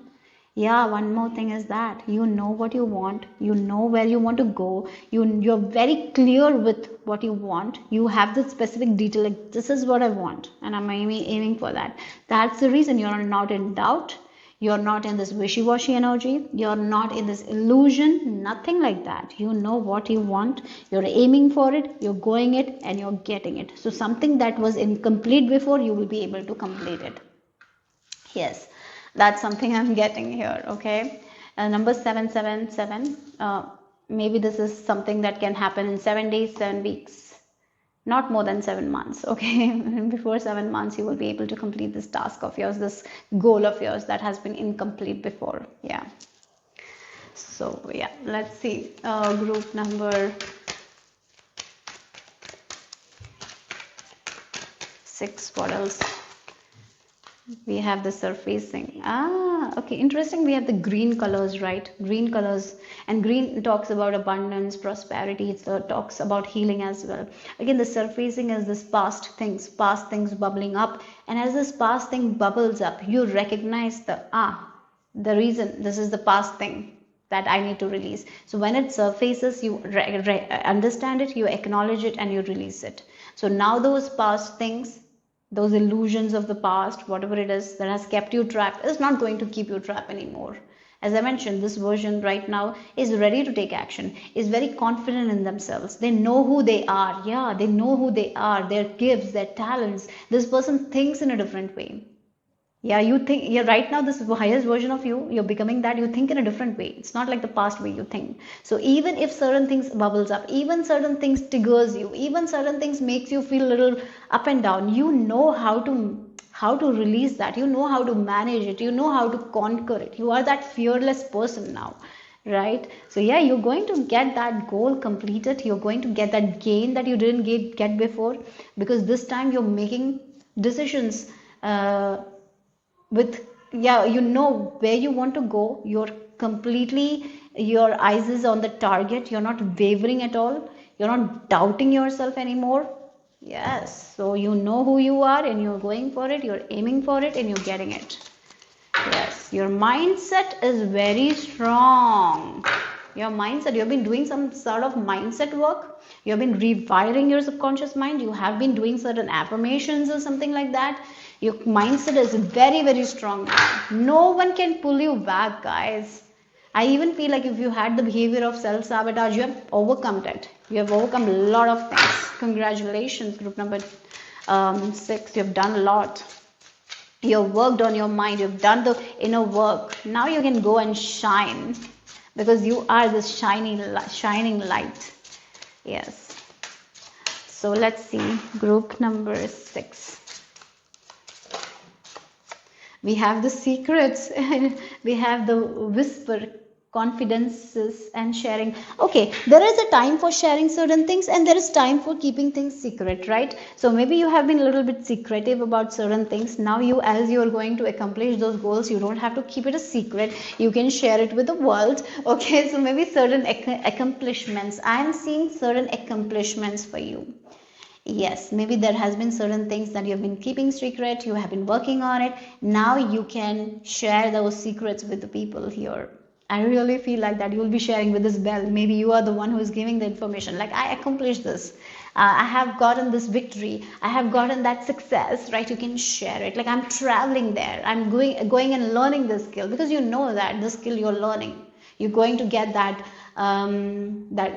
Yeah, one more thing is that you know what you want. You know where you want to go. You're very clear with what you want. You have the specific detail, like this is what I want, and I'm aiming for that. That's the reason you're not in doubt. You're not in this wishy-washy energy. You're not in this illusion. Nothing like that. You know what you want. You're aiming for it. You're going it, and you're getting it. So something that was incomplete before, you will be able to complete it. Yes, that's something I'm getting here. Okay, number 777. Maybe this is something that can happen in 7 days, 7 weeks, not more than 7 months. Okay, before 7 months, you will be able to complete this task of yours, this goal of yours that has been incomplete before. Yeah. So yeah, let's see. Group number 6. What else? We have the surfacing. Okay, interesting. We have the green colors, right? Green colors, and green talks about abundance, prosperity. It talks about healing as well. Again, the surfacing is this past things bubbling up, and as this past thing bubbles up, you recognize the reason. This is the past thing that I need to release. So when it surfaces, you understand it, you acknowledge it, and you release it. So now those past things, those illusions of the past, whatever it is that has kept you trapped, is not going to keep you trapped anymore. As I mentioned, this version right now is ready to take action, is very confident in themselves. They know who they are. Yeah, they know who they are, their gifts, their talents. This person thinks in a different way. Yeah, you think, yeah, right now this highest version of you're becoming that. You think in a different way. It's not like the past way you think. So even if certain things bubbles up, even certain things triggers you, even certain things makes you feel a little up and down, you know how to release that. You know how to manage it. You know how to conquer it. You are that fearless person now, right? So yeah, you're going to get that goal completed. You're going to get that gain that you didn't get before, because this time you're making decisions with, yeah, you know where you want to go. You're completely, your eyes is on the target. You're not wavering at all. You're not doubting yourself anymore. Yes, so you know who you are, and you're going for it. You're aiming for it, and you're getting it. Yes, your mindset is very strong. Your mindset, you have been doing some sort of mindset work. You have been rewiring your subconscious mind. You have been doing certain affirmations or something like that. Your mindset is very, very strong now. No one can pull you back, guys. I even feel like if you had the behavior of self-sabotage, you have overcome it. You have overcome a lot of things. Congratulations, group number 6. You have done a lot. You have worked on your mind. You have done the inner work. Now you can go and shine, because you are this shining light. Yes. So let's see, group number 6. We have the secrets, we have the whisper, confidences, and sharing. Okay, there is a time for sharing certain things, and there is time for keeping things secret, right? So maybe you have been a little bit secretive about certain things. Now as you are going to accomplish those goals, you don't have to keep it a secret. You can share it with the world. Okay, so maybe certain accomplishments. I am seeing certain accomplishments for you. Yes, maybe there has been certain things that you have been keeping secret. You have been working on it. Now you can share those secrets with the people here. I really feel like that you will be sharing with this bell. Maybe you are the one who is giving the information. Like, I accomplished this. I have gotten this victory. I have gotten that success, right? You can share it. Like, I'm traveling there. I'm going and learning this skill, because you know that the skill you're learning, you're going to get that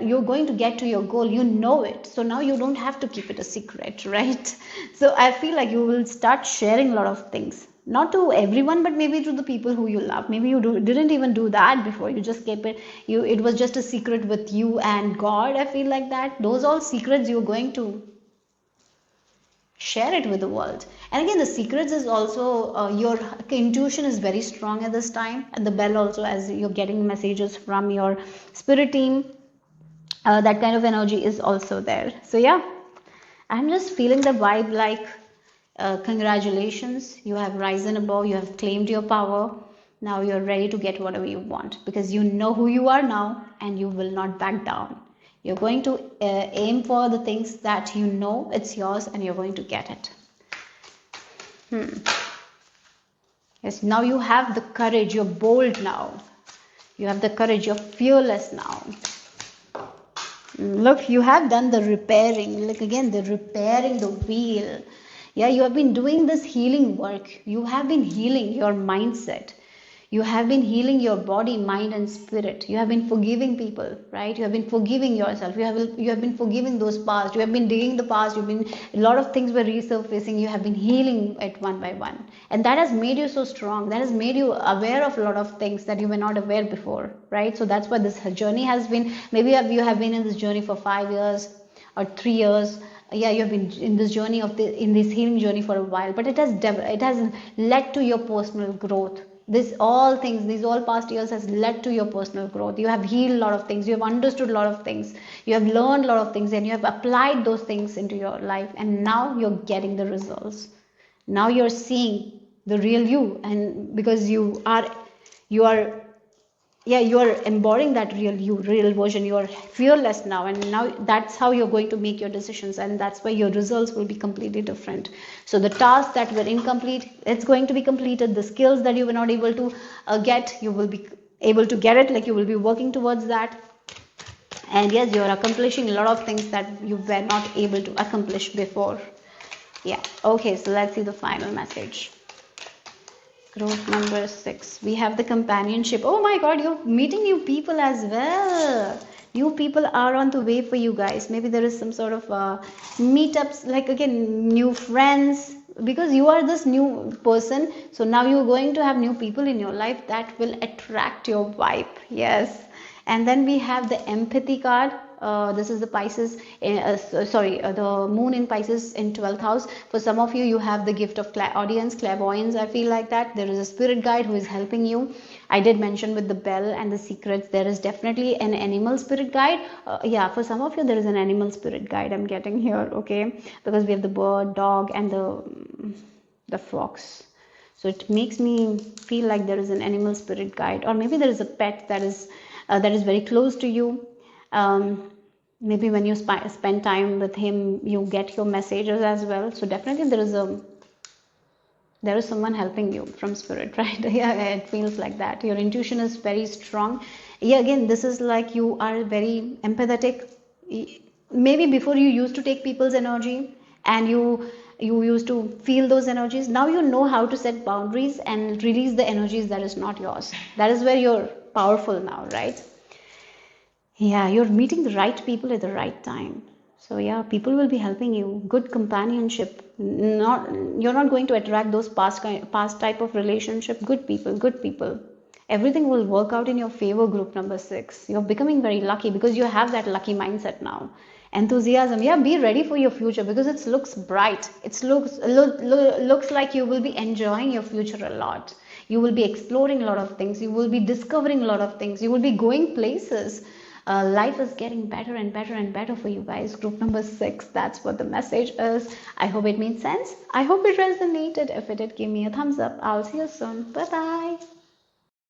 you're going to get to your goal. You know it. So now you don't have to keep it a secret, right? So I feel like you will start sharing a lot of things, not to everyone, but maybe to the people who you love. Maybe you didn't even do that before. You just kept it, it was just a secret with you and God. I feel like that those all secrets you're going to Share it with the world. And again, the secrets is also your intuition is very strong at this time, and the bell also, as you're getting messages from your spirit team, that kind of energy is also there. So yeah, I'm just feeling the vibe like, congratulations, you have risen above, you have claimed your power. Now you're ready to get whatever you want, because you know who you are now and you will not back down. You're going to aim for the things that you know it's yours, and you're going to get it. Yes, now you have the courage, you're bold now. You have the courage, you're fearless now. Look, you have done the repairing. Look again, the repairing the wheel. Yeah, you have been doing this healing work. You have been healing your mindset. You have been healing your body, mind, and spirit. You have been forgiving people, right? You have been forgiving yourself. You have been forgiving those past. You have been digging the past. A lot of things were resurfacing. You have been healing it one by one, and that has made you so strong. That has made you aware of a lot of things that you were not aware before, right? So that's why this journey has been. Maybe you have been in this journey for 5 years or 3 years. Yeah, you have been in this journey in this healing journey for a while, but it has led to your personal growth. These all past years has led to your personal growth. You have healed a lot of things, you have understood a lot of things, you have learned a lot of things, and you have applied those things into your life, and now you're getting the results. Now you're seeing the real you, and because you are embodying that real version. You are fearless now, and now that's how you're going to make your decisions, and that's why your results will be completely different. So the tasks that were incomplete, it's going to be completed. The skills that you were not able to get, you will be able to get it. Like, you will be working towards that. And yes, you're accomplishing a lot of things that you were not able to accomplish before. Yeah. Okay, so let's see the final message. Group number 6, we have the companionship. Oh my god, you're meeting new people as well. New people are on the way for you guys. Maybe there is some sort of meetups, like again, new friends, because you are this new person. So now you're going to have new people in your life that will attract your vibe. Yes. And then we have the empathy card. This is the Pisces, the moon in Pisces in 12th house. For some of you, you have the gift of audience, clairvoyance. I feel like that. There is a spirit guide who is helping you. I did mention with the bell and the secrets, there is definitely an animal spirit guide. Yeah, for some of you, there is an animal spirit guide I'm getting here, okay? Because we have the bird, dog, and the fox. So it makes me feel like there is an animal spirit guide, or maybe there is a pet that is very close to you. Maybe when you spend time with him, you get your messages as well. So definitely there is someone helping you from spirit, right? Yeah, it feels like that. Your intuition is very strong. Yeah, again, this is like you are very empathetic. Maybe before you used to take people's energy, and you used to feel those energies. Now you know how to set boundaries and release the energies that is not yours. That is where you're powerful now, right? Yeah, you're meeting the right people at the right time. So yeah, people will be helping you. Good companionship. You're not going to attract those past type of relationship. Good people. Everything will work out in your favor. Group number 6. You're becoming very lucky because you have that lucky mindset now. Enthusiasm. Yeah, be ready for your future because it looks bright. It looks like you will be enjoying your future a lot. You will be exploring a lot of things. You will be discovering a lot of things. You will be going places. Life is getting better and better and better for you guys. Group number 6, that's what the message is. I hope it made sense. I hope it resonated. If it did, give me a thumbs up. I'll see you soon. Bye bye.